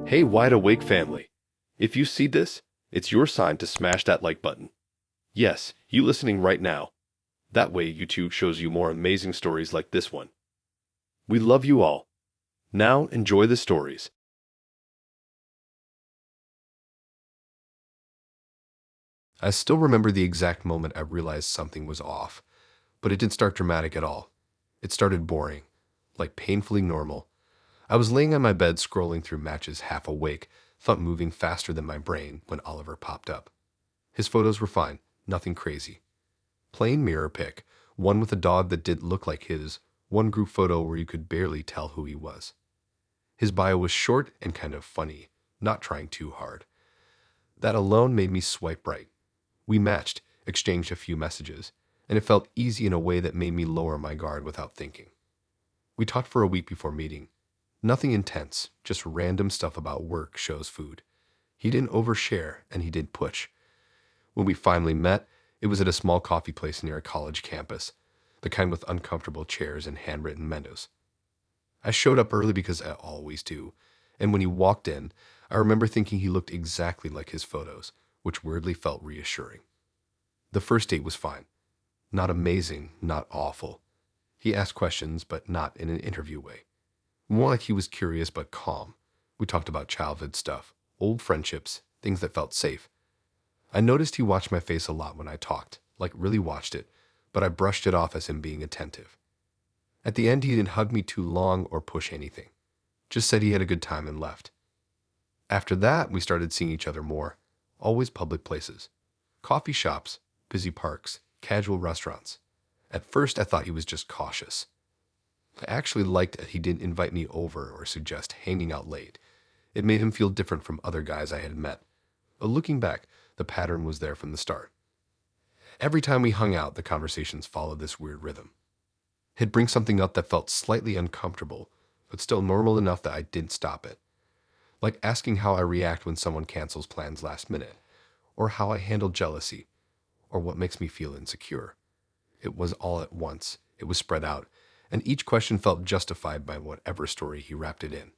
Hey, wide awake family. If you see this, it's your sign to smash that like button. Yes, you listening right now. That way YouTube shows you more amazing stories like this one. We love you all. Now enjoy the stories. I still remember the exact moment I realized something was off, but it didn't start dramatic at all. It started boring, like painfully normal. I was laying on my bed scrolling through matches half awake, thought moving faster than my brain when Oliver popped up. His photos were fine, nothing crazy. Plain mirror pic, one with a dog that didn't look like his, one group photo where you could barely tell who he was. His bio was short and kind of funny, not trying too hard. That alone made me swipe right. We matched, exchanged a few messages, and it felt easy in a way that made me lower my guard without thinking. We talked for a week before meeting. Nothing intense, just random stuff about work, shows, food. He didn't overshare, and he didn't push. When we finally met, it was at a small coffee place near a college campus, the kind with uncomfortable chairs and handwritten menus. I showed up early because I always do, and when he walked in, I remember thinking he looked exactly like his photos, which weirdly felt reassuring. The first date was fine. Not amazing, not awful. He asked questions, but not in an interview way. More like he was curious but calm. We talked about childhood stuff, old friendships, things that felt safe. I noticed he watched my face a lot when I talked, like really watched it, but I brushed it off as him being attentive. At the end, he didn't hug me too long or push anything. Just said he had a good time and left. After that, we started seeing each other more. Always public places. Coffee shops, busy parks, casual restaurants. At first, I thought he was just cautious. I actually liked that he didn't invite me over or suggest hanging out late. It made him feel different from other guys I had met. But looking back, the pattern was there from the start. Every time we hung out, the conversations followed this weird rhythm. He'd bring something up that felt slightly uncomfortable, but still normal enough that I didn't stop it. Like asking how I react when someone cancels plans last minute, or how I handle jealousy, or what makes me feel insecure. It was all at once. It was spread out, and each question felt justified by whatever story he wrapped it in.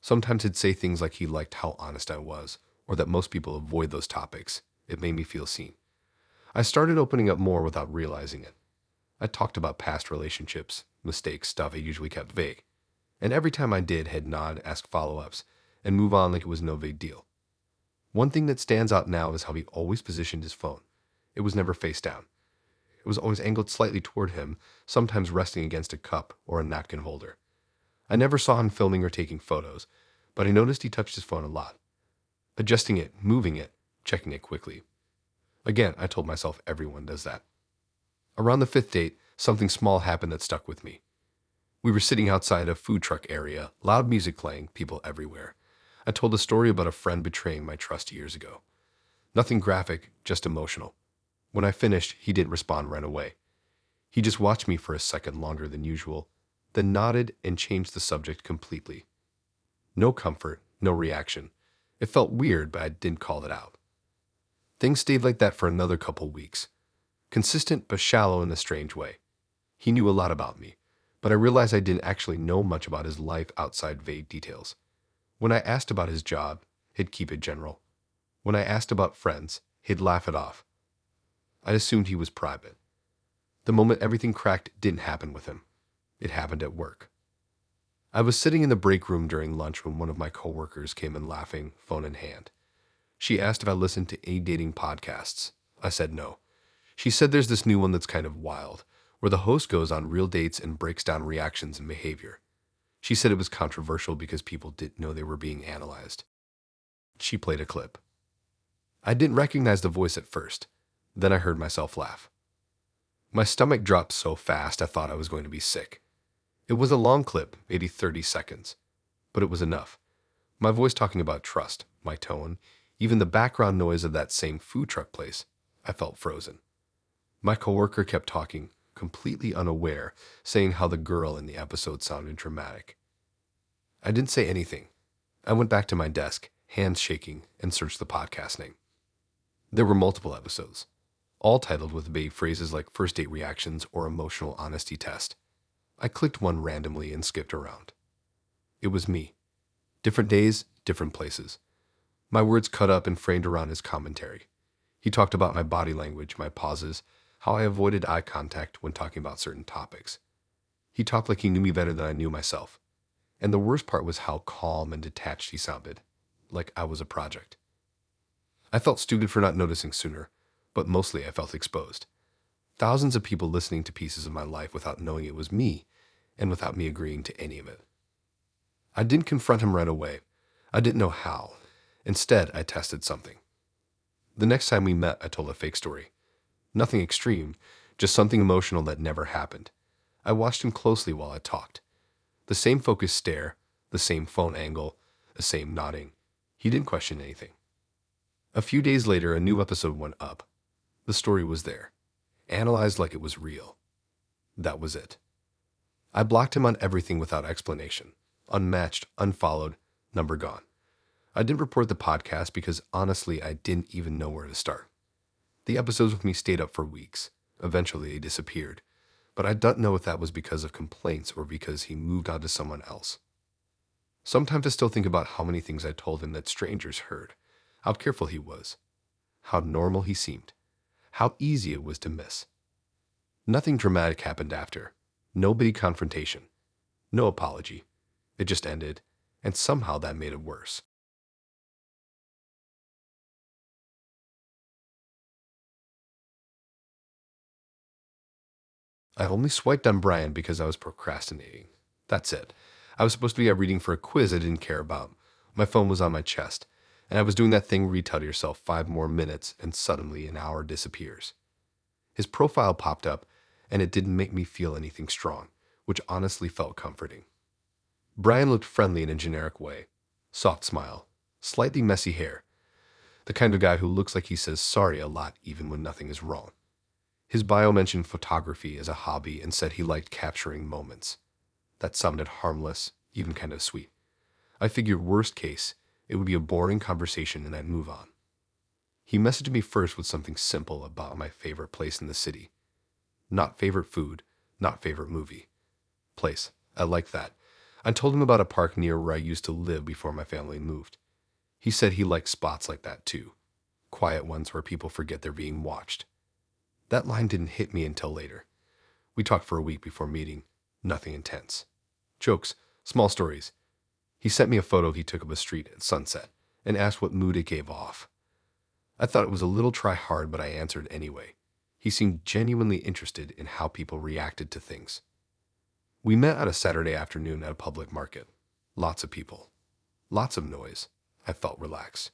Sometimes he'd say things like he liked how honest I was, or that most people avoid those topics. It made me feel seen. I started opening up more without realizing it. I talked about past relationships, mistakes, stuff I usually kept vague. And every time I did, he'd nod, ask follow-ups, and move on like it was no big deal. One thing that stands out now is how he always positioned his phone. It was never face down. It was always angled slightly toward him, sometimes resting against a cup or a napkin holder. I never saw him filming or taking photos, but I noticed he touched his phone a lot. Adjusting it, moving it, checking it quickly. Again, I told myself everyone does that. Around the fifth date, something small happened that stuck with me. We were sitting outside a food truck area, loud music playing, people everywhere. I told a story about a friend betraying my trust years ago. Nothing graphic, just emotional. When I finished, he didn't respond right away. He just watched me for a second longer than usual, then nodded and changed the subject completely. No comfort, no reaction. It felt weird, but I didn't call it out. Things stayed like that for another couple weeks. Consistent but shallow in a strange way. He knew a lot about me, but I realized I didn't actually know much about his life outside vague details. When I asked about his job, he'd keep it general. When I asked about friends, he'd laugh it off. I assumed he was private. The moment everything cracked didn't happen with him. It happened at work. I was sitting in the break room during lunch when one of my coworkers came in laughing, phone in hand. She asked if I listened to any dating podcasts. I said no. She said there's this new one that's kind of wild, where the host goes on real dates and breaks down reactions and behavior. She said it was controversial because people didn't know they were being analyzed. She played a clip. I didn't recognize the voice at first. Then I heard myself laugh. My stomach dropped so fast I thought I was going to be sick. It was a long clip, maybe 30 seconds, but it was enough. My voice talking about trust, my tone, even the background noise of that same food truck place. I felt frozen. My coworker kept talking, completely unaware, saying how the girl in the episode sounded dramatic. I didn't say anything. I went back to my desk, hands shaking, and searched the podcast name. There were multiple episodes, all titled with vague phrases like first date reactions or emotional honesty test. I clicked one randomly and skipped around. It was me. Different days, different places. My words cut up and framed around his commentary. He talked about my body language, my pauses, how I avoided eye contact when talking about certain topics. He talked like he knew me better than I knew myself. And the worst part was how calm and detached he sounded, like I was a project. I felt stupid for not noticing sooner, but mostly I felt exposed. Thousands of people listening to pieces of my life without knowing it was me, and without me agreeing to any of it. I didn't confront him right away. I didn't know how. Instead, I tested something. The next time we met, I told a fake story. Nothing extreme, just something emotional that never happened. I watched him closely while I talked. The same focused stare, the same phone angle, the same nodding. He didn't question anything. A few days later, a new episode went up. The story was there, analyzed like it was real. That was it. I blocked him on everything without explanation. Unmatched, unfollowed, number gone. I didn't report the podcast because honestly, I didn't even know where to start. The episodes with me stayed up for weeks. Eventually, they disappeared. But I don't know if that was because of complaints or because he moved on to someone else. Sometimes I still think about how many things I told him that strangers heard, how careful he was, how normal he seemed, how easy it was to miss. Nothing dramatic happened after. No big confrontation. No apology. It just ended, and somehow that made it worse. I only swiped on Brian because I was procrastinating. That's it. I was supposed to be out reading for a quiz I didn't care about. My phone was on my chest, and I was doing that thing where you tell yourself 5 more minutes, and suddenly an hour disappears. His profile popped up, and it didn't make me feel anything strong, which honestly felt comforting. Brian looked friendly in a generic way. Soft smile, slightly messy hair, the kind of guy who looks like he says sorry a lot even when nothing is wrong. His bio mentioned photography as a hobby and said he liked capturing moments. That sounded harmless, even kind of sweet. I figured worst case, it would be a boring conversation and I'd move on. He messaged me first with something simple about my favorite place in the city. Not favorite food, not favorite movie. Place. I like that. I told him about a park near where I used to live before my family moved. He said he liked spots like that too. Quiet ones where people forget they're being watched. That line didn't hit me until later. We talked for a week before meeting. Nothing intense. Jokes, small stories. He sent me a photo he took of a street at sunset and asked what mood it gave off. I thought it was a little try hard, but I answered anyway. He seemed genuinely interested in how people reacted to things. We met on a Saturday afternoon at a public market. Lots of people. Lots of noise. I felt relaxed.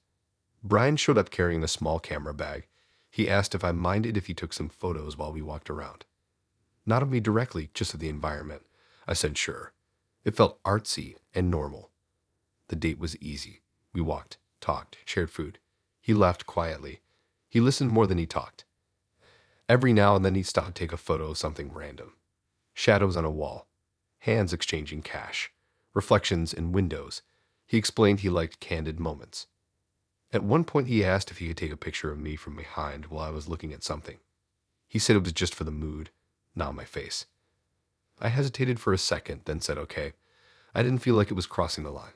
Brian showed up carrying a small camera bag. He asked if I minded if he took some photos while we walked around. Not of me directly, just of the environment. I said sure. It felt artsy and normal. The date was easy. We walked, talked, shared food. He laughed quietly. He listened more than he talked. Every now and then he'd stop to take a photo of something random. Shadows on a wall. Hands exchanging cash. Reflections in windows. He explained he liked candid moments. At one point he asked if he could take a picture of me from behind while I was looking at something. He said it was just for the mood, not my face. I hesitated for a second, then said okay. I didn't feel like it was crossing the line.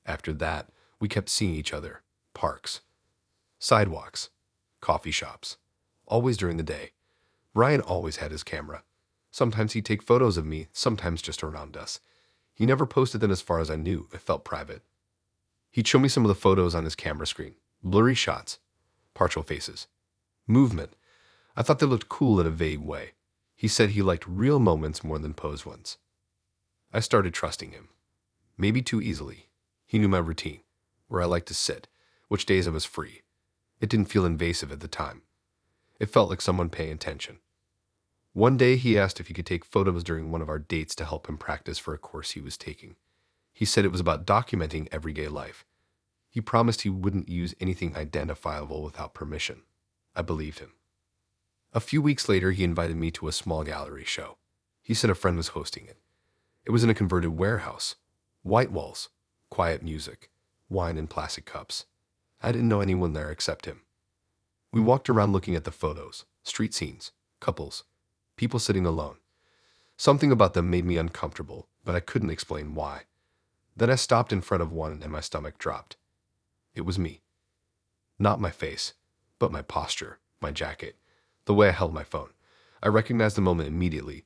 After that, we kept seeing each other. Parks. Sidewalks. Coffee shops. Always during the day. Ryan always had his camera. Sometimes he'd take photos of me, sometimes just around us. He never posted them as far as I knew. It felt private. He'd show me some of the photos on his camera screen. Blurry shots. Partial faces. Movement. I thought they looked cool in a vague way. He said he liked real moments more than posed ones. I started trusting him. Maybe too easily. He knew my routine, where I liked to sit, which days I was free. It didn't feel invasive at the time. It felt like someone paying attention. One day he asked if he could take photos during one of our dates to help him practice for a course he was taking. He said it was about documenting everyday life. He promised he wouldn't use anything identifiable without permission. I believed him. A few weeks later, he invited me to a small gallery show. He said a friend was hosting it. It was in a converted warehouse. White walls, quiet music, wine in plastic cups. I didn't know anyone there except him. We walked around looking at the photos, street scenes, couples, people sitting alone. Something about them made me uncomfortable, but I couldn't explain why. Then I stopped in front of one and my stomach dropped. It was me. Not my face, but my posture, my jacket, the way I held my phone. I recognized the moment immediately.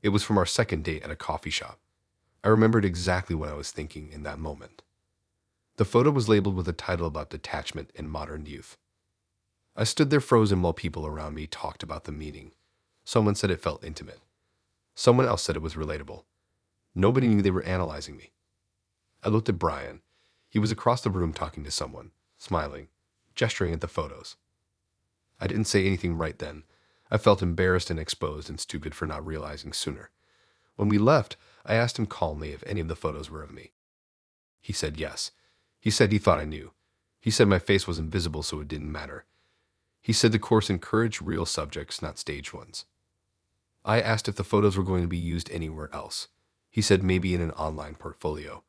It was from our second date at a coffee shop. I remembered exactly what I was thinking in that moment. The photo was labeled with a title about detachment and modern youth. I stood there frozen while people around me talked about the meeting. Someone said it felt intimate. Someone else said it was relatable. Nobody knew they were analyzing me. I looked at Brian. He was across the room talking to someone, smiling, gesturing at the photos. I didn't say anything right then. I felt embarrassed and exposed and stupid for not realizing sooner. When we left, I asked him calmly if any of the photos were of me. He said yes. He said he thought I knew. He said my face was invisible so it didn't matter. He said the course encouraged real subjects, not staged ones. I asked if the photos were going to be used anywhere else. He said maybe in an online portfolio,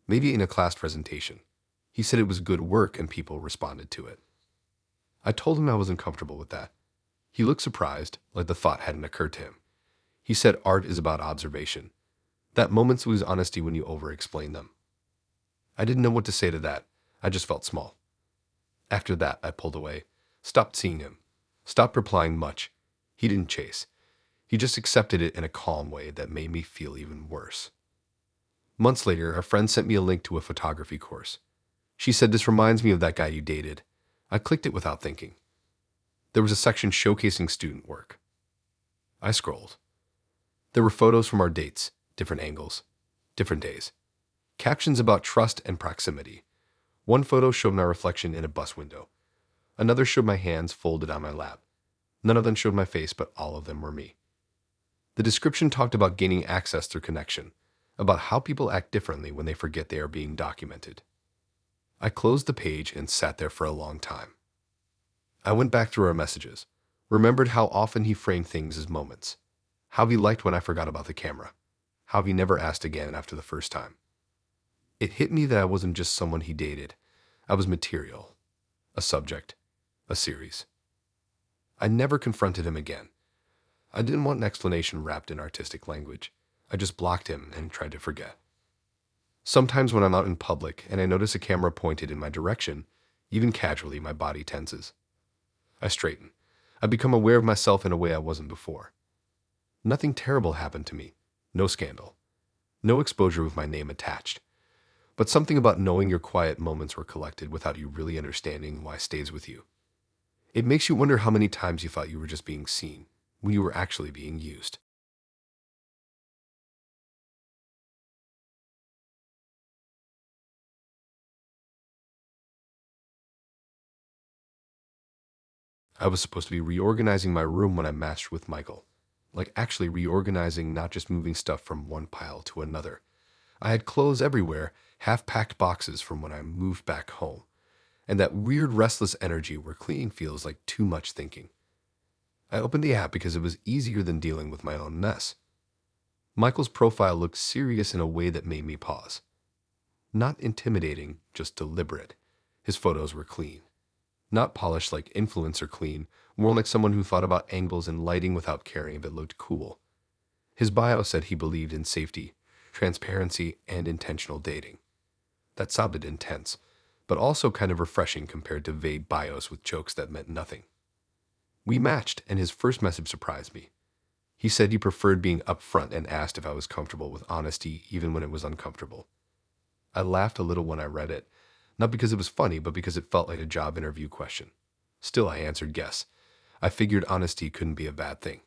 maybe in a class presentation. He said it was good work and people responded to it. I told him I was uncomfortable with that. He looked surprised, like the thought hadn't occurred to him. He said art is about observation, that moments lose honesty when you over-explain them. I didn't know what to say to that. I just felt small. After that, I pulled away, stopped seeing him, stopped replying much. He didn't chase. He just accepted it in a calm way that made me feel even worse. Months later, a friend sent me a link to a photography course. She said, "This reminds me of that guy you dated." I clicked it without thinking. There was a section showcasing student work. I scrolled. There were photos from our dates, different angles, different days. Captions about trust and proximity. One photo showed my reflection in a bus window. Another showed my hands folded on my lap. None of them showed my face, but all of them were me. The description talked about gaining access through connection, about how people act differently when they forget they are being documented. I closed the page and sat there for a long time. I went back through our messages, remembered how often he framed things as moments, how he liked when I forgot about the camera, how he never asked again after the first time. It hit me that I wasn't just someone he dated. I was material, a subject, a series. I never confronted him again. I didn't want an explanation wrapped in artistic language. I just blocked him and tried to forget. Sometimes when I'm out in public and I notice a camera pointed in my direction, even casually, my body tenses. I straighten. I become aware of myself in a way I wasn't before. Nothing terrible happened to me. No scandal. No exposure with my name attached. But something about knowing your quiet moments were collected without you really understanding why stays with you. It makes you wonder how many times you thought you were just being seen when you were actually being used. I was supposed to be reorganizing my room when I matched with Michael. Like actually reorganizing, not just moving stuff from one pile to another. I had clothes everywhere, half-packed boxes from when I moved back home. And that weird restless energy where cleaning feels like too much thinking. I opened the app because it was easier than dealing with my own mess. Michael's profile looked serious in a way that made me pause. Not intimidating, just deliberate. His photos were clean. Not polished like influencer clean, more like someone who thought about angles and lighting without caring if it looked cool. His bio said he believed in safety, transparency, and intentional dating. That sounded intense, but also kind of refreshing compared to vague bios with jokes that meant nothing. We matched, and his first message surprised me. He said he preferred being upfront and asked if I was comfortable with honesty even when it was uncomfortable. I laughed a little when I read it, not because it was funny, but because it felt like a job interview question. Still, I answered yes. I figured honesty couldn't be a bad thing.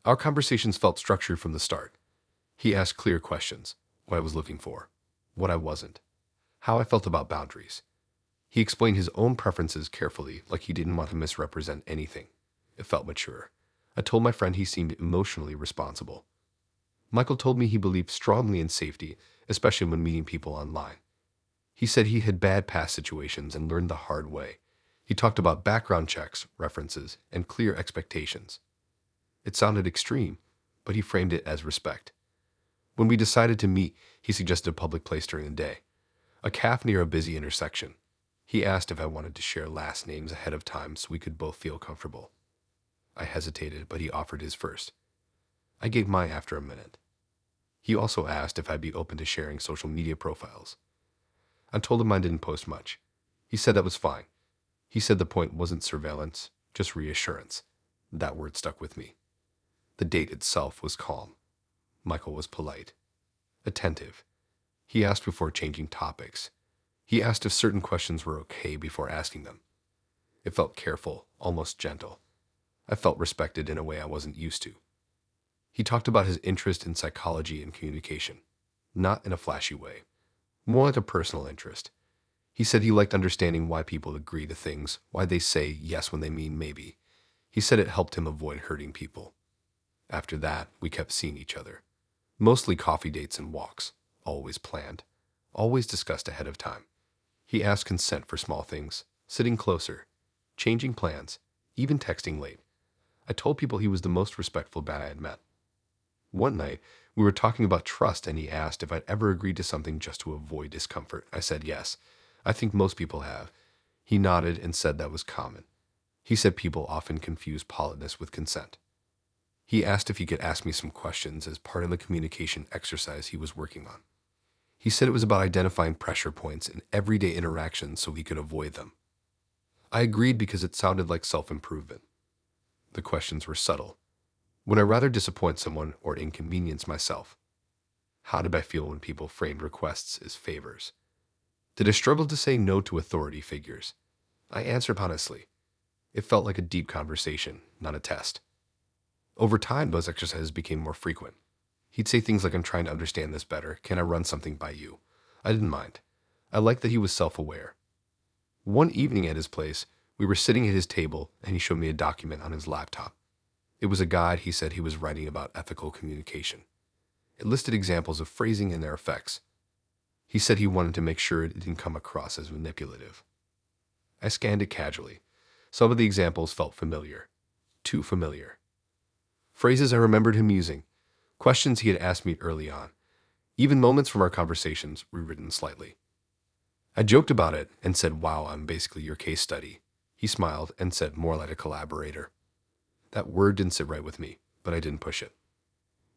Our conversations felt structured from the start. He asked clear questions: what I was looking for, what I wasn't, how I felt about boundaries. He explained his own preferences carefully, like he didn't want to misrepresent anything. It felt mature. I told my friend he seemed emotionally responsible. Michael told me he believed strongly in safety, especially when meeting people online. He said he had bad past situations and learned the hard way. He talked about background checks, references, and clear expectations. It sounded extreme, but he framed it as respect. When we decided to meet, he suggested a public place during the day, a cafe near a busy intersection. He asked if I wanted to share last names ahead of time so we could both feel comfortable. I hesitated, but he offered his first. I gave mine after a minute. He also asked if I'd be open to sharing social media profiles. I told him I didn't post much. He said that was fine. He said the point wasn't surveillance, just reassurance. That word stuck with me. The date itself was calm. Michael was polite, attentive. He asked before changing topics. He asked if certain questions were okay before asking them. It felt careful, almost gentle. I felt respected in a way I wasn't used to. He talked about his interest in psychology and communication, not in a flashy way, more like a personal interest. He said he liked understanding why people agree to things, why they say yes when they mean maybe. He said it helped him avoid hurting people. After that, we kept seeing each other. Mostly coffee dates and walks, always planned, always discussed ahead of time. He asked consent for small things, sitting closer, changing plans, even texting late. I told people he was the most respectful guy I had met. One night, we were talking about trust and he asked if I'd ever agreed to something just to avoid discomfort. I said yes. I think most people have. He nodded and said that was common. He said people often confuse politeness with consent. He asked if he could ask me some questions as part of the communication exercise he was working on. He said it was about identifying pressure points in everyday interactions so he could avoid them. I agreed because it sounded like self-improvement. The questions were subtle. Would I rather disappoint someone or inconvenience myself? How did I feel when people framed requests as favors? Did I struggle to say no to authority figures? I answered honestly. It felt like a deep conversation, not a test. Over time, those exercises became more frequent. He'd say things like, I'm trying to understand this better. Can I run something by you? I didn't mind. I liked that he was self-aware. One evening at his place, we were sitting at his table and he showed me a document on his laptop. It was a guide he said he was writing about ethical communication. It listed examples of phrasing and their effects. He said he wanted to make sure it didn't come across as manipulative. I scanned it casually. Some of the examples felt familiar. Too familiar. Phrases I remembered him using. Questions he had asked me early on. Even moments from our conversations rewritten slightly. I joked about it and said, wow, I'm basically your case study. He smiled and said, more like a collaborator. That word didn't sit right with me, but I didn't push it.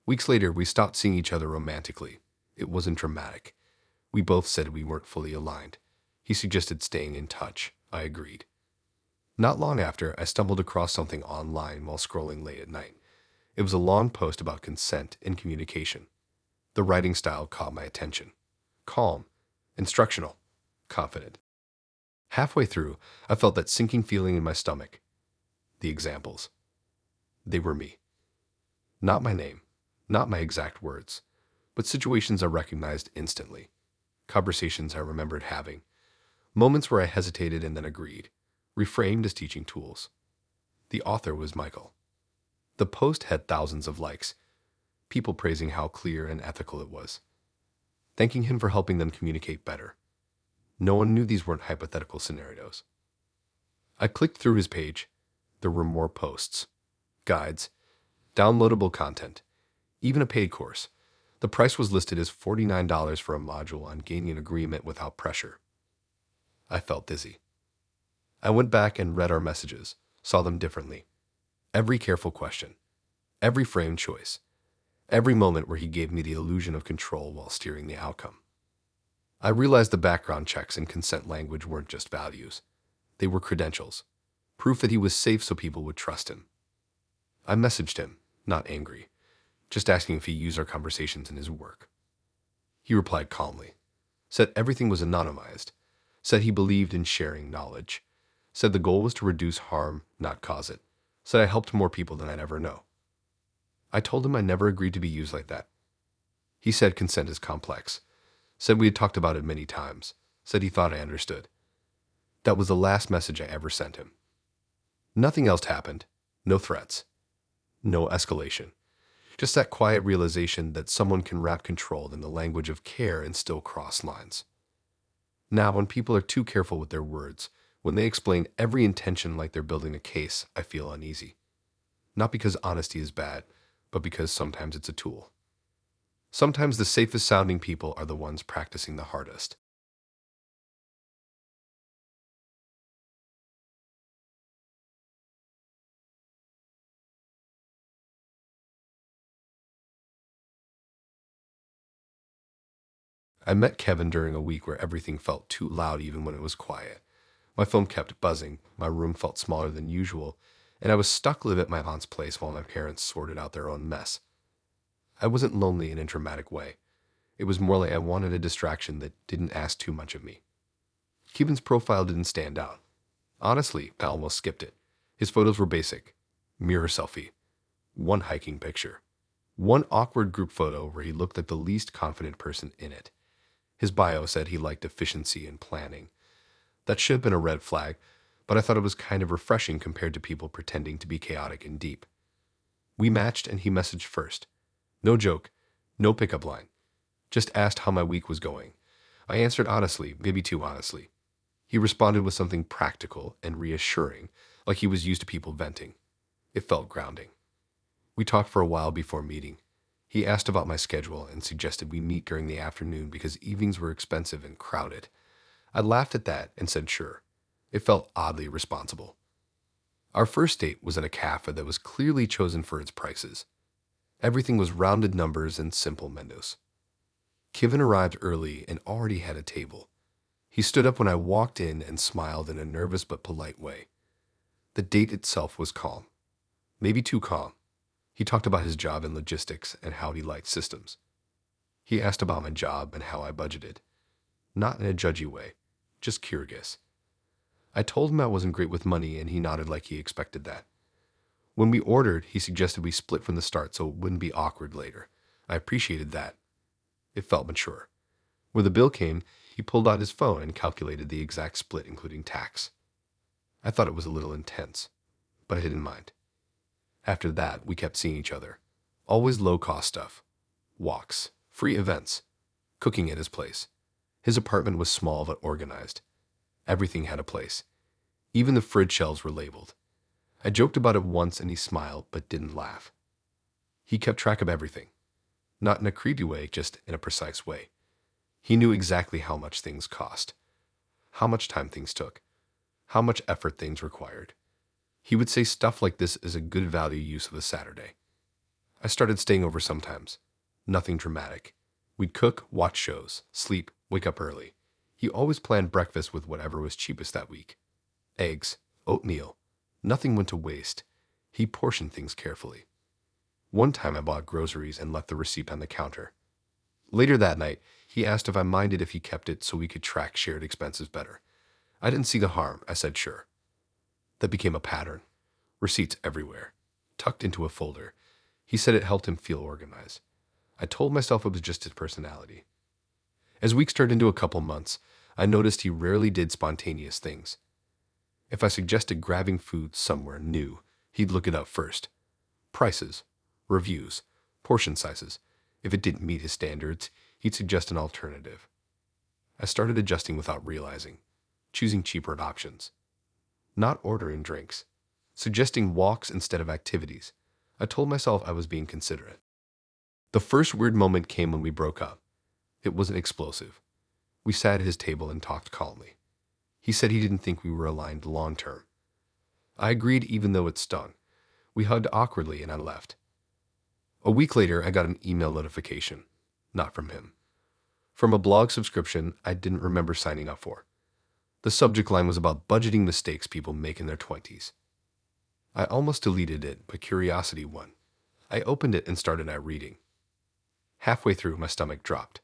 Weeks later, we stopped seeing each other romantically. It wasn't dramatic. We both said we weren't fully aligned. He suggested staying in touch. I agreed. Not long after, I stumbled across something online while scrolling late at night. It was a long post about consent and communication. The writing style caught my attention. Calm, instructional, confident. Halfway through, I felt that sinking feeling in my stomach. The examples. They were me. Not my name, not my exact words, but situations I recognized instantly. Conversations I remembered having. Moments where I hesitated and then agreed. Reframed as teaching tools. The author was Michael. The post had thousands of likes. People praising how clear and ethical it was. Thanking him for helping them communicate better. No one knew these weren't hypothetical scenarios. I clicked through his page. There were more posts, guides, downloadable content, even a paid course. The price was listed as $49 for a module on gaining an agreement without pressure. I felt dizzy. I went back and read our messages, saw them differently. Every careful question, every framed choice, every moment where he gave me the illusion of control while steering the outcome. I realized the background checks and consent language weren't just values. They were credentials, proof that he was safe so people would trust him. I messaged him, not angry, just asking if he used our conversations in his work. He replied calmly, said everything was anonymized, said he believed in sharing knowledge, said the goal was to reduce harm, not cause it, said I helped more people than I'd ever know. I told him I never agreed to be used like that. He said consent is complex, said we had talked about it many times, said he thought I understood. That was the last message I ever sent him. Nothing else happened, no threats, no escalation. Just that quiet realization that someone can wrap control in the language of care and still cross lines. Now, when people are too careful with their words, when they explain every intention like they're building a case, I feel uneasy. Not because honesty is bad, but because sometimes it's a tool. Sometimes the safest sounding people are the ones practicing the hardest. I met Kevin during a week where everything felt too loud even when it was quiet. My phone kept buzzing, my room felt smaller than usual, and I was stuck living at my aunt's place while my parents sorted out their own mess. I wasn't lonely in a dramatic way. It was more like I wanted a distraction that didn't ask too much of me. Kevin's profile didn't stand out. Honestly, I almost skipped it. His photos were basic. Mirror selfie. One hiking picture. One awkward group photo where he looked like the least confident person in it. His bio said he liked efficiency and planning. That should have been a red flag, but I thought it was kind of refreshing compared to people pretending to be chaotic and deep. We matched and he messaged first. No joke, no pickup line. Just asked how my week was going. I answered honestly, maybe too honestly. He responded with something practical and reassuring, like he was used to people venting. It felt grounding. We talked for a while before meeting. He asked about my schedule and suggested we meet during the afternoon because evenings were expensive and crowded. I laughed at that and said sure. It felt oddly responsible. Our first date was at a cafe that was clearly chosen for its prices. Everything was rounded numbers and simple menus. Kevin arrived early and already had a table. He stood up when I walked in and smiled in a nervous but polite way. The date itself was calm. Maybe too calm. He talked about his job in logistics and how he liked systems. He asked about my job and how I budgeted. Not in a judgy way, just curious. I told him I wasn't great with money and he nodded like he expected that. When we ordered, he suggested we split from the start so it wouldn't be awkward later. I appreciated that. It felt mature. When the bill came, he pulled out his phone and calculated the exact split including tax. I thought it was a little intense, but I didn't mind. After that, we kept seeing each other. Always low-cost stuff. Walks, free events, cooking at his place. His apartment was small but organized. Everything had a place. Even the fridge shelves were labeled. I joked about it once and he smiled but didn't laugh. He kept track of everything. Not in a creepy way, just in a precise way. He knew exactly how much things cost, how much time things took, how much effort things required. He would say stuff like this is a good value use of a Saturday. I started staying over sometimes. Nothing dramatic. We'd cook, watch shows, sleep, wake up early. He always planned breakfast with whatever was cheapest that week. Eggs, oatmeal. Nothing went to waste. He portioned things carefully. One time I bought groceries and left the receipt on the counter. Later that night, he asked if I minded if he kept it so we could track shared expenses better. I didn't see the harm. I said sure. That became a pattern. Receipts everywhere, tucked into a folder. He said it helped him feel organized. I told myself it was just his personality. As weeks turned into a couple months, I noticed he rarely did spontaneous things. If I suggested grabbing food somewhere new, he'd look it up first. Prices, reviews, portion sizes. If it didn't meet his standards, he'd suggest an alternative. I started adjusting without realizing, choosing cheaper options. Not ordering drinks, suggesting walks instead of activities. I told myself I was being considerate. The first weird moment came when we broke up. It wasn't explosive. We sat at his table and talked calmly. He said he didn't think we were aligned long term. I agreed even though it stung. We hugged awkwardly and I left. A week later, I got an email notification. Not from him. From a blog subscription I didn't remember signing up for. The subject line was about budgeting mistakes people make in their 20s. I almost deleted it, but curiosity won. I opened it and started reading. Halfway through, my stomach dropped.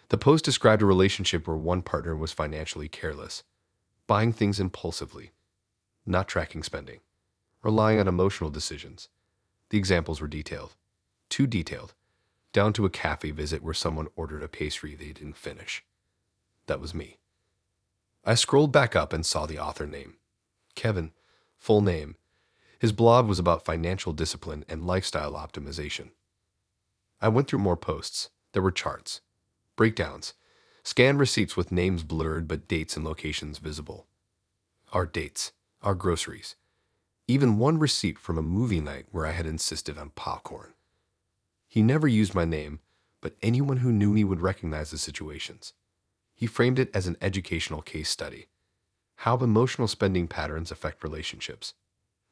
The post described a relationship where one partner was financially careless, buying things impulsively, not tracking spending, relying on emotional decisions. The examples were detailed. Too detailed. Down to a cafe visit where someone ordered a pastry they didn't finish. That was me. I scrolled back up and saw the author name. Kevin, full name. His blog was about financial discipline and lifestyle optimization. I went through more posts. There were charts, breakdowns, scanned receipts with names blurred but dates and locations visible. Our dates, our groceries. Even one receipt from a movie night where I had insisted on popcorn. He never used my name, but anyone who knew me would recognize the situations. He framed it as an educational case study. How emotional spending patterns affect relationships.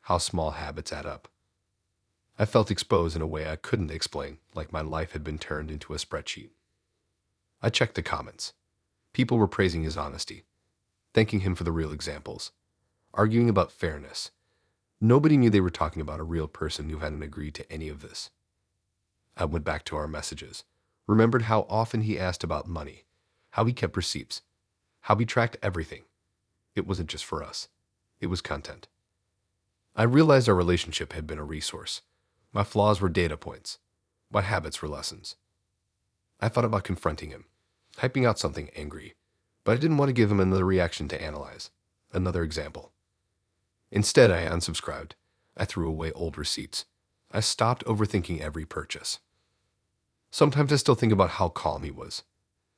How small habits add up. I felt exposed in a way I couldn't explain, like my life had been turned into a spreadsheet. I checked the comments. People were praising his honesty, thanking him for the real examples, arguing about fairness. Nobody knew they were talking about a real person who hadn't agreed to any of this. I went back to our messages, remembered how often he asked about money, how he kept receipts, how he tracked everything. It wasn't just for us. It was content. I realized our relationship had been a resource. My flaws were data points. My habits were lessons. I thought about confronting him, typing out something angry, but I didn't want to give him another reaction to analyze, another example. Instead, I unsubscribed. I threw away old receipts. I stopped overthinking every purchase. Sometimes I still think about how calm he was,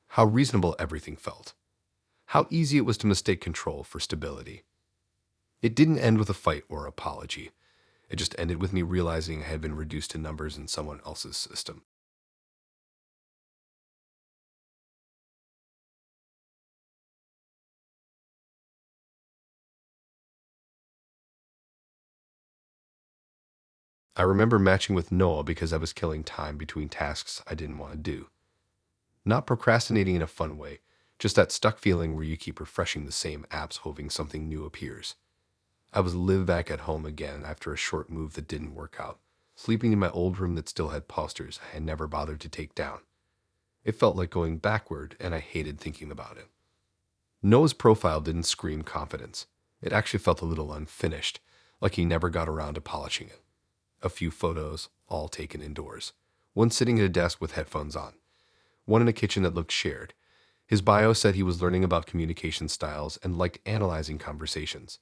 how reasonable everything felt, how easy it was to mistake control for stability. It didn't end with a fight or apology. It just ended with me realizing I had been reduced to numbers in someone else's system. I remember matching with Noah because I was killing time between tasks I didn't want to do. Not procrastinating in a fun way, just that stuck feeling where you keep refreshing the same apps hoping something new appears. I was live back at home again after a short move that didn't work out, sleeping in my old room that still had posters I had never bothered to take down. It felt like going backward, and I hated thinking about it. Noah's profile didn't scream confidence. It actually felt a little unfinished, like he never got around to polishing it. A few photos, all taken indoors. One sitting at a desk with headphones on. One in a kitchen that looked shared. His bio said he was learning about communication styles and liked analyzing conversations.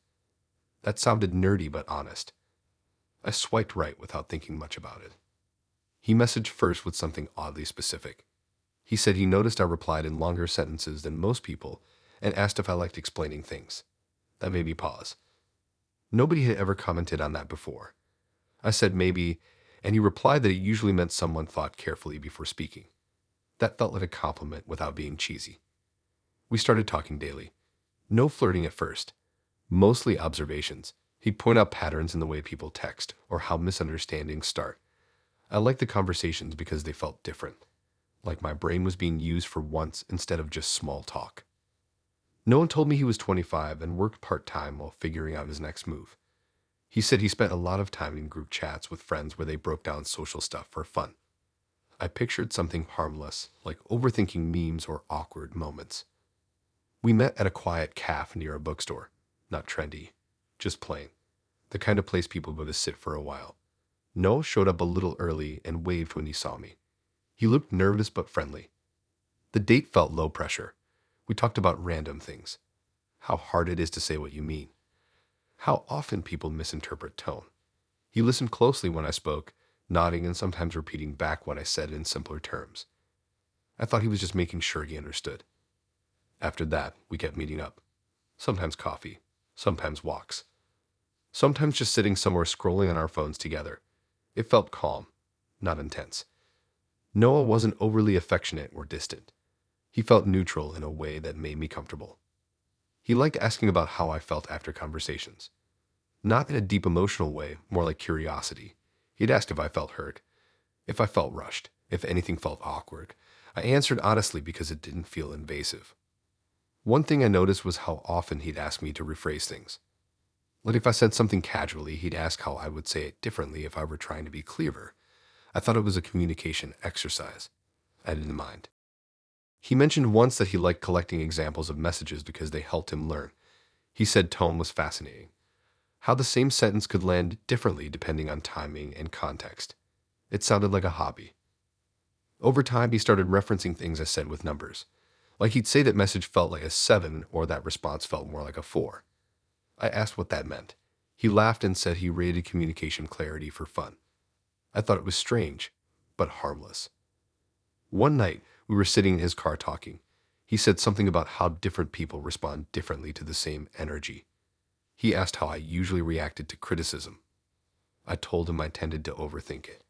That sounded nerdy but honest. I swiped right without thinking much about it. He messaged first with something oddly specific. He said he noticed I replied in longer sentences than most people and asked if I liked explaining things. That made me pause. Nobody had ever commented on that before. I said maybe, and he replied that it usually meant someone thought carefully before speaking. That felt like a compliment without being cheesy. We started talking daily. No flirting at first. Mostly observations. He'd point out patterns in the way people text or how misunderstandings start. I liked the conversations because they felt different. Like my brain was being used for once instead of just small talk. No one told me he was 25 and worked part-time while figuring out his next move. He said he spent a lot of time in group chats with friends where they broke down social stuff for fun. I pictured something harmless, like overthinking memes or awkward moments. We met at a quiet cafe near a bookstore. Not trendy, just plain. The kind of place people go to sit for a while. Noah showed up a little early and waved when he saw me. He looked nervous but friendly. The date felt low pressure. We talked about random things. How hard it is to say what you mean. How often people misinterpret tone. He listened closely when I spoke, nodding and sometimes repeating back what I said in simpler terms. I thought he was just making sure he understood. After that, we kept meeting up. Sometimes coffee, sometimes walks. Sometimes just sitting somewhere scrolling on our phones together. It felt calm, not intense. Noah wasn't overly affectionate or distant. He felt neutral in a way that made me comfortable. He liked asking about how I felt after conversations. Not in a deep emotional way, more like curiosity. He'd asked if I felt hurt, if I felt rushed, if anything felt awkward. I answered honestly because it didn't feel invasive. One thing I noticed was how often he'd ask me to rephrase things. Like if I said something casually, he'd ask how I would say it differently if I were trying to be clearer. I thought it was a communication exercise. I didn't mind. He mentioned once that he liked collecting examples of messages because they helped him learn. He said tone was fascinating. How the same sentence could land differently depending on timing and context. It sounded like a hobby. Over time, he started referencing things I said with numbers. Like he'd say that message felt like a 7 or that response felt more like a 4. I asked what that meant. He laughed and said he rated communication clarity for fun. I thought it was strange, but harmless. One night, we were sitting in his car talking. He said something about how different people respond differently to the same energy. He asked how I usually reacted to criticism. I told him I tended to overthink it.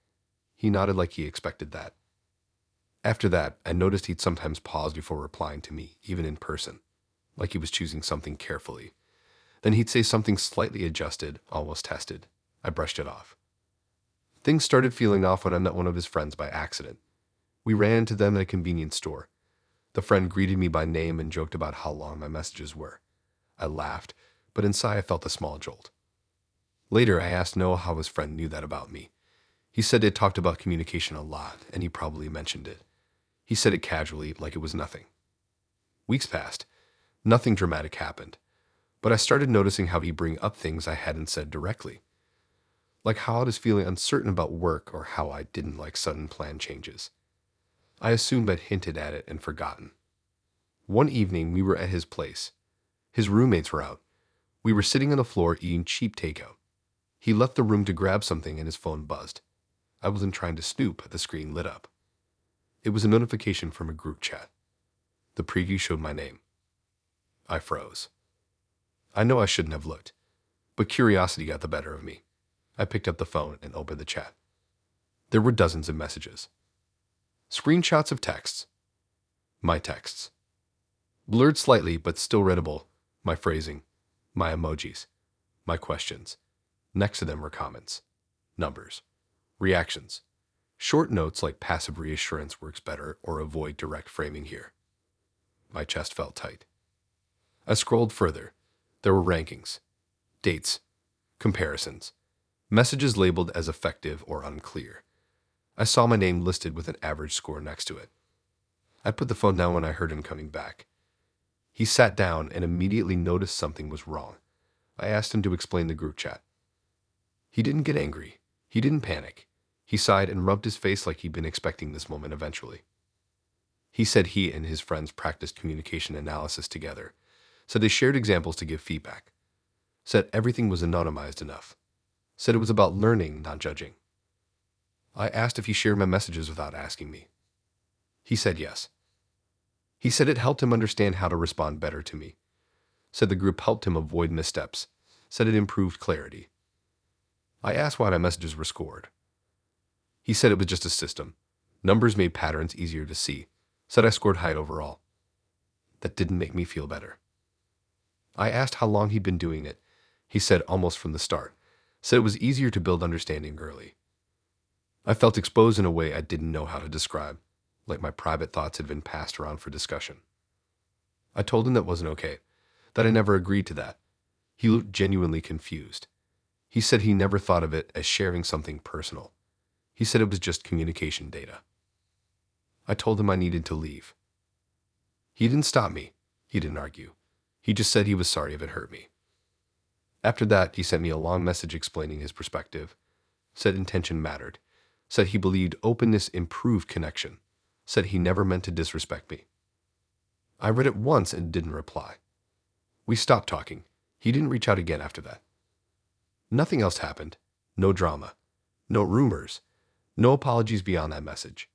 He nodded like he expected that. After that, I noticed he'd sometimes pause before replying to me, even in person, like he was choosing something carefully. Then he'd say something slightly adjusted, almost tested. I brushed it off. Things started feeling off when I met one of his friends by accident. We ran into them at a convenience store. The friend greeted me by name and joked about how long my messages were. I laughed, but inside I felt a small jolt. Later, I asked Noah how his friend knew that about me. He said they talked about communication a lot, and he probably mentioned it. He said it casually, like it was nothing. Weeks passed. Nothing dramatic happened. But I started noticing how he'd bring up things I hadn't said directly. Like how I was feeling uncertain about work or how I didn't like sudden plan changes. I assumed I'd hinted at it and forgotten. One evening, we were at his place. His roommates were out. We were sitting on the floor eating cheap takeout. He left the room to grab something and his phone buzzed. I wasn't trying to snoop, but the screen lit up. It was a notification from a group chat. The preview showed my name. I froze. I know I shouldn't have looked, but curiosity got the better of me. I picked up the phone and opened the chat. There were dozens of messages. Screenshots of texts. My texts. Blurred slightly, but still readable. My phrasing. My emojis. My questions. Next to them were comments. Numbers. Reactions. Short notes like passive reassurance works better or avoid direct framing here. My chest felt tight. I scrolled further. There were rankings. Dates. Comparisons. Messages labeled as effective or unclear. I saw my name listed with an average score next to it. I put the phone down when I heard him coming back. He sat down and immediately noticed something was wrong. I asked him to explain the group chat. He didn't get angry. He didn't panic. He sighed and rubbed his face like he'd been expecting this moment eventually. He said he and his friends practiced communication analysis together, said they shared examples to give feedback, said everything was anonymized enough, said it was about learning, not judging. I asked if he shared my messages without asking me. He said yes. He said it helped him understand how to respond better to me, said the group helped him avoid missteps, said it improved clarity. I asked why my messages were scored. He said it was just a system. Numbers made patterns easier to see, said I scored high overall. That didn't make me feel better. I asked how long he'd been doing it. He said almost from the start, said it was easier to build understanding early. I felt exposed in a way I didn't know how to describe, like my private thoughts had been passed around for discussion. I told him that wasn't okay, that I never agreed to that. He looked genuinely confused. He said he never thought of it as sharing something personal. He said it was just communication data. I told him I needed to leave. He didn't stop me. He didn't argue. He just said he was sorry if it hurt me. After that, he sent me a long message explaining his perspective, said intention mattered, said he believed openness improved connection, said he never meant to disrespect me. I read it once and didn't reply. We stopped talking. He didn't reach out again after that. Nothing else happened. No drama. No rumors. No apologies beyond that message.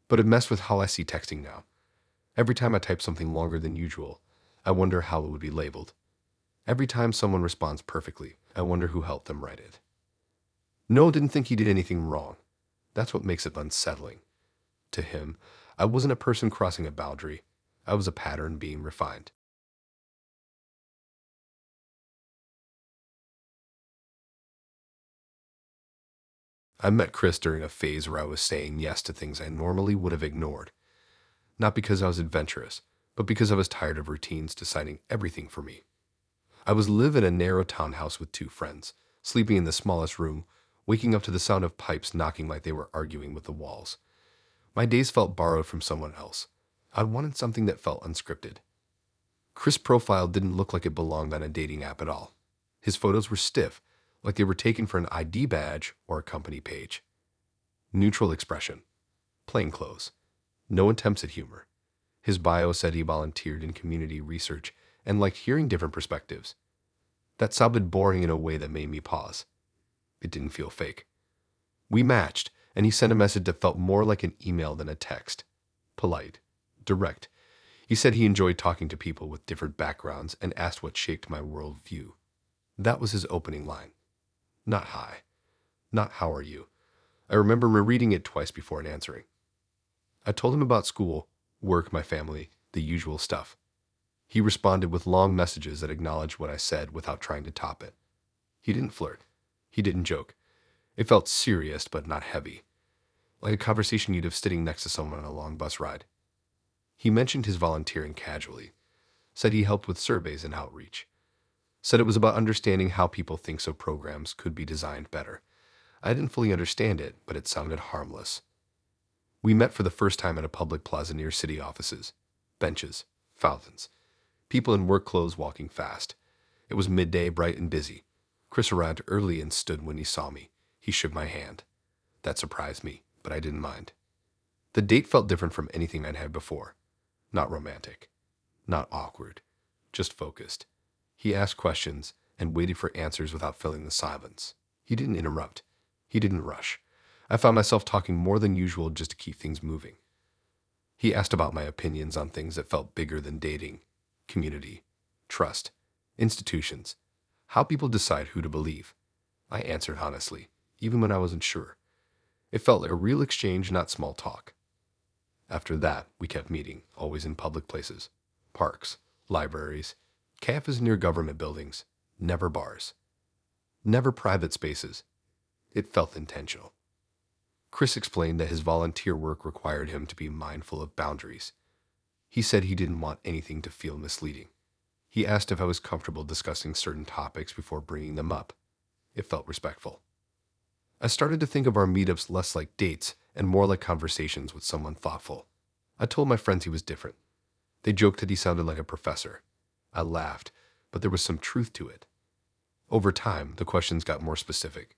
But it messed with how I see texting now. Every time I type something longer than usual, I wonder how it would be labeled. Every time someone responds perfectly, I wonder who helped them write it. Noah didn't think he did anything wrong. That's what makes it unsettling. To him, I wasn't a person crossing a boundary. I was a pattern being refined. I met Chris during a phase where I was saying yes to things I normally would have ignored. Not because I was adventurous, but because I was tired of routines deciding everything for me. I was living in a narrow townhouse with two friends, sleeping in the smallest room, waking up to the sound of pipes knocking like they were arguing with the walls. My days felt borrowed from someone else. I wanted something that felt unscripted. Chris' profile didn't look like it belonged on a dating app at all. His photos were stiff, like they were taken for an ID badge or a company page. Neutral expression. Plain clothes. No attempts at humor. His bio said he volunteered in community research and liked hearing different perspectives. That sounded boring in a way that made me pause. It didn't feel fake. We matched, and he sent a message that felt more like an email than a text. Polite. Direct. He said he enjoyed talking to people with different backgrounds and asked what shaped my worldview. That was his opening line. Not hi. Not how are you. I remember rereading it twice before answering. I told him about school, work, my family, the usual stuff. He responded with long messages that acknowledged what I said without trying to top it. He didn't flirt. He didn't joke. It felt serious but not heavy, like a conversation you'd have sitting next to someone on a long bus ride. He mentioned his volunteering casually, said he helped with surveys and outreach, said it was about understanding how people think so programs could be designed better. I didn't fully understand it, but it sounded harmless. We met for the first time at a public plaza near city offices. Benches, fountains, people in work clothes walking fast. It was midday, bright and busy. Chris arrived early and stood when he saw me. He shook my hand. That surprised me, but I didn't mind. The date felt different from anything I'd had before. Not romantic, not awkward, just focused. He asked questions and waited for answers without filling the silence. He didn't interrupt. He didn't rush. I found myself talking more than usual just to keep things moving. He asked about my opinions on things that felt bigger than dating, community, trust, institutions, how people decide who to believe. I answered honestly, even when I wasn't sure. It felt like a real exchange, not small talk. After that, we kept meeting, always in public places, parks, libraries, cafes near government buildings, never bars, never private spaces. It felt intentional. Chris explained that his volunteer work required him to be mindful of boundaries. He said he didn't want anything to feel misleading. He asked if I was comfortable discussing certain topics before bringing them up. It felt respectful. I started to think of our meetups less like dates and more like conversations with someone thoughtful. I told my friends he was different. They joked that he sounded like a professor. I laughed, but there was some truth to it. Over time, the questions got more specific.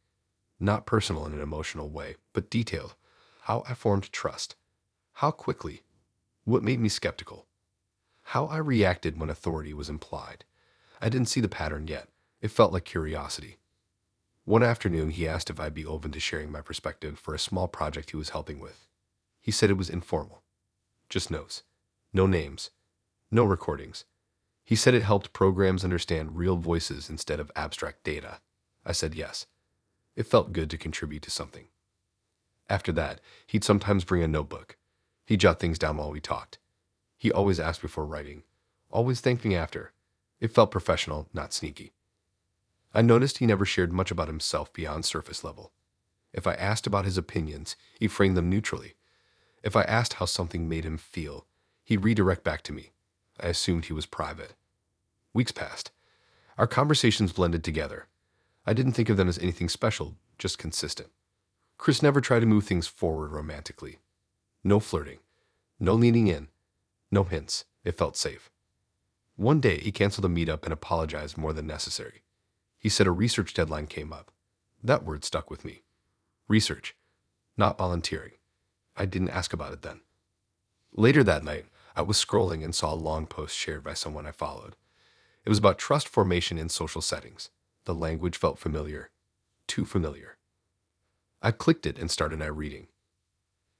Not personal in an emotional way, but detailed. How I formed trust. How quickly. What made me skeptical. How I reacted when authority was implied. I didn't see the pattern yet. It felt like curiosity. One afternoon, he asked if I'd be open to sharing my perspective for a small project he was helping with. He said it was informal. Just notes. No names. No recordings. He said it helped programs understand real voices instead of abstract data. I said yes. It felt good to contribute to something. After that, he'd sometimes bring a notebook. He'd jot things down while we talked. He always asked before writing, always thanked me after. It felt professional, not sneaky. I noticed he never shared much about himself beyond surface level. If I asked about his opinions, he framed them neutrally. If I asked how something made him feel, he'd redirect back to me. I assumed he was private. Weeks passed. Our conversations blended together. I didn't think of them as anything special, just consistent. Chris never tried to move things forward romantically. No flirting. No leaning in. No hints. It felt safe. One day, he canceled a meetup and apologized more than necessary. He said a research deadline came up. That word stuck with me. Research. Not volunteering. I didn't ask about it then. Later that night, I was scrolling and saw a long post shared by someone I followed. It was about trust formation in social settings. The language felt familiar. Too familiar. I clicked it and started reading.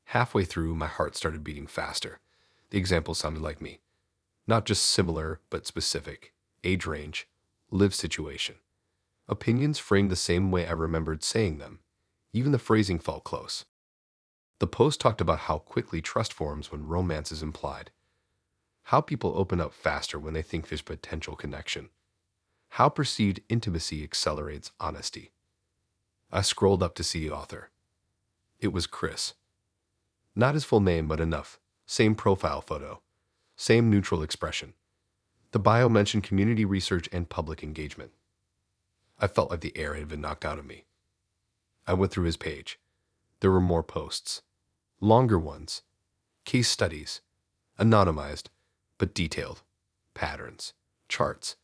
Halfway through, my heart started beating faster. The examples sounded like me. Not just similar, but specific. Age range. Lived situation. Opinions framed the same way I remembered saying them. Even the phrasing felt close. The post talked about how quickly trust forms when romance is implied. How people open up faster when they think there's potential connection. How perceived intimacy accelerates honesty. I scrolled up to see the author. It was Chris. Not his full name, but enough. Same profile photo. Same neutral expression. The bio mentioned community research and public engagement. I felt like the air had been knocked out of me. I went through his page. There were more posts. Longer ones. Case studies. Anonymized, but detailed. Patterns. Charts.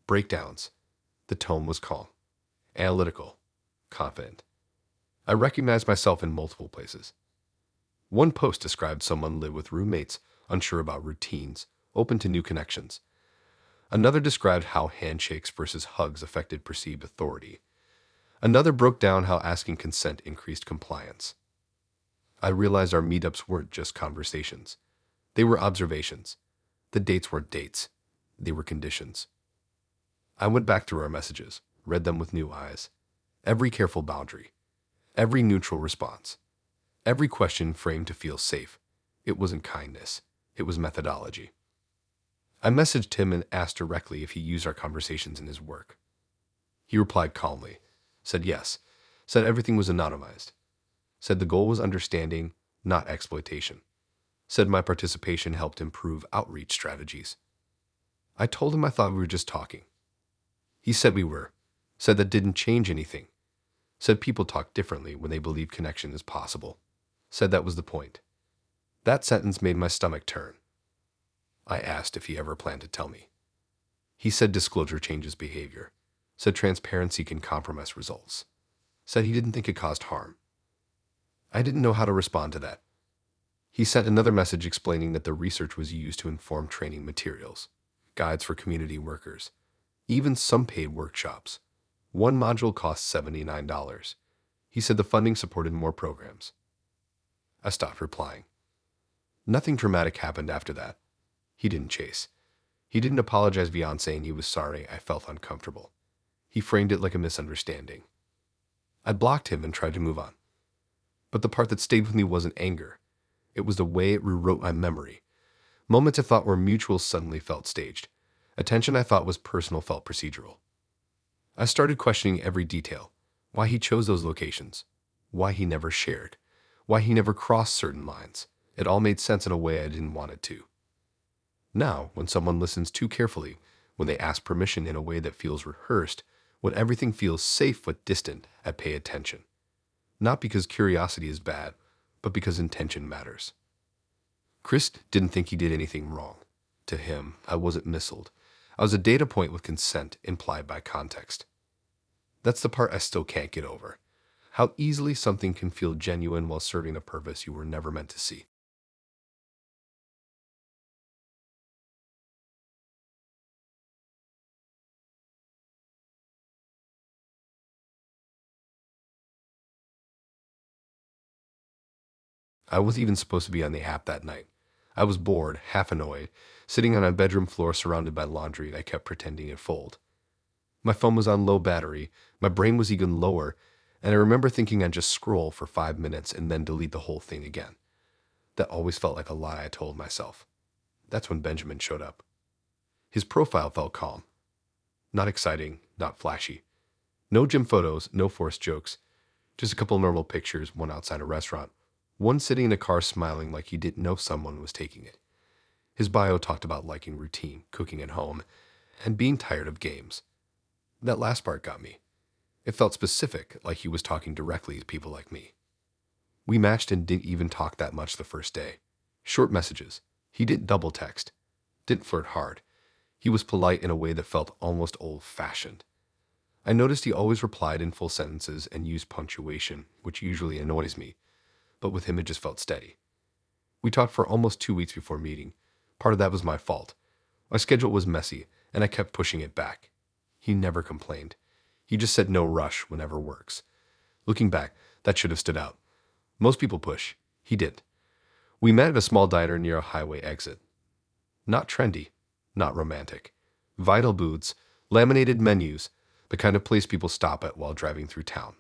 Breakdowns. The tone was calm. Analytical. Confident. I recognized myself in multiple places. One post described someone lived with roommates, unsure about routines, open to new connections. Another described how handshakes versus hugs affected perceived authority. Another broke down how asking consent increased compliance. I realized our meetups weren't just conversations. They were observations. The dates weren't dates. They were conditions. I went back through our messages, read them with new eyes. Every careful boundary. Every neutral response. Every question framed to feel safe. It wasn't kindness. It was methodology. I messaged him and asked directly if he used our conversations in his work. He replied calmly, said yes, said everything was anonymized, said the goal was understanding, not exploitation. Said my participation helped improve outreach strategies. I told him I thought we were just talking. He said we were. Said that didn't change anything. Said people talk differently when they believe connection is possible. Said that was the point. That sentence made my stomach turn. I asked if he ever planned to tell me. He said disclosure changes behavior. Said transparency can compromise results. Said he didn't think it caused harm. I didn't know how to respond to that. He sent another message explaining that the research was used to inform training materials, guides for community workers, even some paid workshops. One module cost $79. He said the funding supported more programs. I stopped replying. Nothing dramatic happened after that. He didn't chase. He didn't apologize beyond saying he was sorry I felt uncomfortable. He framed it like a misunderstanding. I blocked him and tried to move on. But the part that stayed with me wasn't anger. It was the way it rewrote my memory. Moments I thought were mutual suddenly felt staged. Attention I thought was personal felt procedural. I started questioning every detail. Why he chose those locations. Why he never shared. Why he never crossed certain lines. It all made sense in a way I didn't want it to. Now, when someone listens too carefully, when they ask permission in a way that feels rehearsed, when everything feels safe but distant, I pay attention. Not because curiosity is bad, but because intention matters. Chris didn't think he did anything wrong. To him, I wasn't missiled. I was a data point with consent implied by context. That's the part I still can't get over. How easily something can feel genuine while serving a purpose you were never meant to see. I wasn't even supposed to be on the app that night. I was bored, half annoyed, sitting on my bedroom floor surrounded by laundry I kept pretending to fold. My phone was on low battery, my brain was even lower, and I remember thinking I'd just scroll for 5 minutes and then delete the whole thing again. That always felt like a lie I told myself. That's when Benjamin showed up. His profile felt calm. Not exciting, not flashy. No gym photos, no forced jokes. Just a couple normal pictures, one outside a restaurant, one sitting in a car smiling like he didn't know someone was taking it. His bio talked about liking routine, cooking at home, and being tired of games. That last part got me. It felt specific, like he was talking directly to people like me. We matched and didn't even talk that much the first day. Short messages. He didn't double text. Didn't flirt hard. He was polite in a way that felt almost old-fashioned. I noticed he always replied in full sentences and used punctuation, which usually annoys me, but with him it just felt steady. We talked for almost 2 weeks before meeting. Part of that was my fault. My schedule was messy, and I kept pushing it back. He never complained. He just said no rush whenever works. Looking back, that should have stood out. Most people push. He did. We met at a small diner near a highway exit. Not trendy, not romantic. Vital booths, laminated menus, the kind of place people stop at while driving through town.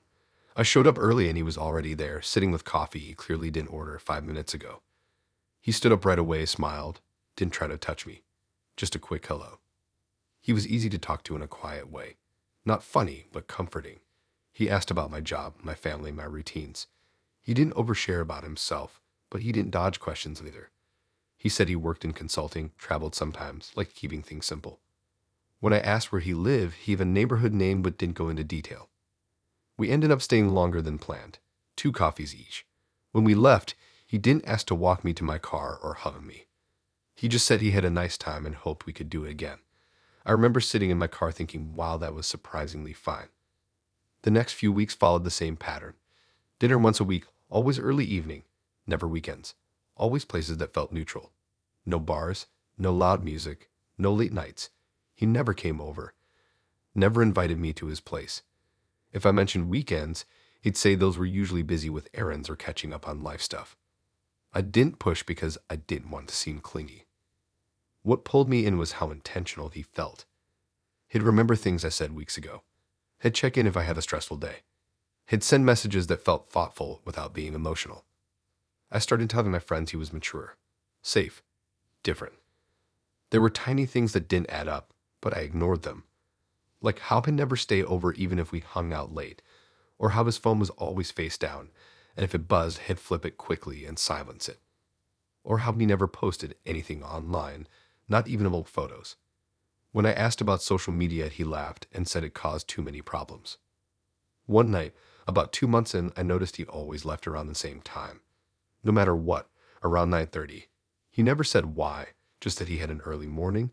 I showed up early and he was already there, sitting with coffee he clearly didn't order 5 minutes ago. He stood up right away, smiled, didn't try to touch me. Just a quick hello. He was easy to talk to in a quiet way. Not funny, but comforting. He asked about my job, my family, my routines. He didn't overshare about himself, but he didn't dodge questions either. He said he worked in consulting, traveled sometimes, liked keeping things simple. When I asked where he lived, he gave a neighborhood name but didn't go into detail. We ended up staying longer than planned, 2 coffees each. When we left, he didn't ask to walk me to my car or hug me. He just said he had a nice time and hoped we could do it again. I remember sitting in my car thinking, wow, that was surprisingly fine. The next few weeks followed the same pattern. Dinner once a week, always early evening, never weekends. Always places that felt neutral. No bars, no loud music, no late nights. He never came over, never invited me to his place. If I mentioned weekends, he'd say those were usually busy with errands or catching up on life stuff. I didn't push because I didn't want to seem clingy. What pulled me in was how intentional he felt. He'd remember things I said weeks ago. He'd check in if I had a stressful day. He'd send messages that felt thoughtful without being emotional. I started telling my friends he was mature, safe, different. There were tiny things that didn't add up, but I ignored them. Like how he'd never stay over even if we hung out late, or how his phone was always face down, and if it buzzed, he'd flip it quickly and silence it. or how he never posted anything online, not even old photos. When I asked about social media, he laughed and said it caused too many problems. One night, about 2 months in, I noticed he always left around the same time. No matter what, around 9:30. He never said why, just that he had an early morning.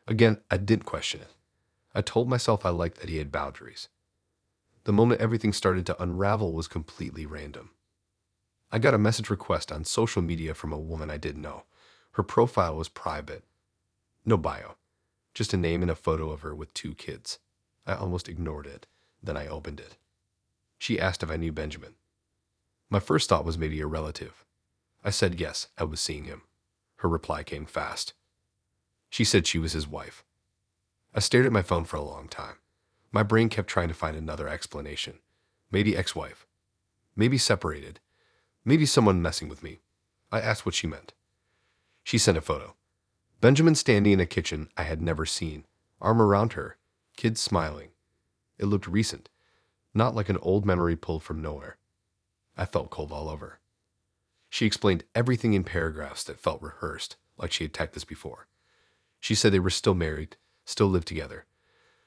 Again, I didn't question it. I told myself I liked that he had boundaries. The moment everything started to unravel was completely random. I got a message request on social media from a woman I didn't know. Her profile was private. No bio. Just a name and a photo of her with 2 kids. I almost ignored it. Then I opened it. She asked if I knew Benjamin. My first thought was maybe a relative. I said yes, I was seeing him. Her reply came fast. She said she was his wife. I stared at my phone for a long time. My brain kept trying to find another explanation. Maybe ex-wife. Maybe separated. Maybe someone messing with me. I asked what she meant. She sent a photo. Benjamin standing in a kitchen I had never seen, arm around her, kids smiling. It looked recent, not like an old memory pulled from nowhere. I felt cold all over. She explained everything in paragraphs that felt rehearsed, like she had typed this before. She said they were still married, still lived together.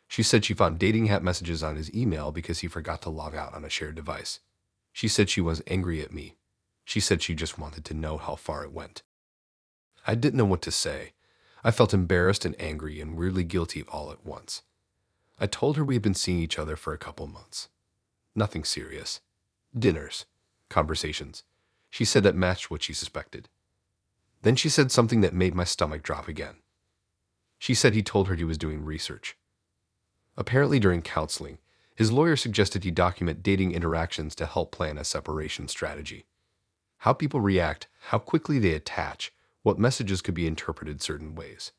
She said she found dating app messages on his email because he forgot to log out on a shared device. She said she was angry at me. She said she just wanted to know how far it went. I didn't know what to say. I felt embarrassed and angry and weirdly guilty all at once. I told her we had been seeing each other for a couple months. Nothing serious. Dinners. Conversations. She said that matched what she suspected. Then she said something that made my stomach drop again. She said he told her he was doing research. Apparently during counseling, his lawyer suggested he document dating interactions to help plan a separation strategy. How people react, how quickly they attach, what messages could be interpreted certain ways.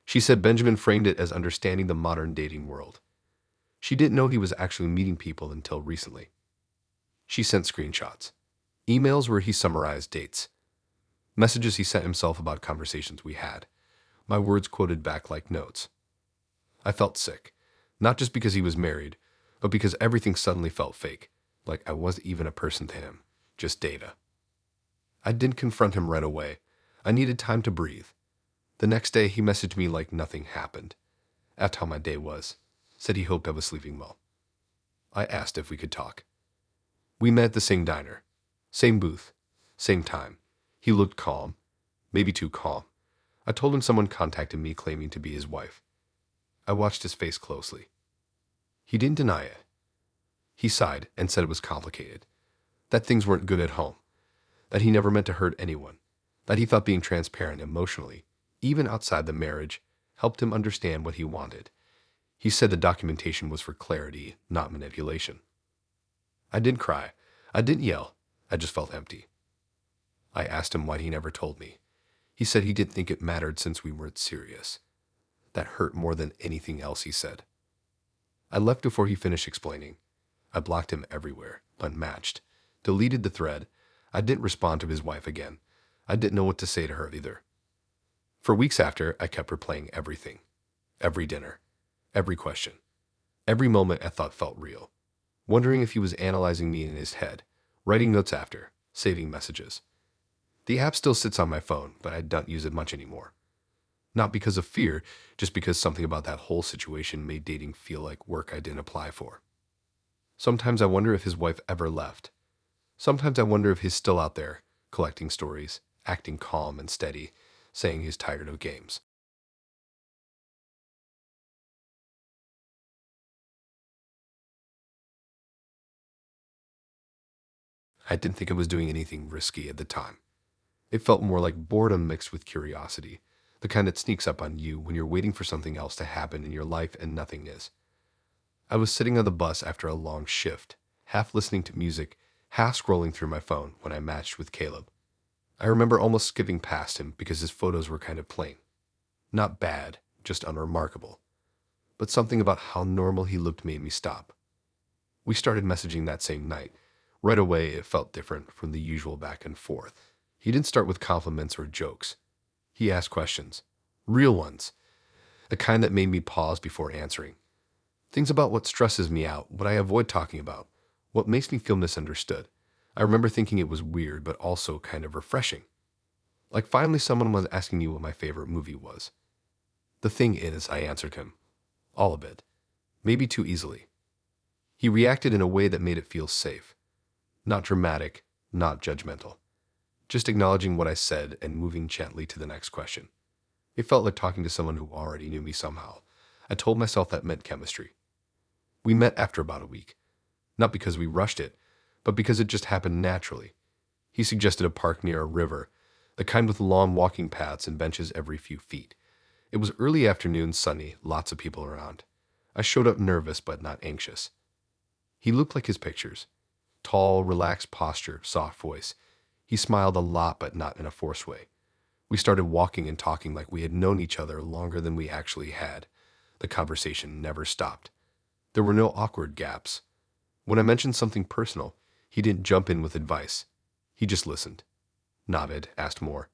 She said Benjamin framed it as understanding the modern dating world. She didn't know he was actually meeting people until recently. She sent screenshots. Emails where he summarized dates. Messages he sent himself about conversations we had. My words quoted back like notes. I felt sick, not just because he was married, but because everything suddenly felt fake, like I wasn't even a person to him, just data. I didn't confront him right away. I needed time to breathe. The next day, he messaged me like nothing happened. Asked how my day was. Said he hoped I was sleeping well. I asked if we could talk. We met at the same diner. Same booth. Same time. He looked calm. Maybe too calm. I told him someone contacted me claiming to be his wife. I watched his face closely. He didn't deny it. He sighed and said it was complicated. That things weren't good at home. That he never meant to hurt anyone. That he thought being transparent emotionally, even outside the marriage, helped him understand what he wanted. He said the documentation was for clarity, not manipulation. I didn't cry. I didn't yell. I just felt empty. I asked him why he never told me. He said he didn't think it mattered since we weren't serious. That hurt more than anything else, he said. I left before he finished explaining. I blocked him everywhere, unmatched, deleted the thread. I didn't respond to his wife again. I didn't know what to say to her either. For weeks after, I kept replaying everything. Every dinner. Every question. Every moment I thought felt real. Wondering if he was analyzing me in his head, writing notes after, saving messages. The app still sits on my phone, but I don't use it much anymore. Not because of fear, just because something about that whole situation made dating feel like work I didn't apply for. Sometimes I wonder if his wife ever left. Sometimes I wonder if he's still out there, collecting stories, acting calm and steady, saying he's tired of games. I didn't think I was doing anything risky at the time. It felt more like boredom mixed with curiosity, the kind that sneaks up on you when you're waiting for something else to happen in your life and nothing is. I was sitting on the bus after a long shift, half listening to music, half scrolling through my phone when I matched with Caleb. I remember almost skipping past him because his photos were kind of plain. Not bad, just unremarkable. But something about how normal he looked made me stop. We started messaging that same night. Right away, it felt different from the usual back and forth. He didn't start with compliments or jokes. He asked questions. Real ones. The kind that made me pause before answering. Things about what stresses me out, what I avoid talking about, what makes me feel misunderstood. I remember thinking it was weird, but also kind of refreshing. Like finally someone was asking me what my favorite movie was. The thing is, I answered him. All of it. Maybe too easily. He reacted in a way that made it feel safe. Not dramatic, not judgmental. Just acknowledging what I said and moving gently to the next question. It felt like talking to someone who already knew me somehow. I told myself that meant chemistry. We met after about a week. Not because we rushed it, but because it just happened naturally. He suggested a park near a river, the kind with long walking paths and benches every few feet. It was early afternoon, sunny, lots of people around. I showed up nervous but not anxious. He looked like his pictures. Tall, relaxed posture, soft voice. He smiled a lot but not in a forced way. We started walking and talking like we had known each other longer than we actually had. The conversation never stopped. There were no awkward gaps. When I mentioned something personal, he didn't jump in with advice. He just listened, nodded, asked more.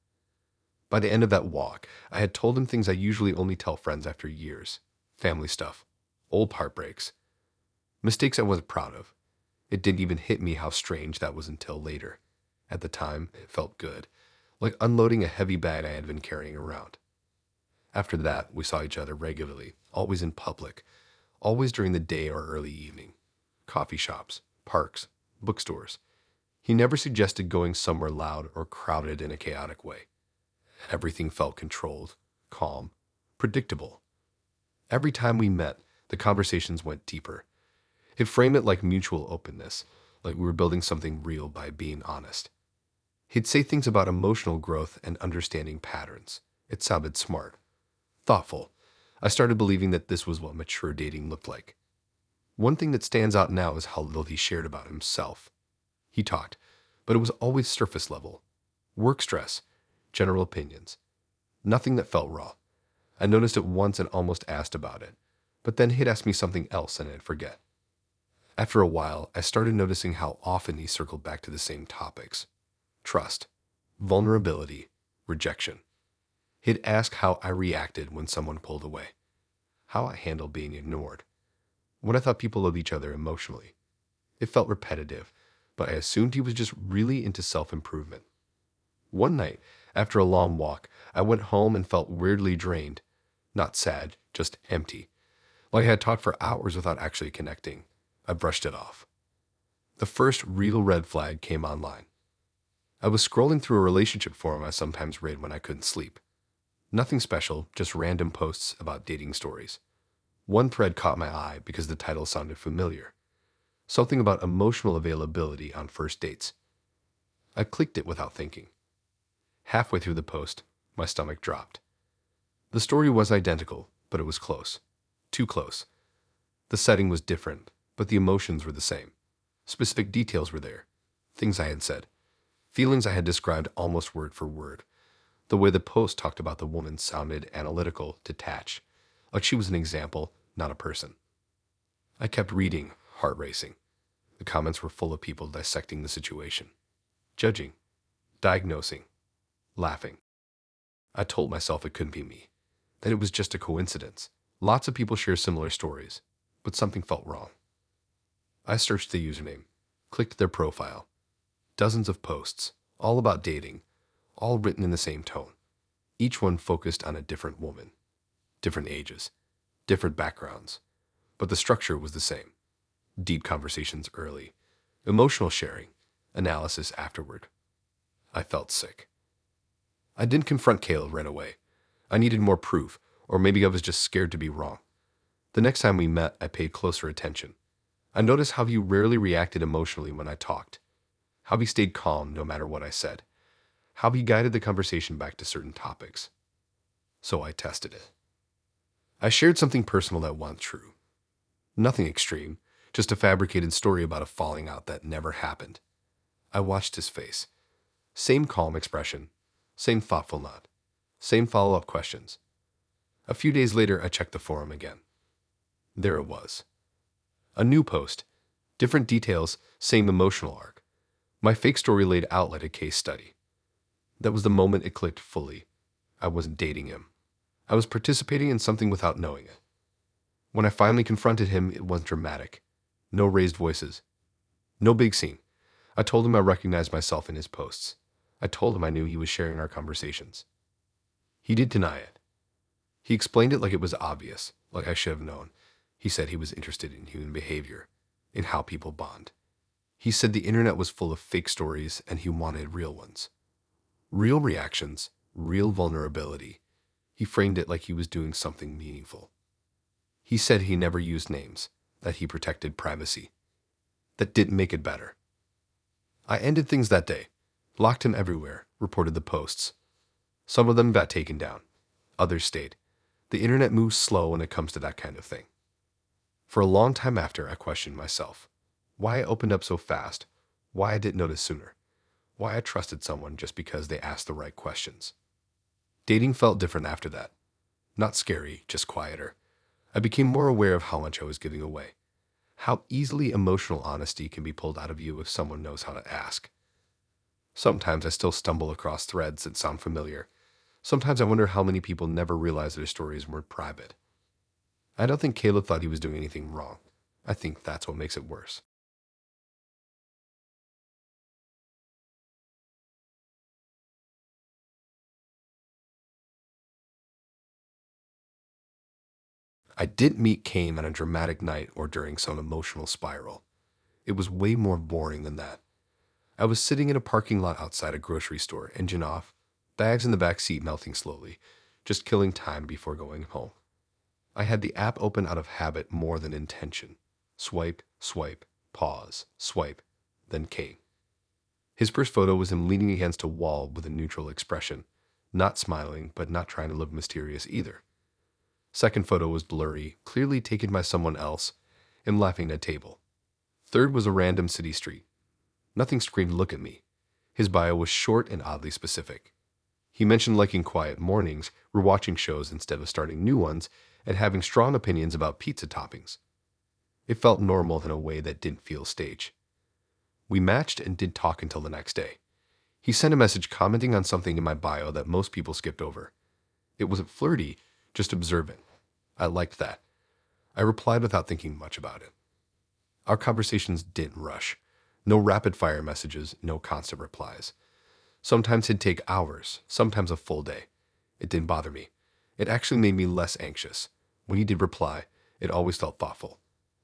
By the end of that walk, I had told him things I usually only tell friends after years. Family stuff, old heartbreaks, mistakes I wasn't proud of. It didn't even hit me how strange that was until later. At the time, it felt good, like unloading a heavy bag I had been carrying around. After that, we saw each other regularly, always in public, always during the day or early evening. Coffee shops, parks, bookstores. He never suggested going somewhere loud or crowded in a chaotic way. Everything felt controlled, calm, predictable. Every time we met, the conversations went deeper. He'd frame it like mutual openness, like we were building something real by being honest. He'd say things about emotional growth and understanding patterns. It sounded smart, thoughtful. I started believing that this was what mature dating looked like. One thing that stands out now is how little he shared about himself. He talked, but it was always surface level. Work stress, general opinions. Nothing that felt raw. I noticed it once and almost asked about it, but then he'd ask me something else and I'd forget. After a while, I started noticing how often he circled back to the same topics. Trust, vulnerability, rejection. He'd ask how I reacted when someone pulled away, how I handled being ignored, what I thought people owed each other emotionally. It felt repetitive, but I assumed he was just really into self-improvement. One night, after a long walk, I went home and felt weirdly drained. Not sad, just empty. Like I had talked for hours without actually connecting. I brushed it off. The first real red flag came online. I was scrolling through a relationship forum I sometimes read when I couldn't sleep. Nothing special, just random posts about dating stories. One thread caught my eye because the title sounded familiar. Something about emotional availability on first dates. I clicked it without thinking. Halfway through the post, my stomach dropped. The story was identical, but it was close. Too close. The setting was different, but the emotions were the same. Specific details were there. Things I had said. Feelings I had described almost word for word. The way the post talked about the woman sounded analytical, detached, like she was an example, not a person. I kept reading, heart racing. The comments were full of people dissecting the situation, judging, diagnosing, laughing. I told myself it couldn't be me, that it was just a coincidence. Lots of people share similar stories, but something felt wrong. I searched the username, clicked their profile. Dozens of posts, all about dating, all written in the same tone. Each one focused on a different woman, different ages, different backgrounds, but the structure was the same. Deep conversations early, emotional sharing, analysis afterward. I felt sick. I didn't confront Kayla right away. I needed more proof, or maybe I was just scared to be wrong. The next time we met, I paid closer attention. I noticed how he rarely reacted emotionally when I talked, how he stayed calm no matter what I said, how he guided the conversation back to certain topics. So I tested it. I shared something personal that wasn't true. Nothing extreme, just a fabricated story about a falling out that never happened. I watched his face. Same calm expression, same thoughtful nod, same follow-up questions. A few days later, I checked the forum again. There it was. A new post, different details, same emotional arc. My fake story laid out like a case study. That was the moment it clicked fully. I wasn't dating him. I was participating in something without knowing it. When I finally confronted him, it wasn't dramatic. No raised voices. No big scene. I told him I recognized myself in his posts. I told him I knew he was sharing our conversations. He did deny it. He explained it like it was obvious, like I should have known. He said he was interested in human behavior, in how people bond. He said the internet was full of fake stories and he wanted real ones. Real reactions, real vulnerability. He framed it like he was doing something meaningful. He said he never used names, that he protected privacy. That didn't make it better. I ended things that day, locked him everywhere, reported the posts. Some of them got taken down. Others stayed. The internet moves slow when it comes to that kind of thing. For a long time after, I questioned myself. Why I opened up so fast, why I didn't notice sooner, why I trusted someone just because they asked the right questions. Dating felt different after that. Not scary, just quieter. I became more aware of how much I was giving away. How easily emotional honesty can be pulled out of you if someone knows how to ask. Sometimes I still stumble across threads that sound familiar. Sometimes I wonder how many people never realized their stories weren't private. I don't think Caleb thought he was doing anything wrong. I think that's what makes it worse. I didn't meet Kame on a dramatic night or during some emotional spiral. It was way more boring than that. I was sitting in a parking lot outside a grocery store, engine off, bags in the back seat melting slowly, just killing time before going home. I had the app open out of habit more than intention. Swipe, swipe, pause, swipe, then Kame. His first photo was him leaning against a wall with a neutral expression, not smiling, but not trying to look mysterious either. Second photo was blurry, clearly taken by someone else, and laughing at a table. Third was a random city street. Nothing screamed look at me. His bio was short and oddly specific. He mentioned liking quiet mornings, rewatching shows instead of starting new ones, and having strong opinions about pizza toppings. It felt normal in a way that didn't feel staged. We matched and did talk until the next day. He sent a message commenting on something in my bio that most people skipped over. It wasn't flirty, just observant. I liked that. I replied without thinking much about it. Our conversations didn't rush. No rapid-fire messages, no constant replies. Sometimes it'd take hours, sometimes a full day. It didn't bother me. It actually made me less anxious. When he did reply, it always felt thoughtful,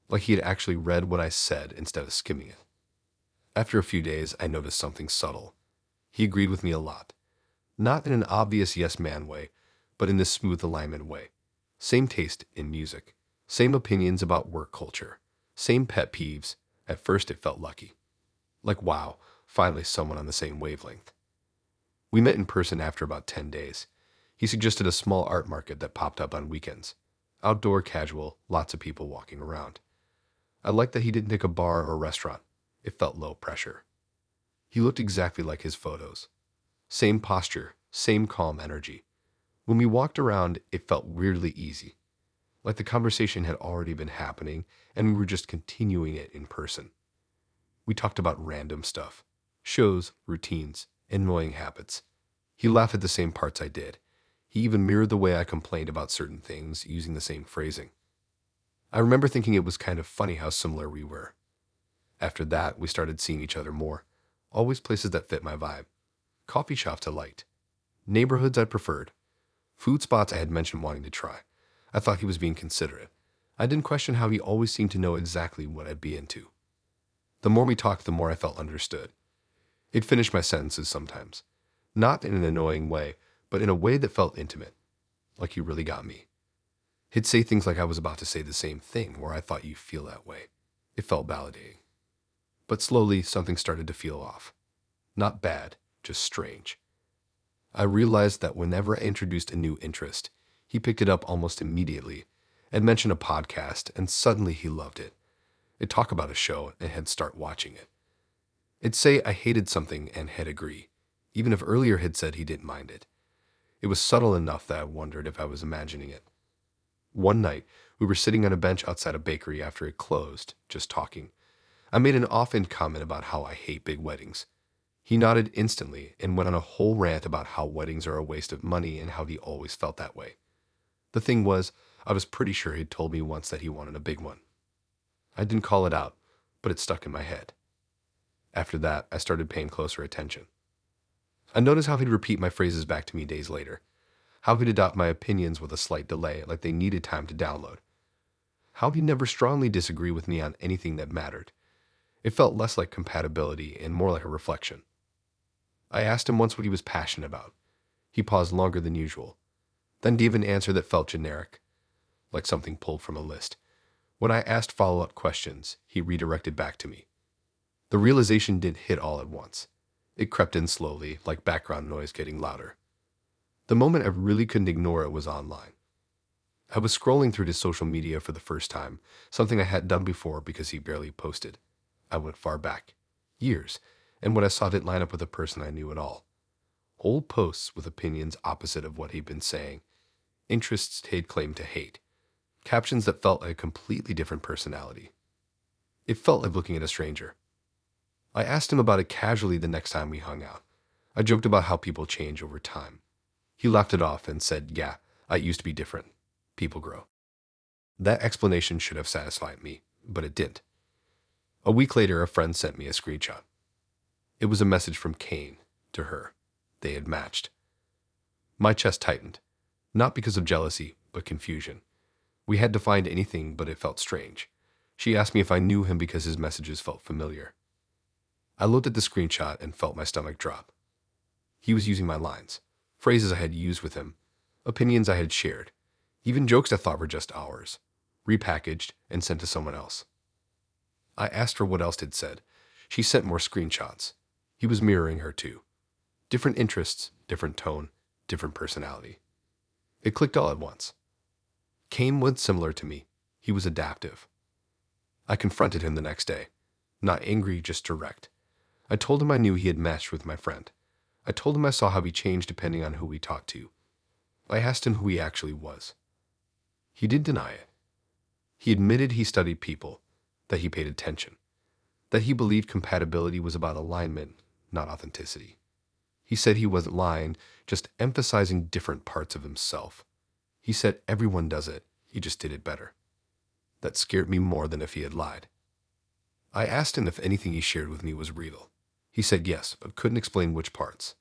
like he had actually read what I said instead of skimming it. After a few days, I noticed something subtle. He agreed with me a lot. Not in an obvious yes man way, but in this smooth alignment way. Same taste in music. Same opinions about work culture. Same pet peeves. At first it felt lucky. Like wow, finally someone on the same wavelength. We met in person after about 10 days. He suggested a small art market that popped up on weekends. Outdoor, casual, lots of people walking around. I liked that he didn't pick a bar or restaurant. It felt low pressure. He looked exactly like his photos. Same posture, same calm energy. When we walked around, it felt weirdly easy. Like the conversation had already been happening and we were just continuing it in person. We talked about random stuff. Shows, routines, annoying habits. He laughed at the same parts I did. He even mirrored the way I complained about certain things using the same phrasing. I remember thinking it was kind of funny how similar we were. After that, we started seeing each other more. Always places that fit my vibe. Coffee shops I liked. Neighborhoods I preferred. Food spots I had mentioned wanting to try. I thought he was being considerate. I didn't question how he always seemed to know exactly what I'd be into. The more we talked, the more I felt understood. He'd finish my sentences sometimes. Not in an annoying way, but in a way that felt intimate. Like he really got me. He'd say things like I was about to say the same thing, or I thought you feel that way. It felt validating. But slowly, something started to feel off. Not bad, just strange. I realized that whenever I introduced a new interest, he picked it up almost immediately and mentioned a podcast, and suddenly he loved it. It'd talk about a show and he'd start watching it. It'd say I hated something and he'd agree, even if earlier he'd said he didn't mind it. It was subtle enough that I wondered if I was imagining it. One night, we were sitting on a bench outside a bakery after it closed, just talking. I made an offhand comment about how I hate big weddings. He nodded instantly and went on a whole rant about how weddings are a waste of money and how he always felt that way. The thing was, I was pretty sure he'd told me once that he wanted a big one. I didn't call it out, but it stuck in my head. After that, I started paying closer attention. I noticed how he'd repeat my phrases back to me days later, how he'd adopt my opinions with a slight delay, like they needed time to download, how he'd never strongly disagree with me on anything that mattered. It felt less like compatibility and more like a reflection. I asked him once what he was passionate about. He paused longer than usual, then gave an answer that felt generic, like something pulled from a list. When I asked follow-up questions, he redirected back to me. The realization didn't hit all at once. It crept in slowly, like background noise getting louder. The moment I really couldn't ignore it was online. I was scrolling through his social media for the first time, something I hadn't done before because he barely posted. I went far back, years, and what I saw didn't line up with a person I knew at all. Old posts with opinions opposite of what he'd been saying, interests he'd claimed to hate, captions that felt like a completely different personality. It felt like looking at a stranger. I asked him about it casually the next time we hung out. I joked about how people change over time. He laughed it off and said, "Yeah, I used to be different. People grow." That explanation should have satisfied me, but it didn't. A week later, a friend sent me a screenshot. It was a message from Kane to her. They had matched. My chest tightened, not because of jealousy, but confusion. We hadn't defined anything, but it felt strange. She asked me if I knew him because his messages felt familiar. I looked at the screenshot and felt my stomach drop. He was using my lines, phrases I had used with him, opinions I had shared, even jokes I thought were just ours, repackaged and sent to someone else. I asked her what else he'd said. She sent more screenshots. He was mirroring her too. Different interests, different tone, different personality. It clicked all at once. Kane was similar to me. He was adaptive. I confronted him the next day. Not angry, just direct. I told him I knew he had matched with my friend. I told him I saw how he changed depending on who he talked to. I asked him who he actually was. He didn't deny it. He admitted he studied people, that he paid attention, that he believed compatibility was about alignment, not authenticity. He said he wasn't lying, just emphasizing different parts of himself. He said everyone does it, he just did it better. That scared me more than if he had lied. I asked him if anything he shared with me was real. He said yes, but couldn't explain which parts.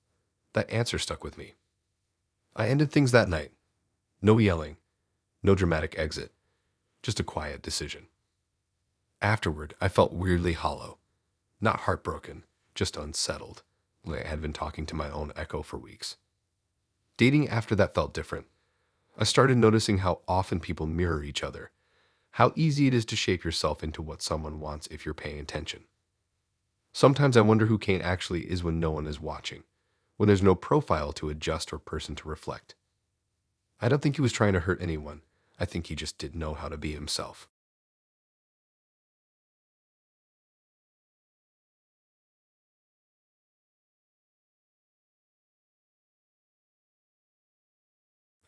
That answer stuck with me. I ended things that night. No yelling, no dramatic exit, just a quiet decision. Afterward, I felt weirdly hollow. Not heartbroken, just unsettled, like I had been talking to my own echo for weeks. Dating after that felt different. I started noticing how often people mirror each other, how easy it is to shape yourself into what someone wants if you're paying attention. Sometimes I wonder who Kane actually is when no one is watching, when there's no profile to adjust or person to reflect. I don't think he was trying to hurt anyone. I think he just didn't know how to be himself.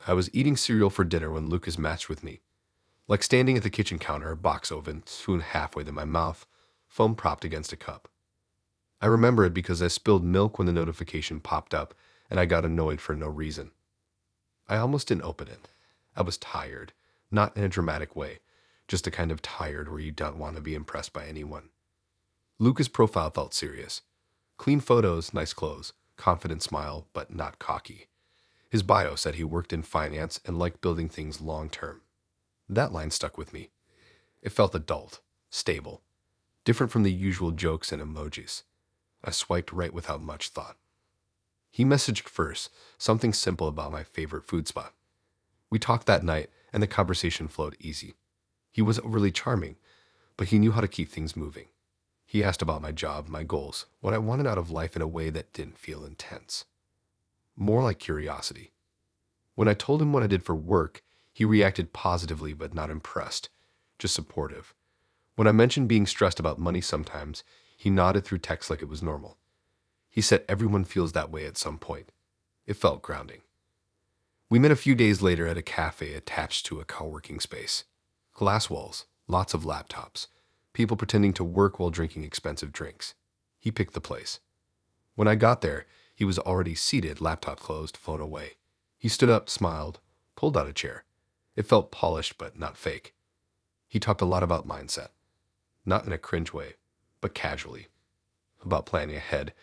I was eating cereal for dinner when Lucas matched with me. Like standing at the kitchen counter, box open, spoon halfway to my mouth, phone propped against a cup. I remember it because I spilled milk when the notification popped up and I got annoyed for no reason. I almost didn't open it. I was tired, not in a dramatic way, just a kind of tired where you don't want to be impressed by anyone. Lucas' profile felt serious. Clean photos, nice clothes, confident smile, but not cocky. His bio said he worked in finance and liked building things long term. That line stuck with me. It felt adult, stable, different from the usual jokes and emojis. I swiped right without much thought. He messaged first, something simple about my favorite food spot. We talked that night, and the conversation flowed easy. He wasn't really charming, but he knew how to keep things moving. He asked about my job, my goals, what I wanted out of life in a way that didn't feel intense. More like curiosity. When I told him what I did for work, he reacted positively but not impressed, just supportive. When I mentioned being stressed about money sometimes, he nodded through text like it was normal. He said everyone feels that way at some point. It felt grounding. We met a few days later at a cafe attached to a co-working space. Glass walls, lots of laptops, people pretending to work while drinking expensive drinks. He picked the place. When I got there, he was already seated, laptop closed, phone away. He stood up, smiled, pulled out a chair. It felt polished but not fake. He talked a lot about mindset. Not in a cringe way, but casually. About planning ahead,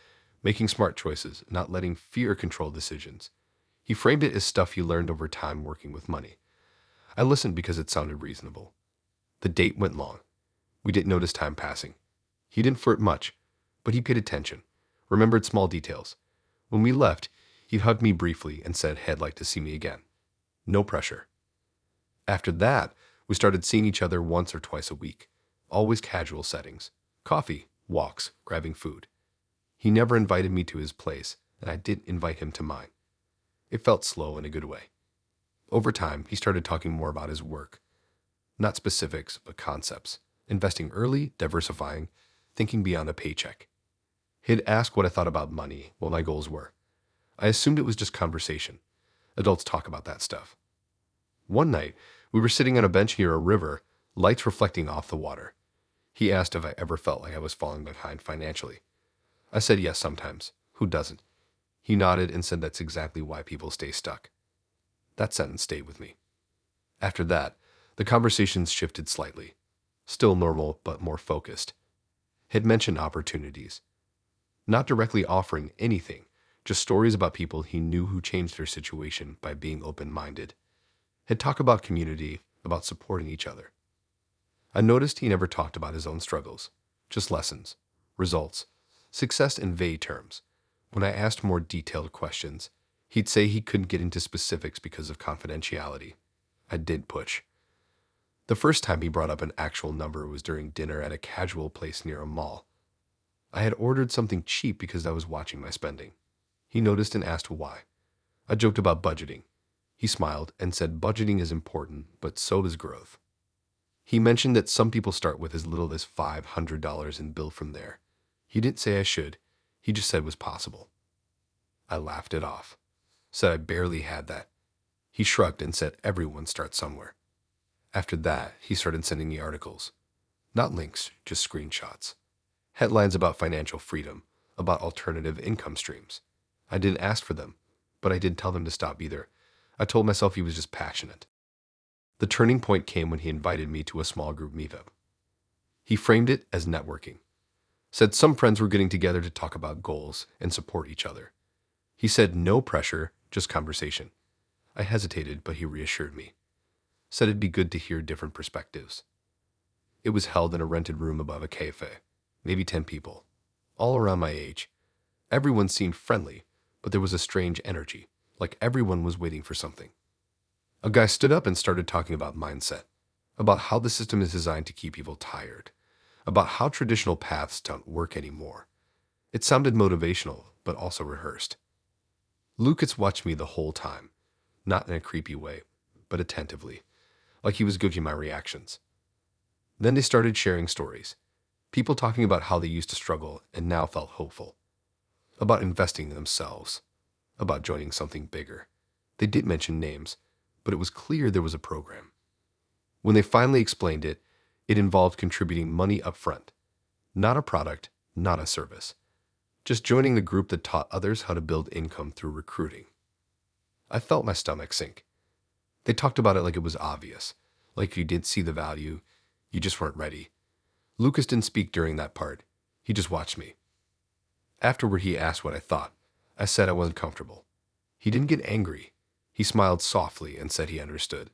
making smart choices, not letting fear control decisions. He framed it as stuff he learned over time working with money. I listened because it sounded reasonable. The date went long. We didn't notice time passing. He didn't flirt much, but he paid attention, remembered small details. When we left, he hugged me briefly and said he'd like to see me again. No pressure. After that, we started seeing each other once or twice a week, always casual settings. Coffee, walks, grabbing food. He never invited me to his place, and I didn't invite him to mine. It felt slow in a good way. Over time, he started talking more about his work. Not specifics, but concepts. Investing early, diversifying, thinking beyond a paycheck. He'd ask what I thought about money, what my goals were. I assumed it was just conversation. Adults talk about that stuff. One night, we were sitting on a bench near a river, lights reflecting off the water. He asked if I ever felt like I was falling behind financially. I said yes sometimes. Who doesn't? He nodded and said that's exactly why people stay stuck. That sentence stayed with me. After that, the conversations shifted slightly. Still normal, but more focused. He'd mentioned opportunities. Not directly offering anything, just stories about people he knew who changed their situation by being open-minded. He'd talk about community, about supporting each other. I noticed he never talked about his own struggles, just lessons, results, success in vague terms. When I asked more detailed questions, he'd say he couldn't get into specifics because of confidentiality. I did push. The first time he brought up an actual number was during dinner at a casual place near a mall. I had ordered something cheap because I was watching my spending. He noticed and asked why. I joked about budgeting. He smiled and said budgeting is important, but so is growth. He mentioned that some people start with as little as $500 and build from there. He didn't say I should. He just said it was possible. I laughed it off. Said I barely had that. He shrugged and said everyone starts somewhere. After that, he started sending me articles. Not links, just screenshots. Headlines about financial freedom, about alternative income streams. I didn't ask for them, but I didn't tell them to stop either. I told myself he was just passionate. The turning point came when he invited me to a small group meetup. He framed it as networking. Said some friends were getting together to talk about goals and support each other. He said no pressure, just conversation. I hesitated, but he reassured me. Said it'd be good to hear different perspectives. It was held in a rented room above a cafe, maybe 10 people, all around my age. Everyone seemed friendly, but there was a strange energy, like everyone was waiting for something. A guy stood up and started talking about mindset, about how the system is designed to keep people tired, about how traditional paths don't work anymore. It sounded motivational, but also rehearsed. Lucas watched me the whole time, not in a creepy way, but attentively, like he was gauging my reactions. Then they started sharing stories, people talking about how they used to struggle and now felt hopeful, about investing in themselves, about joining something bigger. They did mention names, but it was clear there was a program. When they finally explained it, it involved contributing money up front, not a product, not a service, just joining the group that taught others how to build income through recruiting. I felt my stomach sink. They talked about it like it was obvious, like you did see the value, you just weren't ready. Lucas didn't speak during that part. He just watched me. Afterward, he asked what I thought. I said I wasn't comfortable. He didn't get angry. He smiled softly and said he understood.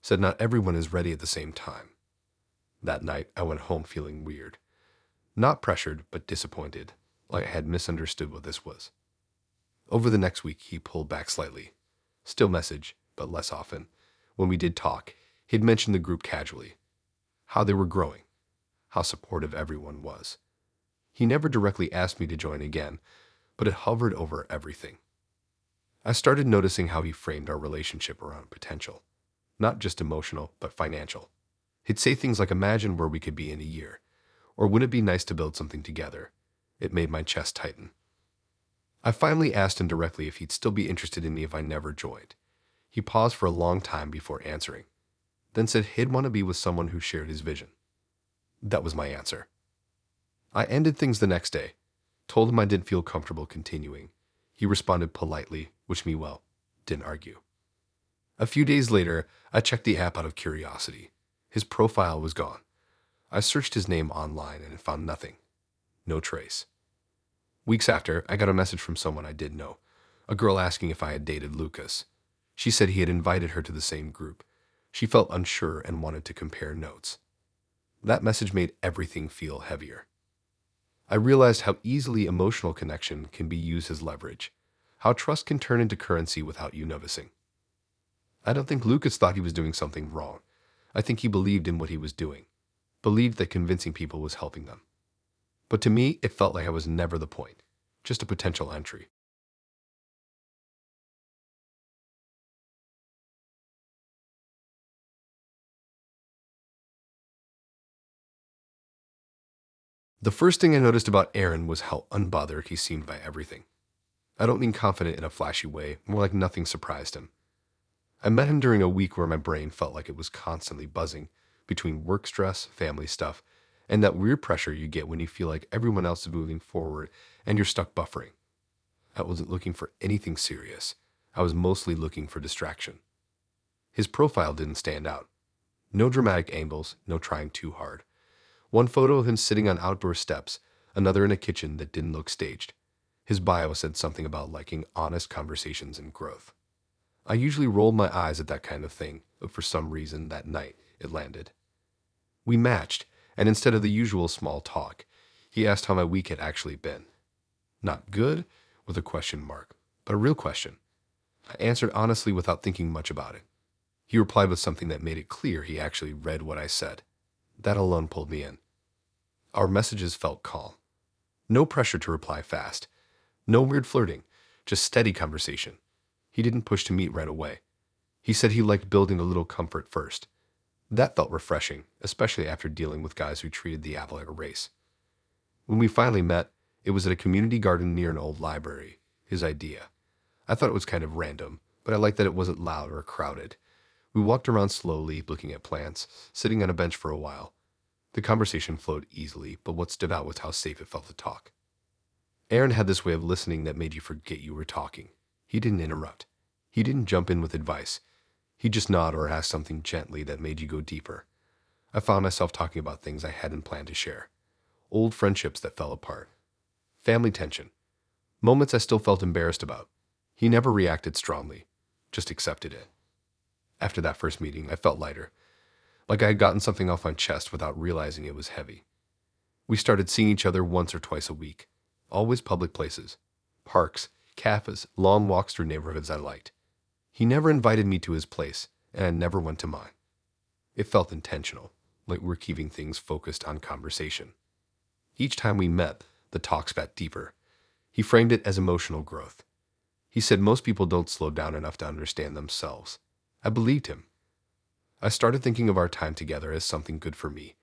Said not everyone is ready at the same time. That night, I went home feeling weird. Not pressured, but disappointed, like I had misunderstood what this was. Over the next week, he pulled back slightly. Still message, but less often. When we did talk, he'd mentioned the group casually, how they were growing, how supportive everyone was. He never directly asked me to join again, but it hovered over everything. I started noticing how he framed our relationship around potential. Not just emotional, but financial. He'd say things like, imagine where we could be in a year, or wouldn't it be nice to build something together? It made my chest tighten. I finally asked him directly if he'd still be interested in me if I never joined. He paused for a long time before answering, then said he'd want to be with someone who shared his vision. That was my answer. I ended things the next day, told him I didn't feel comfortable continuing. He responded politely, wished me well, didn't argue. A few days later, I checked the app out of curiosity. His profile was gone. I searched his name online and found nothing. No trace. Weeks after, I got a message from someone I did know, a girl asking if I had dated Lucas. She said he had invited her to the same group. She felt unsure and wanted to compare notes. That message made everything feel heavier. I realized how easily emotional connection can be used as leverage, how trust can turn into currency without you noticing. I don't think Lucas thought he was doing something wrong. I think he believed in what he was doing, believed that convincing people was helping them. But to me, it felt like I was never the point, just a potential entry. The first thing I noticed about Aaron was how unbothered he seemed by everything. I don't mean confident in a flashy way, more like nothing surprised him. I met him during a week where my brain felt like it was constantly buzzing between work stress, family stuff, and that weird pressure you get when you feel like everyone else is moving forward and you're stuck buffering. I wasn't looking for anything serious. I was mostly looking for distraction. His profile didn't stand out. No dramatic angles, no trying too hard. One photo of him sitting on outdoor steps, another in a kitchen that didn't look staged. His bio said something about liking honest conversations and growth. I usually rolled my eyes at that kind of thing, but for some reason that night it landed. We matched, and instead of the usual small talk, he asked how my week had actually been. Not good, with a question mark, but a real question. I answered honestly without thinking much about it. He replied with something that made it clear he actually read what I said. That alone pulled me in. Our messages felt calm. No pressure to reply fast. No weird flirting, just steady conversation. He didn't push to meet right away. He said he liked building a little comfort first. That felt refreshing, especially after dealing with guys who treated the apple like a race. When we finally met, it was at a community garden near an old library. His idea. I thought it was kind of random, but I liked that it wasn't loud or crowded. We walked around slowly, looking at plants, sitting on a bench for a while. The conversation flowed easily, but what stood out was how safe it felt to talk. Aaron had this way of listening that made you forget you were talking. He didn't interrupt. He didn't jump in with advice. He'd just nod or ask something gently that made you go deeper. I found myself talking about things I hadn't planned to share. Old friendships that fell apart. Family tension. Moments I still felt embarrassed about. He never reacted strongly, just accepted it. After that first meeting, I felt lighter, like I had gotten something off my chest without realizing it was heavy. We started seeing each other once or twice a week, always public places, parks, cafes, long walks through neighborhoods I liked. He never invited me to his place, and I never went to mine. It felt intentional, like we're keeping things focused on conversation. Each time we met, the talks got deeper. He framed it as emotional growth. He said most people don't slow down enough to understand themselves. I believed him. I started thinking of our time together as something good for me,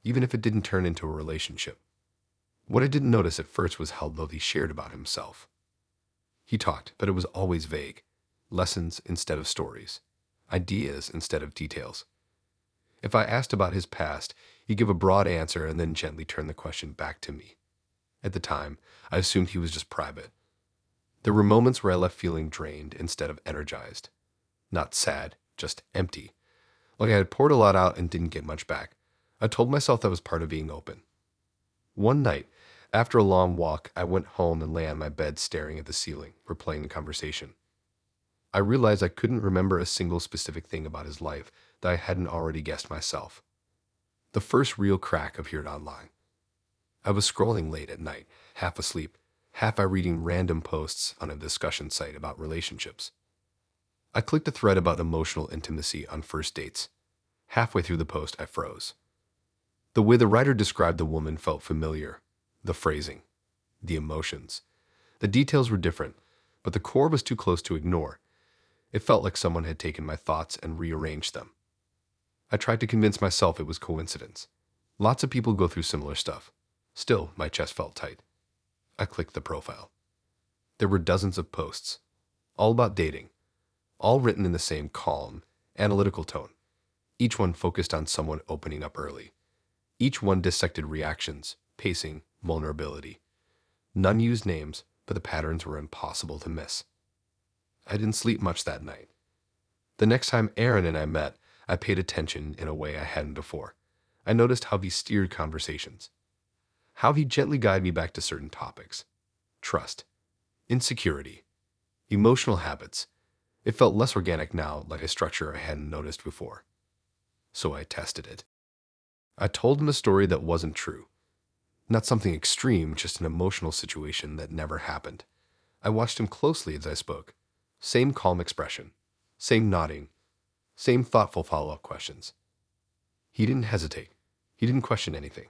even if it didn't turn into a relationship. What I didn't notice at first was how little he shared about himself. He talked, but it was always vague. Lessons instead of stories. Ideas instead of details. If I asked about his past, he'd give a broad answer and then gently turn the question back to me. At the time, I assumed he was just private. There were moments where I left feeling drained instead of energized. Not sad, just empty. Like I had poured a lot out and didn't get much back. I told myself that was part of being open. One night, after a long walk, I went home and lay on my bed staring at the ceiling, replaying the conversation. I realized I couldn't remember a single specific thing about his life that I hadn't already guessed myself. The first real crack appeared online. I was scrolling late at night, half asleep, half I reading random posts on a discussion site about relationships. I clicked a thread about emotional intimacy on first dates. Halfway through the post, I froze. The way the writer described the woman felt familiar. The phrasing, the emotions. The details were different, but the core was too close to ignore. It felt like someone had taken my thoughts and rearranged them. I tried to convince myself it was coincidence. Lots of people go through similar stuff. Still, my chest felt tight. I clicked the profile. There were dozens of posts, all about dating, all written in the same calm, analytical tone. Each one focused on someone opening up early. Each one dissected reactions, pacing, vulnerability. None used names, but the patterns were impossible to miss. I didn't sleep much that night. The next time Aaron and I met, I paid attention in a way I hadn't before. I noticed how he steered conversations, how he gently guided me back to certain topics. trust, insecurity, emotional habits. It felt less organic now, like a structure I hadn't noticed before. So I tested it. I told him a story that wasn't true. Not something extreme, just an emotional situation that never happened. I watched him closely as I spoke. Same calm expression, same nodding, same thoughtful follow-up questions. He didn't hesitate. He didn't question anything.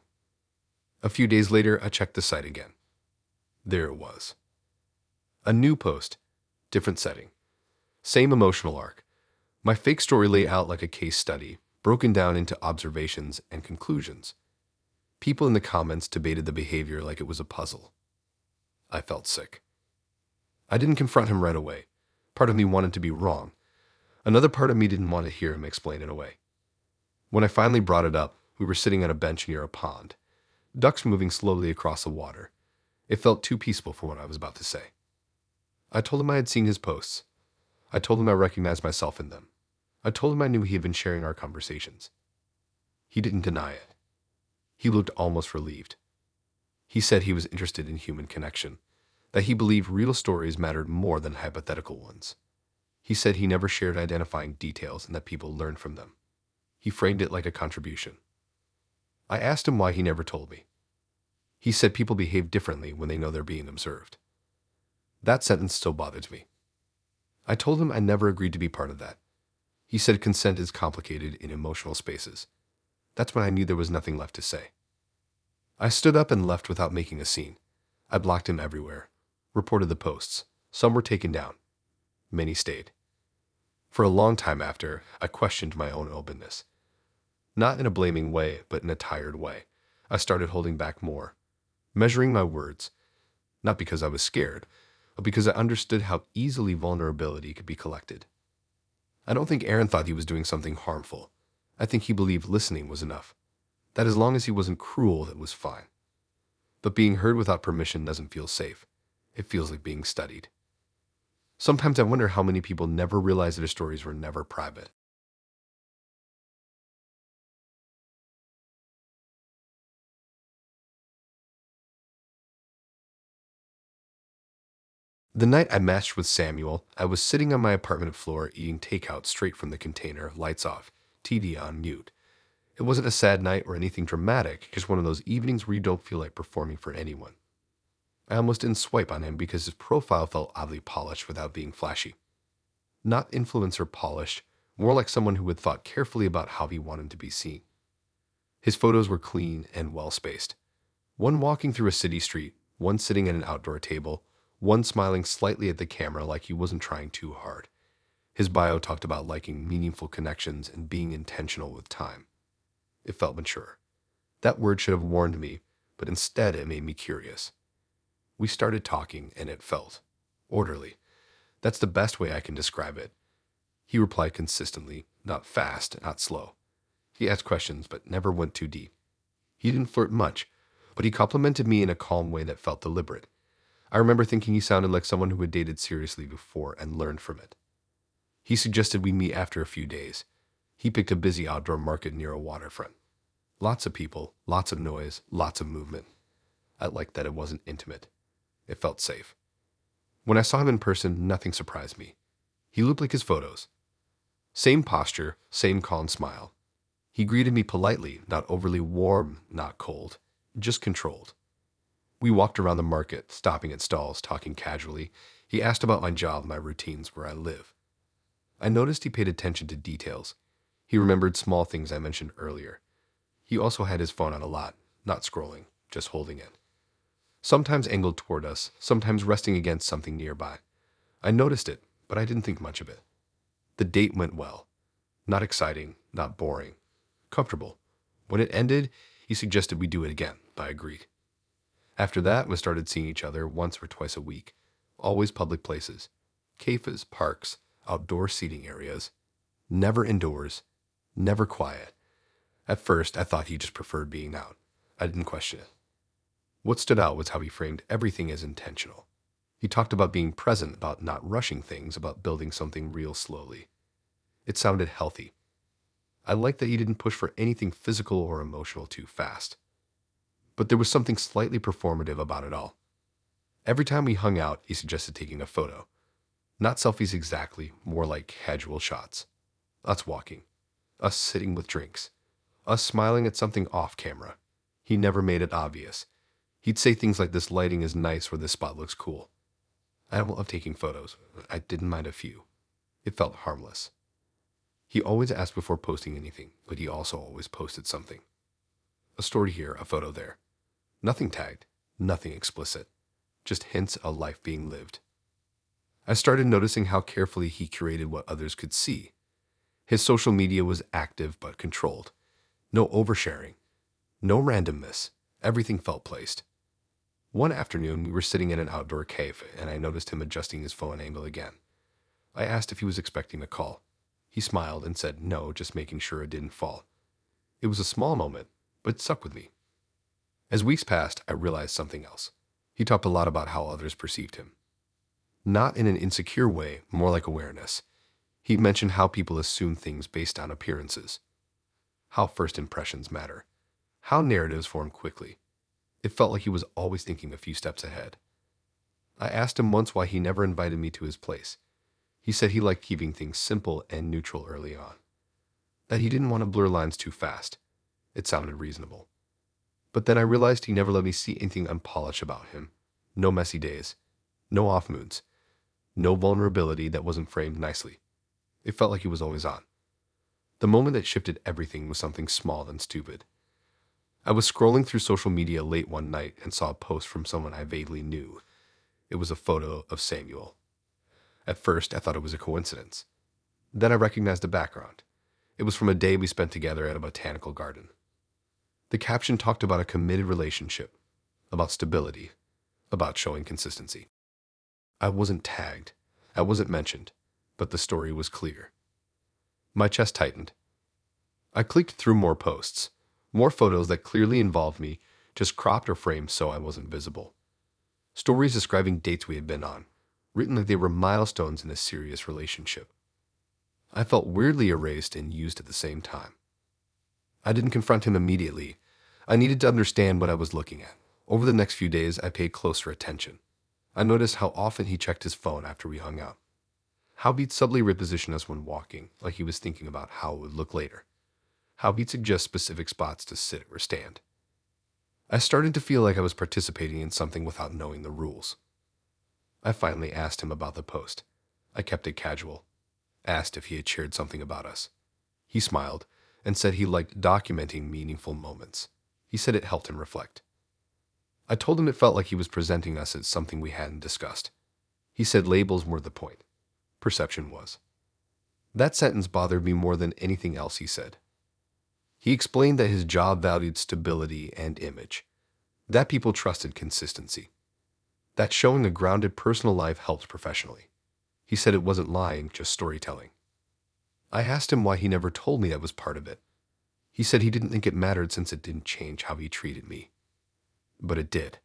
A few days later, I checked the site again. There it was. A new post, different setting, same emotional arc. My fake story lay out like a case study, broken down into observations and conclusions. People in the comments debated the behavior like it was a puzzle. I felt sick. I didn't confront him right away. Part of me wanted to be wrong. Another part of me didn't want to hear him explain it away. When I finally brought it up, we were sitting on a bench near a pond. Ducks moving slowly across the water. It felt too peaceful for what I was about to say. I told him I had seen his posts. I told him I recognized myself in them. I told him I knew he had been sharing our conversations. He didn't deny it. He looked almost relieved. He said he was interested in human connection, that he believed real stories mattered more than hypothetical ones. He said he never shared identifying details and that people learned from them. He framed it like a contribution. I asked him why he never told me. He said people behave differently when they know they're being observed. That sentence still bothers me. I told him I never agreed to be part of that. He said consent is complicated in emotional spaces. That's when I knew there was nothing left to say. I stood up and left without making a scene. I blocked him everywhere, reported the posts. Some were taken down. Many stayed. For a long time after, I questioned my own openness. Not in a blaming way, but in a tired way. I started holding back more, measuring my words, not because I was scared, but because I understood how easily vulnerability could be collected. I don't think Aaron thought he was doing something harmful. I think he believed listening was enough, that as long as he wasn't cruel, that was fine. But being heard without permission doesn't feel safe. It feels like being studied. Sometimes I wonder how many people never realized their stories were never private. The night I matched with Samuel, I was sitting on my apartment floor eating takeout straight from the container, lights off, TV on mute. It wasn't a sad night or anything dramatic, just one of those evenings where you don't feel like performing for anyone. I almost didn't swipe on him because his profile felt oddly polished without being flashy. Not influencer polished, more like someone who had thought carefully about how he wanted to be seen. His photos were clean and well-spaced. One walking through a city street, one sitting at an outdoor table, one smiling slightly at the camera like he wasn't trying too hard. His bio talked about liking meaningful connections and being intentional with time. It felt mature. That word should have warned me, but instead it made me curious. We started talking, and it felt orderly. That's the best way I can describe it. He replied consistently, not fast, not slow. He asked questions, but never went too deep. He didn't flirt much, but he complimented me in a calm way that felt deliberate. I remember thinking he sounded like someone who had dated seriously before and learned from it. He suggested we meet after a few days. He picked a busy outdoor market near a waterfront. Lots of people, lots of noise, lots of movement. I liked that it wasn't intimate. It felt safe. When I saw him in person, nothing surprised me. He looked like his photos. Same posture, same calm smile. He greeted me politely, not overly warm, not cold, just controlled. We walked around the market, stopping at stalls, talking casually. He asked about my job, my routines, where I live. I noticed he paid attention to details. He remembered small things I mentioned earlier. He also had his phone on a lot, not scrolling, just holding it. Sometimes angled toward us, sometimes resting against something nearby. I noticed it, but I didn't think much of it. The date went well. Not exciting, not boring. Comfortable. When it ended, he suggested we do it again. I agreed. After that, we started seeing each other once or twice a week. Always public places. Cafes, parks, outdoor seating areas. Never indoors. Never quiet. At first, I thought he just preferred being out. I didn't question it. What stood out was how he framed everything as intentional. He talked about being present, about not rushing things, about building something real slowly. It sounded healthy. I liked that he didn't push for anything physical or emotional too fast. But there was something slightly performative about it all. Every time we hung out, he suggested taking a photo. Not selfies exactly, more like casual shots. Us walking. Us sitting with drinks. Us smiling at something off camera. He never made it obvious. He'd say things like, "This lighting is nice," or "This spot looks cool." I don't love taking photos. I didn't mind a few. It felt harmless. He always asked before posting anything, but he also always posted something. A story here, a photo there. Nothing tagged, nothing explicit. Just hints of life being lived. I started noticing how carefully he curated what others could see. His social media was active but controlled. No oversharing. No randomness. Everything felt placed. One afternoon, we were sitting in an outdoor cave, and I noticed him adjusting his phone angle again. I asked if he was expecting a call. He smiled and said no, just making sure it didn't fall. It was a small moment, but it stuck with me. As weeks passed, I realized something else. He talked a lot about how others perceived him. Not in an insecure way, more like awareness. He mentioned how people assume things based on appearances. How first impressions matter. How narratives form quickly. It felt like he was always thinking a few steps ahead. I asked him once why he never invited me to his place. He said he liked keeping things simple and neutral early on. That he didn't want to blur lines too fast. It sounded reasonable. But then I realized he never let me see anything unpolished about him. No messy days. No off moods. No vulnerability that wasn't framed nicely. It felt like he was always on. The moment that shifted everything was something small and stupid. I was scrolling through social media late one night and saw a post from someone I vaguely knew. It was a photo of Samuel. At first, I thought it was a coincidence. Then I recognized the background. It was from a day we spent together at a botanical garden. The caption talked about a committed relationship, about stability, about showing consistency. I wasn't tagged. I wasn't mentioned, but the story was clear. My chest tightened. I clicked through more posts, more photos that clearly involved me, just cropped or framed so I wasn't visible. Stories describing dates we had been on, written like they were milestones in a serious relationship. I felt weirdly erased and used at the same time. I didn't confront him immediately. I needed to understand what I was looking at. Over the next few days, I paid closer attention. I noticed how often he checked his phone after we hung out. How he'd subtly reposition us when walking, like he was thinking about how it would look later. How he'd suggest specific spots to sit or stand. I started to feel like I was participating in something without knowing the rules. I finally asked him about the post. I kept it casual. Asked if he had shared something about us. He smiled and said he liked documenting meaningful moments. He said it helped him reflect. I told him it felt like he was presenting us as something we hadn't discussed. He said labels were the point. Perception was. That sentence bothered me more than anything else he said. He explained that his job valued stability and image. That people trusted consistency. That showing a grounded personal life helped professionally. He said it wasn't lying, just storytelling. I asked him why he never told me that was part of it. He said he didn't think it mattered since it didn't change how he treated me. But it did.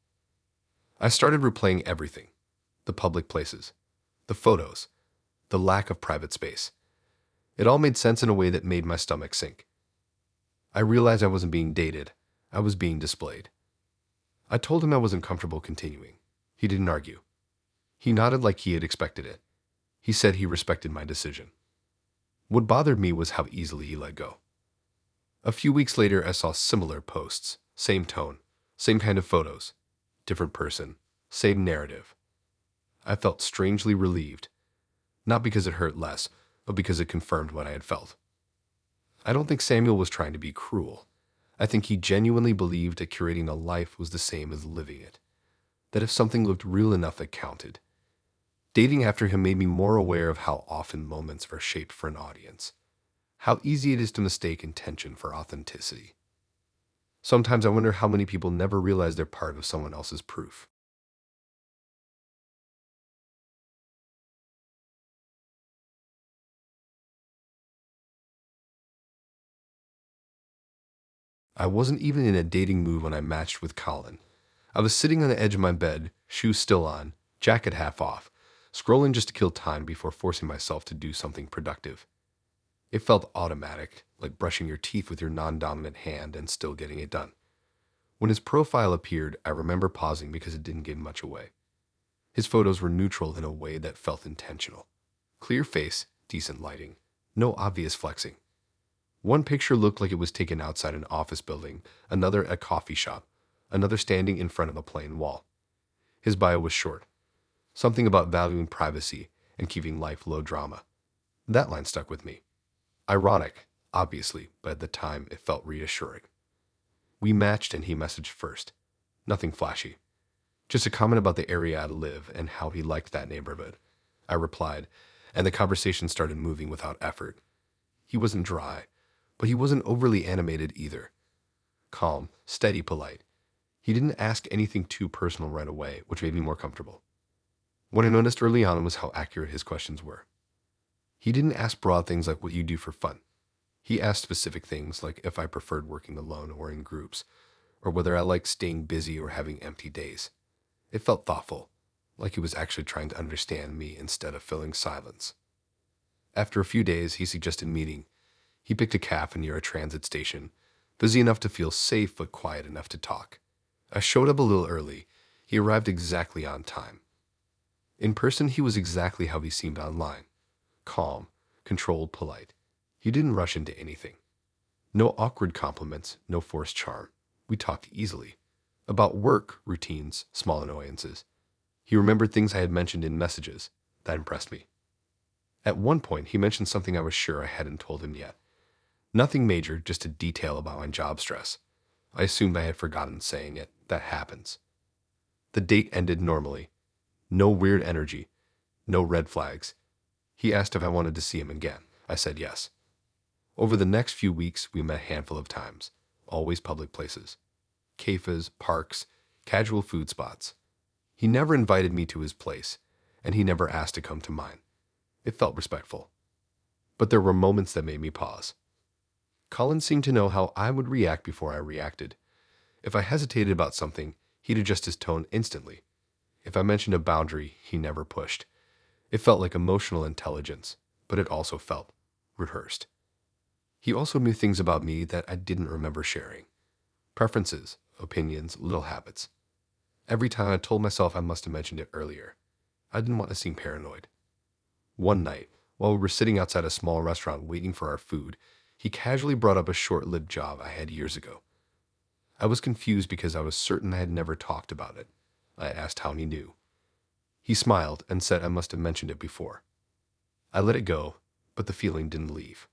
I started replaying everything. The public places. The photos. The lack of private space. It all made sense in a way that made my stomach sink. I realized I wasn't being dated. I was being displayed. I told him I wasn't comfortable continuing. He didn't argue. He nodded like he had expected it. He said he respected my decision. What bothered me was how easily he let go. A few weeks later, I saw similar posts. Same tone. Same kind of photos. Different person. Same narrative. I felt strangely relieved. Not because it hurt less, but because it confirmed what I had felt. I don't think Samuel was trying to be cruel. I think he genuinely believed that curating a life was the same as living it. That if something looked real enough, it counted. Dating after him made me more aware of how often moments are shaped for an audience. How easy it is to mistake intention for authenticity. Sometimes I wonder how many people never realize they're part of someone else's proof. I wasn't even in a dating mood when I matched with Colin. I was sitting on the edge of my bed, shoes still on, jacket half off, scrolling just to kill time before forcing myself to do something productive. It felt automatic, like brushing your teeth with your non-dominant hand and still getting it done. When his profile appeared, I remember pausing because it didn't give much away. His photos were neutral in a way that felt intentional. Clear face, decent lighting, no obvious flexing. One picture looked like it was taken outside an office building, another at a coffee shop, another standing in front of a plain wall. His bio was short. Something about valuing privacy and keeping life low drama. That line stuck with me. Ironic, obviously, but at the time it felt reassuring. We matched and he messaged first. Nothing flashy. Just a comment about the area I'd live and how he liked that neighborhood. I replied, and the conversation started moving without effort. He wasn't dry, but he wasn't overly animated either. Calm, steady, polite. He didn't ask anything too personal right away, which made me more comfortable. What I noticed early on was how accurate his questions were. He didn't ask broad things like what you do for fun. He asked specific things like if I preferred working alone or in groups, or whether I liked staying busy or having empty days. It felt thoughtful, like he was actually trying to understand me instead of filling silence. After a few days, he suggested meeting. He picked a cafe near a transit station, busy enough to feel safe but quiet enough to talk. I showed up a little early. He arrived exactly on time. In person, he was exactly how he seemed online. Calm, controlled, polite. He didn't rush into anything. No awkward compliments, no forced charm. We talked easily. About work, routines, small annoyances. He remembered things I had mentioned in messages. That impressed me. At one point, he mentioned something I was sure I hadn't told him yet. Nothing major, just a detail about my job stress. I assumed I had forgotten saying it. That happens. The date ended normally. No weird energy. No red flags. He asked if I wanted to see him again. I said yes. Over the next few weeks, we met a handful of times. Always public places. Cafes, parks, casual food spots. He never invited me to his place, and he never asked to come to mine. It felt respectful. But there were moments that made me pause. Colin seemed to know how I would react before I reacted. If I hesitated about something, he'd adjust his tone instantly. If I mentioned a boundary, he never pushed. It felt like emotional intelligence, but it also felt rehearsed. He also knew things about me that I didn't remember sharing. Preferences, opinions, little habits. Every time I told myself I must have mentioned it earlier. I didn't want to seem paranoid. One night, while we were sitting outside a small restaurant waiting for our food, he casually brought up a short-lived job I had years ago. I was confused because I was certain I had never talked about it. I asked how he knew. He smiled and said I must have mentioned it before. I let it go, but the feeling didn't leave.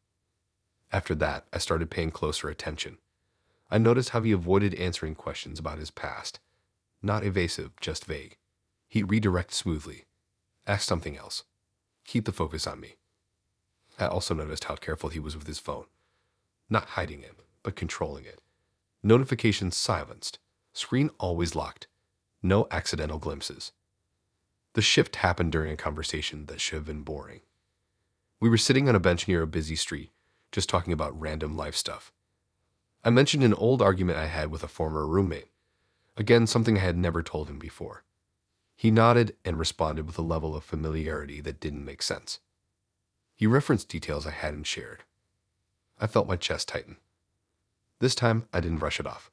After that, I started paying closer attention. I noticed how he avoided answering questions about his past. Not evasive, just vague. He'd redirect smoothly. Ask something else. Keep the focus on me. I also noticed how careful he was with his phone. Not hiding it, but controlling it. Notifications silenced. Screen always locked. No accidental glimpses. The shift happened during a conversation that should have been boring. We were sitting on a bench near a busy street, just talking about random life stuff. I mentioned an old argument I had with a former roommate. Again, something I had never told him before. He nodded and responded with a level of familiarity that didn't make sense. He referenced details I hadn't shared. I felt my chest tighten. This time, I didn't brush it off.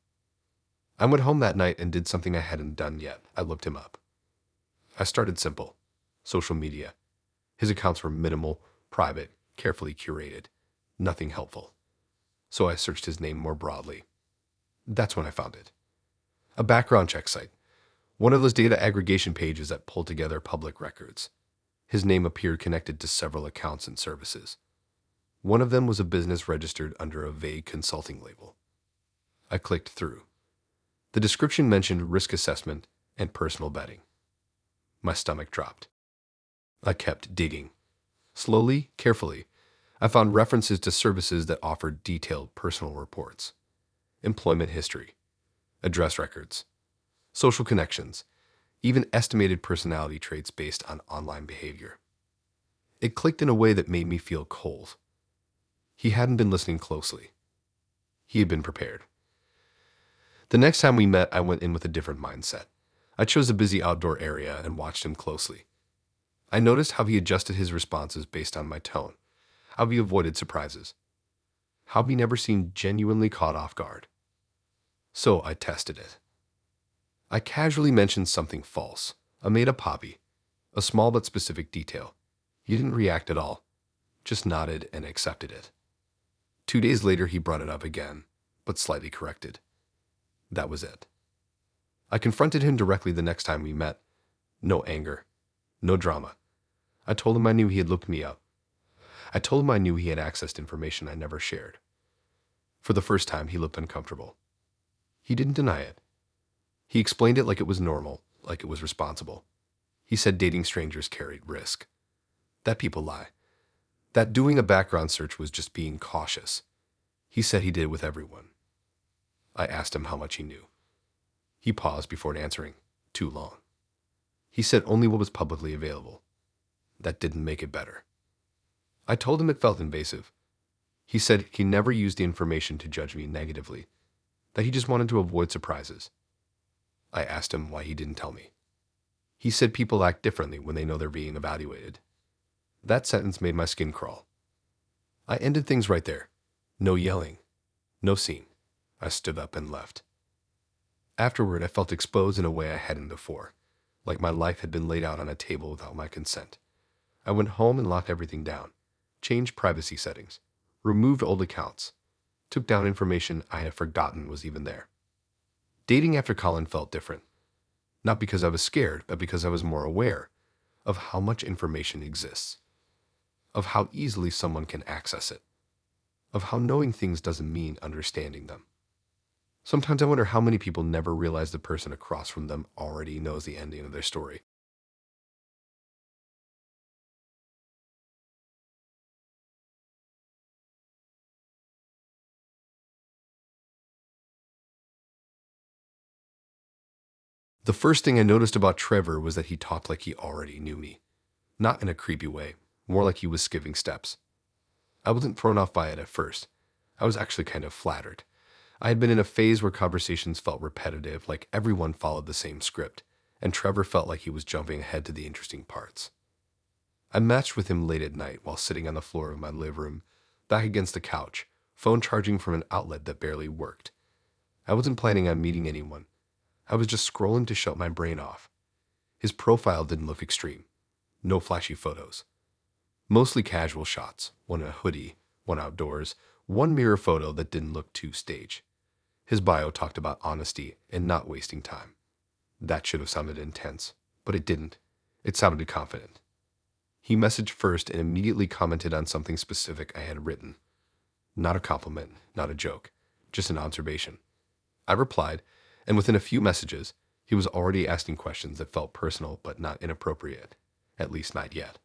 I went home that night and did something I hadn't done yet. I looked him up. I started simple. Social media. His accounts were minimal, private, carefully curated. Nothing helpful. So I searched his name more broadly. That's when I found it. A background check site. One of those data aggregation pages that pull together public records. His name appeared connected to several accounts and services. One of them was a business registered under a vague consulting label. I clicked through. The description mentioned risk assessment and personal betting. My stomach dropped. I kept digging. Slowly, carefully, I found references to services that offered detailed personal reports. Employment history. Address records. Social connections. Even estimated personality traits based on online behavior. It clicked in a way that made me feel cold. He hadn't been listening closely. He had been prepared. The next time we met, I went in with a different mindset. I chose a busy outdoor area and watched him closely. I noticed how he adjusted his responses based on my tone, how he avoided surprises, how he never seemed genuinely caught off guard. So I tested it. I casually mentioned something false, a made-up hobby, A small but specific detail. He didn't react at all, just nodded and accepted it. 2 days later, he brought it up again, but slightly corrected. That was it. I confronted him directly the next time we met. No anger, no drama. I told him I knew he had looked me up. I told him I knew he had access to information I never shared. For the first time, he looked uncomfortable. He didn't deny it. He explained it like it was normal, like it was responsible. He said dating strangers carried risk. That people lie. That doing a background search was just being cautious. He said he did it with everyone. I asked him how much he knew. He paused before answering. Too long. He said only what was publicly available. That didn't make it better. I told him it felt invasive. He said he never used the information to judge me negatively, that he just wanted to avoid surprises. I asked him why he didn't tell me. He said people act differently when they know they're being evaluated. That sentence made my skin crawl. I ended things right there. No yelling. No scene. I stood up and left. Afterward, I felt exposed in a way I hadn't before, like my life had been laid out on a table without my consent. I went home and locked everything down, changed privacy settings, removed old accounts, took down information I had forgotten was even there. Dating after Colin felt different, not because I was scared, but because I was more aware of how much information exists, of how easily someone can access it, of how knowing things doesn't mean understanding them. Sometimes I wonder how many people never realize the person across from them already knows the ending of their story. The first thing I noticed about Trevor was that he talked like he already knew me. Not in a creepy way, more like he was skipping steps. I wasn't thrown off by it at first. I was actually kind of flattered. I had been in a phase where conversations felt repetitive, like everyone followed the same script, and Trevor felt like he was jumping ahead to the interesting parts. I matched with him late at night while sitting on the floor of my living room, back against the couch, phone charging from an outlet that barely worked. I wasn't planning on meeting anyone. I was just scrolling to shut my brain off. His profile didn't look extreme. No flashy photos. Mostly casual shots, one in a hoodie, one outdoors, one mirror photo that didn't look too staged. His bio talked about honesty and not wasting time. That should have sounded intense, but it didn't. It sounded confident. He messaged first and immediately commented on something specific I had written. Not a compliment, not a joke, just an observation. I replied, and within a few messages, he was already asking questions that felt personal but not inappropriate, at least not yet.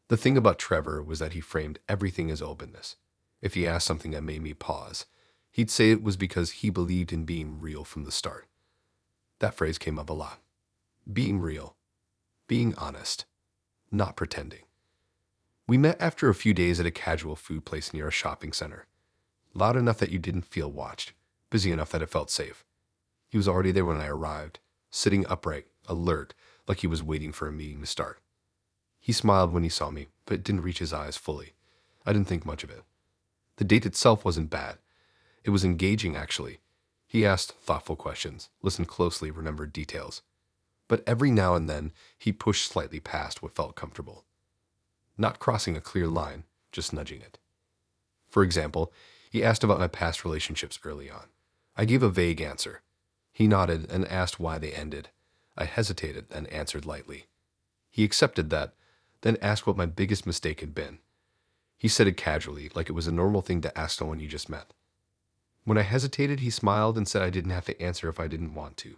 The thing about Trevor was that he framed everything as openness. If he asked something that made me pause, he'd say it was because he believed in being real from the start. That phrase came up a lot. Being real. Being honest. Not pretending. We met after a few days at a casual food place near a shopping center. Loud enough that you didn't feel watched. Busy enough that it felt safe. He was already there when I arrived, sitting upright, alert, like he was waiting for a meeting to start. He smiled when he saw me, but it didn't reach his eyes fully. I didn't think much of it. The date itself wasn't bad. It was engaging, actually. He asked thoughtful questions, listened closely, remembered details. But every now and then, he pushed slightly past what felt comfortable. Not crossing a clear line, just nudging it. For example, he asked about my past relationships early on. I gave a vague answer. He nodded and asked why they ended. I hesitated and answered lightly. He accepted that, then asked what my biggest mistake had been. He said it casually, like it was a normal thing to ask someone you just met. When I hesitated, he smiled and said I didn't have to answer if I didn't want to.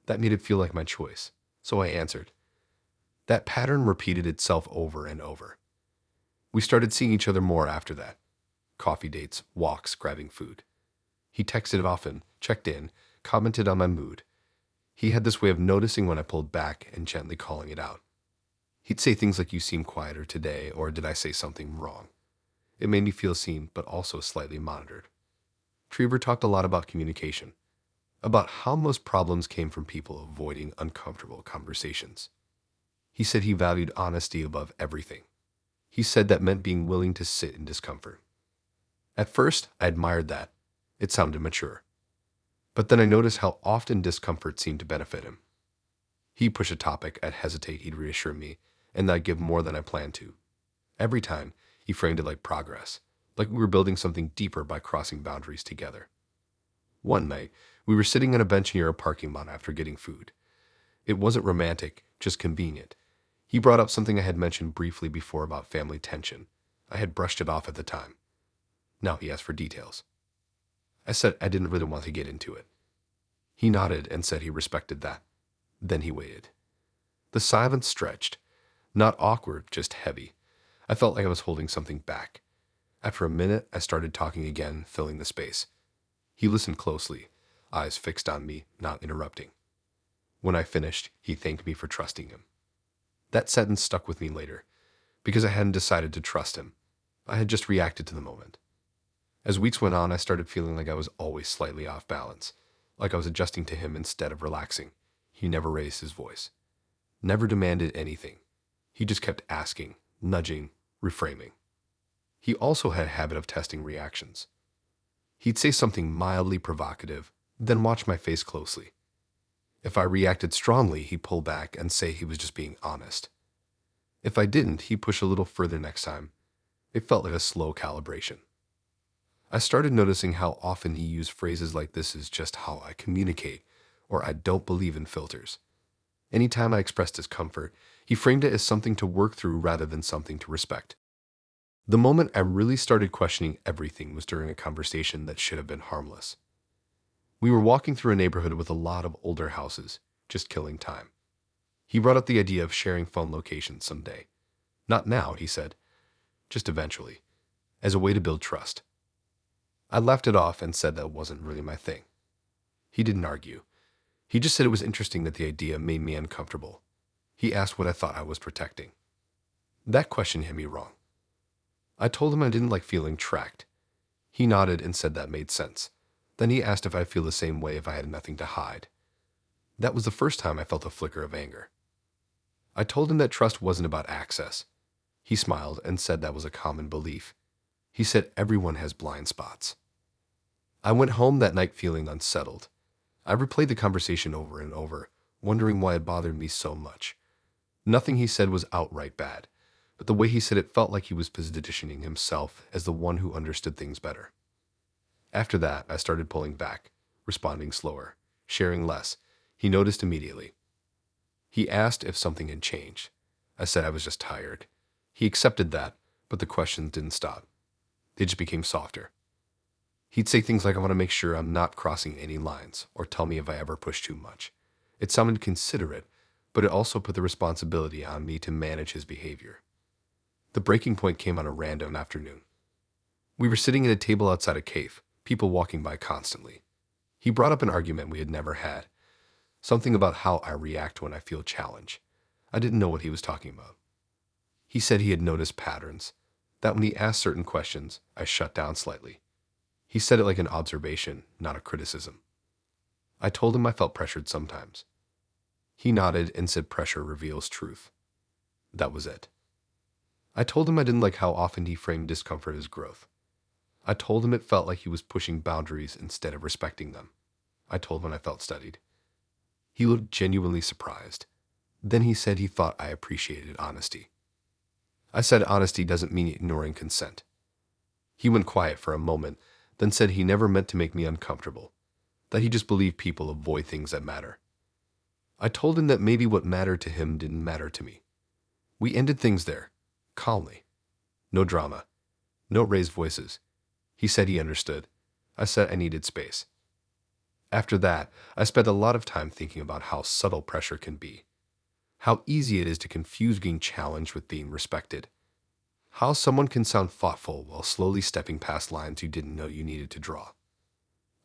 That made it feel like my choice, so I answered. That pattern repeated itself over and over. We started seeing each other more after that. Coffee dates, walks, grabbing food. He texted often, checked in, commented on my mood. He had this way of noticing when I pulled back and gently calling it out. He'd say things like, "You seem quieter today," or "Did I say something wrong?" It made me feel seen, but also slightly monitored. Trevor talked a lot about communication, about how most problems came from people avoiding uncomfortable conversations. He said he valued honesty above everything. He said that meant being willing to sit in discomfort. At first, I admired that. It sounded mature. But then I noticed how often discomfort seemed to benefit him. He'd push a topic, I'd hesitate, he'd reassure me, and I'd give more than I planned to. Every time, he framed it like progress, like we were building something deeper by crossing boundaries together. One night, we were sitting on a bench near a parking lot after getting food. It wasn't romantic, just convenient. He brought up something I had mentioned briefly before about family tension. I had brushed it off at the time. Now he asked for details. I said I didn't really want to get into it. He nodded and said he respected that. Then he waited. The silence stretched. Not awkward, just heavy. I felt like I was holding something back. After a minute, I started talking again, filling the space. He listened closely, eyes fixed on me, not interrupting. When I finished, he thanked me for trusting him. That sentence stuck with me later, because I hadn't decided to trust him. I had just reacted to the moment. As weeks went on, I started feeling like I was always slightly off balance, like I was adjusting to him instead of relaxing. He never raised his voice, never demanded anything. He just kept asking, nudging, reframing. He also had a habit of testing reactions. He'd say something mildly provocative, then watch my face closely. If I reacted strongly, he'd pull back and say he was just being honest. If I didn't, he'd push a little further next time. It felt like a slow calibration. I started noticing how often he used phrases like "this is just how I communicate," or "I don't believe in filters." Anytime I expressed discomfort, he framed it as something to work through rather than something to respect. The moment I really started questioning everything was during a conversation that should have been harmless. We were walking through a neighborhood with a lot of older houses, just killing time. He brought up the idea of sharing phone locations someday. Not now, he said, just eventually, as a way to build trust. I laughed it off and said that wasn't really my thing. He didn't argue. He just said it was interesting that the idea made me uncomfortable. He asked what I thought I was protecting. That question hit me wrong. I told him I didn't like feeling tracked. He nodded and said that made sense. Then he asked if I'd feel the same way if I had nothing to hide. That was the first time I felt a flicker of anger. I told him that trust wasn't about access. He smiled and said that was a common belief. He said everyone has blind spots. I went home that night feeling unsettled. I replayed the conversation over and over, wondering why it bothered me so much. Nothing he said was outright bad, but the way he said it felt like he was positioning himself as the one who understood things better. After that, I started pulling back, responding slower, sharing less. He noticed immediately. He asked if something had changed. I said I was just tired. He accepted that, but the questions didn't stop. They just became softer. He'd say things like, "I want to make sure I'm not crossing any lines," or "tell me if I ever push too much." It sounded considerate, but it also put the responsibility on me to manage his behavior. The breaking point came on a random afternoon. We were sitting at a table outside a cave, people walking by constantly. He brought up an argument we had never had, something about how I react when I feel challenge. I didn't know what he was talking about. He said he had noticed patterns, that when he asked certain questions, I shut down slightly. He said it like an observation, not a criticism. I told him I felt pressured sometimes. He nodded and said pressure reveals truth. That was it. I told him I didn't like how often he framed discomfort as growth. I told him it felt like he was pushing boundaries instead of respecting them. I told him I felt studied. He looked genuinely surprised. Then he said he thought I appreciated honesty. I said honesty doesn't mean ignoring consent. He went quiet for a moment, then said he never meant to make me uncomfortable, that he just believed people avoid things that matter. I told him that maybe what mattered to him didn't matter to me. We ended things there, calmly. No drama, no raised voices. He said he understood. I said I needed space. After that, I spent a lot of time thinking about how subtle pressure can be, how easy it is to confuse being challenged with being respected, how someone can sound thoughtful while slowly stepping past lines you didn't know you needed to draw.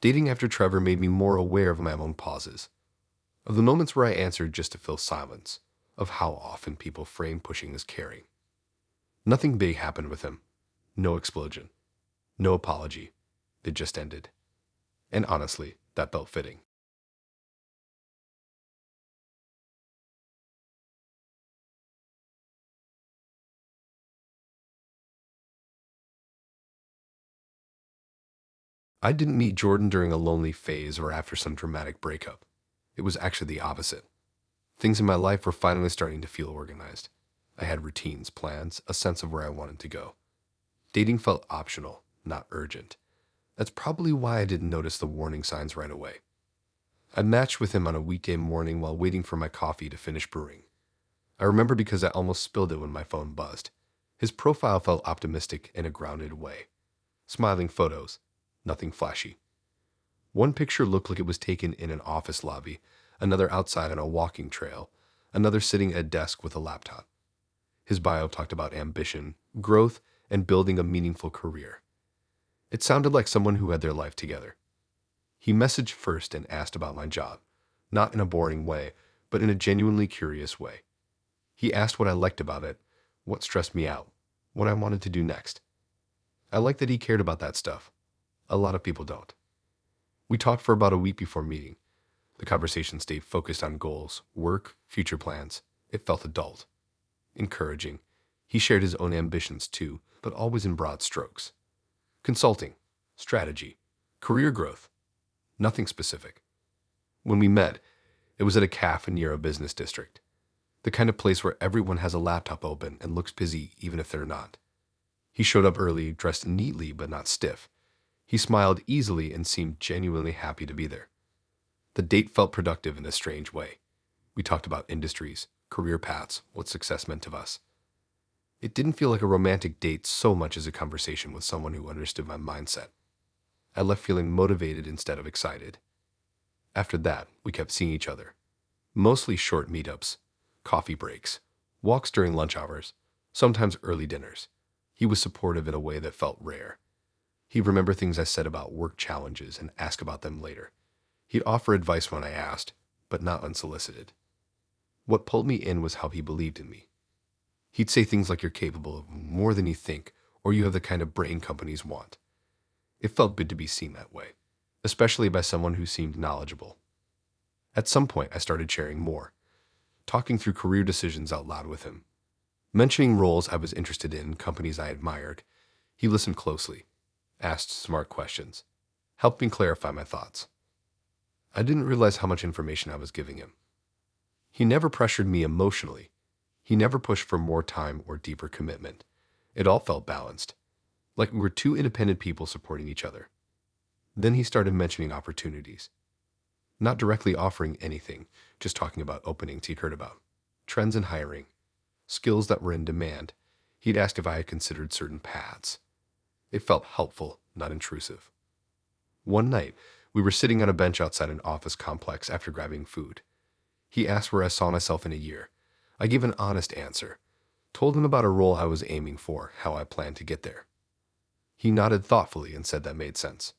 Dating after Trevor made me more aware of my own pauses, of the moments where I answered just to fill silence, of how often people frame pushing as caring. Nothing big happened with him. No explosion. No apology. It just ended. And honestly, that felt fitting. I didn't meet Jordan during a lonely phase or after some dramatic breakup. It was actually the opposite. Things in my life were finally starting to feel organized. I had routines, plans, a sense of where I wanted to go. Dating felt optional, not urgent. That's probably why I didn't notice the warning signs right away. I matched with him on a weekday morning while waiting for my coffee to finish brewing. I remember because I almost spilled it when my phone buzzed. His profile felt optimistic in a grounded way. Smiling photos, nothing flashy. One picture looked like it was taken in an office lobby, another outside on a walking trail, another sitting at a desk with a laptop. His bio talked about ambition, growth, and building a meaningful career. It sounded like someone who had their life together. He messaged first and asked about my job, not in a boring way, but in a genuinely curious way. He asked what I liked about it, what stressed me out, what I wanted to do next. I liked that he cared about that stuff. A lot of people don't. We talked for about a week before meeting. The conversation stayed focused on goals, work, future plans. It felt adult, encouraging. He shared his own ambitions too, but always in broad strokes. Consulting, strategy, career growth, nothing specific. When we met, it was at a cafe near a business district, the kind of place where everyone has a laptop open and looks busy even if they're not. He showed up early, dressed neatly but not stiff. He smiled easily and seemed genuinely happy to be there. The date felt productive in a strange way. We talked about industries, career paths, what success meant to us. It didn't feel like a romantic date so much as a conversation with someone who understood my mindset. I left feeling motivated instead of excited. After that, we kept seeing each other. Mostly short meetups, coffee breaks, walks during lunch hours, sometimes early dinners. He was supportive in a way that felt rare. He'd remember things I said about work challenges and ask about them later. He'd offer advice when I asked, but not unsolicited. What pulled me in was how he believed in me. He'd say things like you're capable of more than you think, or you have the kind of brain companies want. It felt good to be seen that way, especially by someone who seemed knowledgeable. At some point, I started sharing more, talking through career decisions out loud with him. Mentioning roles I was interested in, companies I admired. He listened closely, asked smart questions, helped me clarify my thoughts. I didn't realize how much information I was giving him. He never pressured me emotionally. He never pushed for more time or deeper commitment. It all felt balanced, like we were two independent people supporting each other. Then he started mentioning opportunities. Not directly offering anything, just talking about openings he'd heard about, trends in hiring, skills that were in demand. He'd asked if I had considered certain paths. It felt helpful, not intrusive. One night, we were sitting on a bench outside an office complex after grabbing food. He asked where I saw myself in a year. I gave an honest answer, told him about a role I was aiming for, how I planned to get there. He nodded thoughtfully and said that made sense.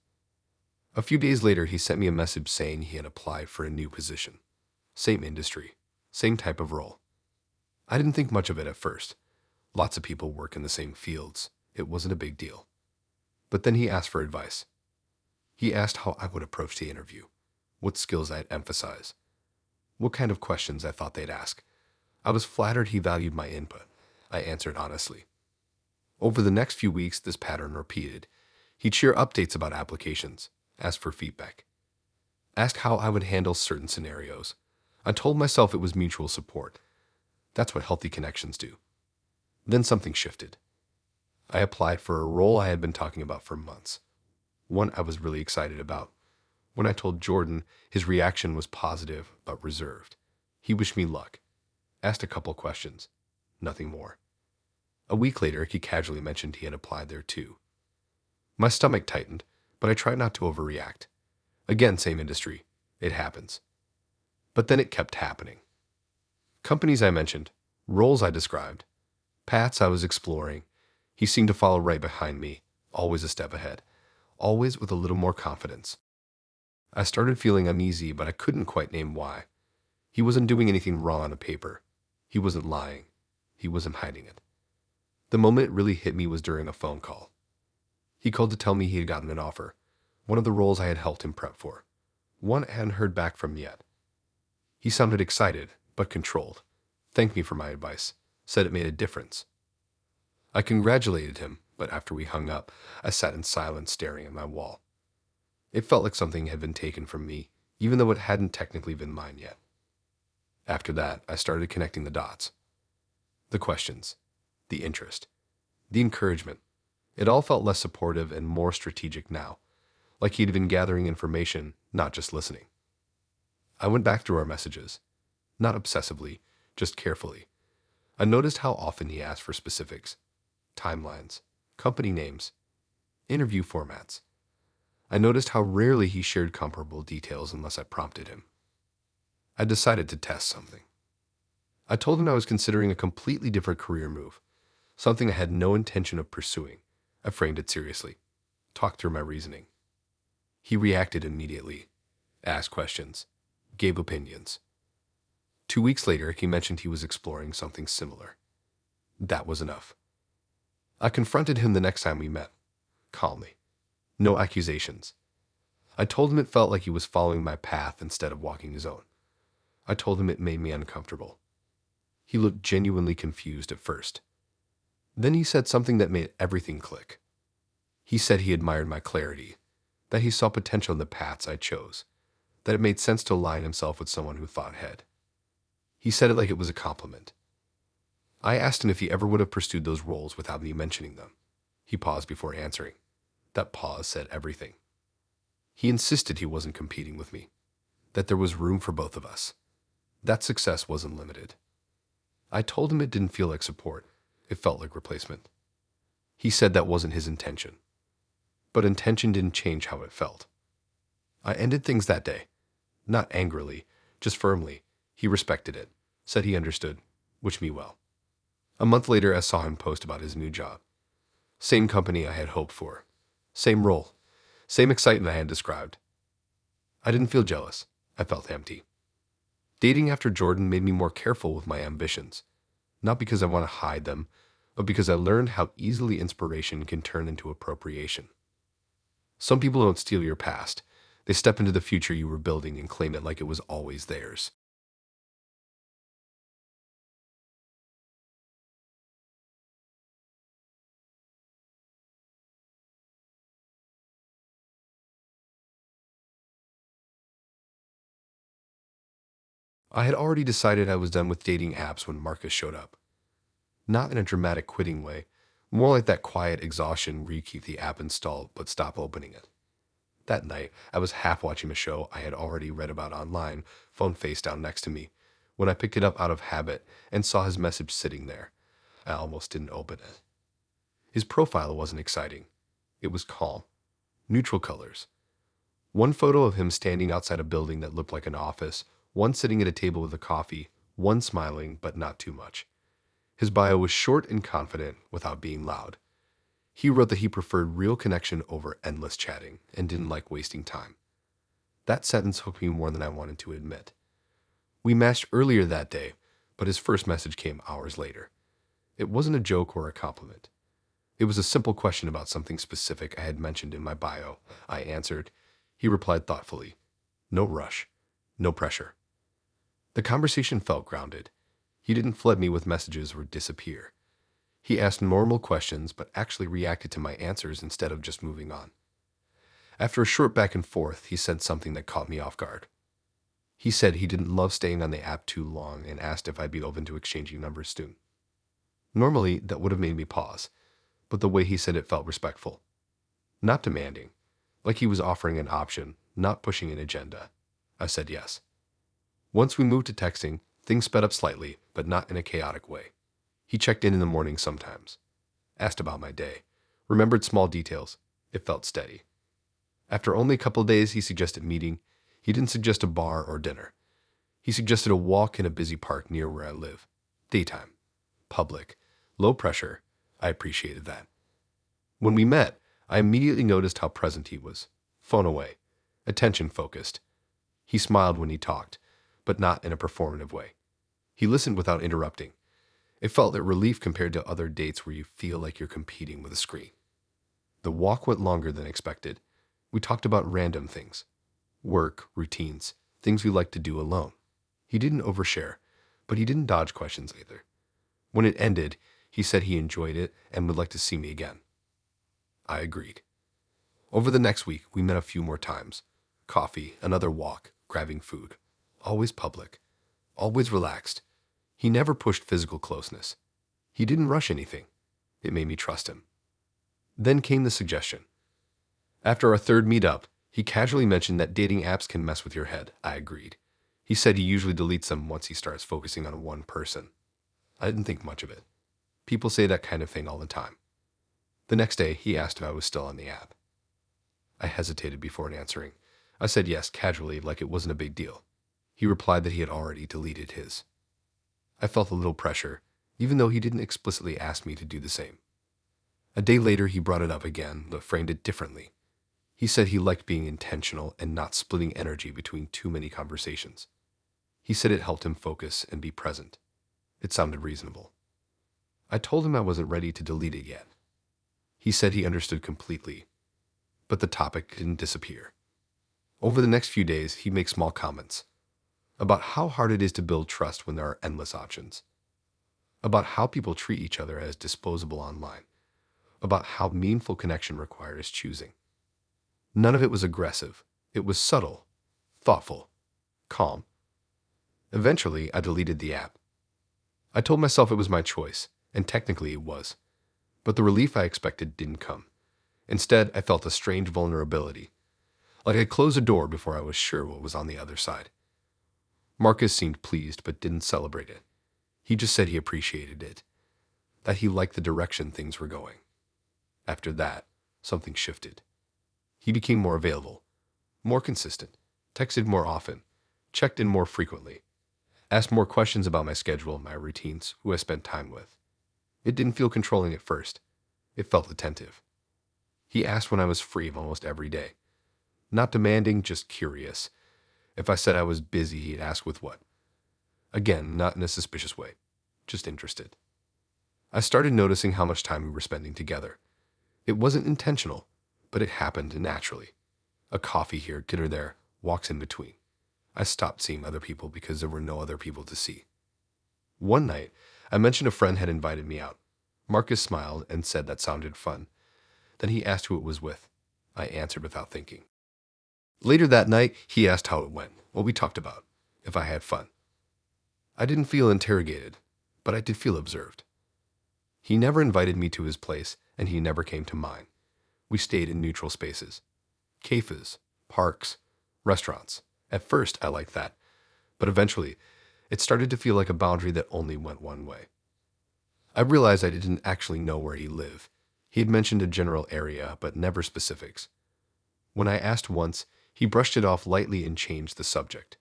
A few days later, he sent me a message saying he had applied for a new position. Same industry, same type of role. I didn't think much of it at first. Lots of people work in the same fields. It wasn't a big deal. But then he asked for advice. He asked how I would approach the interview, what skills I'd emphasize, what kind of questions I thought they'd ask. I was flattered he valued my input. I answered honestly. Over the next few weeks, this pattern repeated. He'd share updates about applications, ask for feedback, ask how I would handle certain scenarios. I told myself it was mutual support. That's what healthy connections do. Then something shifted. I applied for a role I had been talking about for months, one I was really excited about. When I told Jordan, his reaction was positive but reserved. He wished me luck, asked a couple questions, nothing more. A week later, he casually mentioned he had applied there too. My stomach tightened, but I tried not to overreact. Again, same industry. It happens. But then it kept happening. Companies I mentioned, roles I described, paths I was exploring. He seemed to follow right behind me, always a step ahead, always with a little more confidence. I started feeling uneasy, but I couldn't quite name why. He wasn't doing anything wrong on the paper. He wasn't lying. He wasn't hiding it. The moment it really hit me was during a phone call. He called to tell me he had gotten an offer, one of the roles I had helped him prep for, one I hadn't heard back from yet. He sounded excited, but controlled, thanked me for my advice, said it made a difference. I congratulated him, but after we hung up, I sat in silence staring at my wall. It felt like something had been taken from me, even though it hadn't technically been mine yet. After that, I started connecting the dots. The questions, the interest, the encouragement. It all felt less supportive and more strategic now, like he'd been gathering information, not just listening. I went back through our messages, not obsessively, just carefully. I noticed how often he asked for specifics, timelines, company names, interview formats. I noticed how rarely he shared comparable details unless I prompted him. I decided to test something. I told him I was considering a completely different career move, something I had no intention of pursuing. I framed it seriously, talked through my reasoning. He reacted immediately, asked questions, gave opinions. 2 weeks later, he mentioned he was exploring something similar. That was enough. I confronted him the next time we met, calmly. No accusations. I told him it felt like he was following my path instead of walking his own. I told him it made me uncomfortable. He looked genuinely confused at first. Then he said something that made everything click. He said he admired my clarity, that he saw potential in the paths I chose, that it made sense to align himself with someone who thought ahead. He said it like it was a compliment. I asked him if he ever would have pursued those roles without me mentioning them. He paused before answering. That pause said everything. He insisted he wasn't competing with me, that there was room for both of us. That success wasn't limited. I told him it didn't feel like support. It felt like replacement. He said that wasn't his intention. But intention didn't change how it felt. I ended things that day. Not angrily, just firmly. He respected it, said he understood, wished me well. A month later, I saw him post about his new job. Same company I had hoped for. Same role. Same excitement I had described. I didn't feel jealous. I felt empty. Dating after Jordan made me more careful with my ambitions. Not because I want to hide them, but because I learned how easily inspiration can turn into appropriation. Some people don't steal your past. They step into the future you were building and claim it like it was always theirs. I had already decided I was done with dating apps when Marcus showed up. Not in a dramatic quitting way, more like that quiet exhaustion where you keep the app installed but stop opening it. That night, I was half watching a show I had already read about online, phone face down next to me, when I picked it up out of habit and saw his message sitting there. I almost didn't open it. His profile wasn't exciting. It was calm. Neutral colors. One photo of him standing outside a building that looked like an office, one sitting at a table with a coffee, one smiling, but not too much. His bio was short and confident without being loud. He wrote that he preferred real connection over endless chatting and didn't like wasting time. That sentence hooked me more than I wanted to admit. We matched earlier that day, but his first message came hours later. It wasn't a joke or a compliment. It was a simple question about something specific I had mentioned in my bio. I answered. He replied thoughtfully. No rush. No pressure. The conversation felt grounded. He didn't flood me with messages or disappear. He asked normal questions but actually reacted to my answers instead of just moving on. After a short back and forth, he said something that caught me off guard. He said he didn't love staying on the app too long and asked if I'd be open to exchanging numbers soon. Normally, that would have made me pause, but the way he said it felt respectful. Not demanding, like he was offering an option, not pushing an agenda. I said yes. Once we moved to texting, things sped up slightly, but not in a chaotic way. He checked in the morning sometimes, asked about my day, remembered small details. It felt steady. After only a couple of days, he suggested meeting. He didn't suggest a bar or dinner. He suggested a walk in a busy park near where I live. Daytime. Public. Low pressure. I appreciated that. When we met, I immediately noticed how present he was. Phone away. Attention focused. He smiled when he talked, but not in a performative way. He listened without interrupting. It felt like relief compared to other dates where you feel like you're competing with a screen. The walk went longer than expected. We talked about random things. Work, routines, things we like to do alone. He didn't overshare, but he didn't dodge questions either. When it ended, he said he enjoyed it and would like to see me again. I agreed. Over the next week, we met a few more times. Coffee, another walk, grabbing food. Always public. always relaxed. He never pushed physical closeness. He didn't rush anything. It made me trust him. Then came the suggestion. After our third meetup, he casually mentioned that dating apps can mess with your head. I agreed. He said he usually deletes them once he starts focusing on one person. I didn't think much of it. People say that kind of thing all the time. The next day, he asked if I was still on the app. I hesitated before answering. I said yes, casually, like it wasn't a big deal. He replied that he had already deleted his. I felt a little pressure, even though he didn't explicitly ask me to do the same. A day later, he brought it up again, but framed it differently. He said he liked being intentional and not splitting energy between too many conversations. He said it helped him focus and be present. It sounded reasonable. I told him I wasn't ready to delete it yet. He said he understood completely, but the topic didn't disappear. Over the next few days, he'd make small comments about how hard it is to build trust when there are endless options, about how people treat each other as disposable online, about how meaningful connection requires choosing. None of it was aggressive. It was subtle, thoughtful, calm. Eventually, I deleted the app. I told myself it was my choice, and technically it was. But the relief I expected didn't come. Instead, I felt a strange vulnerability, like I closed a door before I was sure what was on the other side. Marcus seemed pleased but didn't celebrate it. He just said he appreciated it, that he liked the direction things were going. After that, something shifted. He became more available, more consistent, texted more often, checked in more frequently, asked more questions about my schedule, my routines, who I spent time with. It didn't feel controlling at first. It felt attentive. He asked when I was free almost every day. Not demanding, just curious. If I said I was busy, he'd ask with what. Again, not in a suspicious way, just interested. I started noticing how much time we were spending together. It wasn't intentional, but it happened naturally. A coffee here, dinner there, walks in between. I stopped seeing other people because there were no other people to see. One night, I mentioned a friend had invited me out. Marcus smiled and said that sounded fun. Then he asked who it was with. I answered without thinking. Later that night, he asked how it went, what we talked about, if I had fun. I didn't feel interrogated, but I did feel observed. He never invited me to his place, and he never came to mine. We stayed in neutral spaces. Cafes, parks, restaurants. At first, I liked that, but eventually, it started to feel like a boundary that only went one way. I realized I didn't actually know where he lived. He had mentioned a general area, but never specifics. When I asked once, he brushed it off lightly and changed the subject.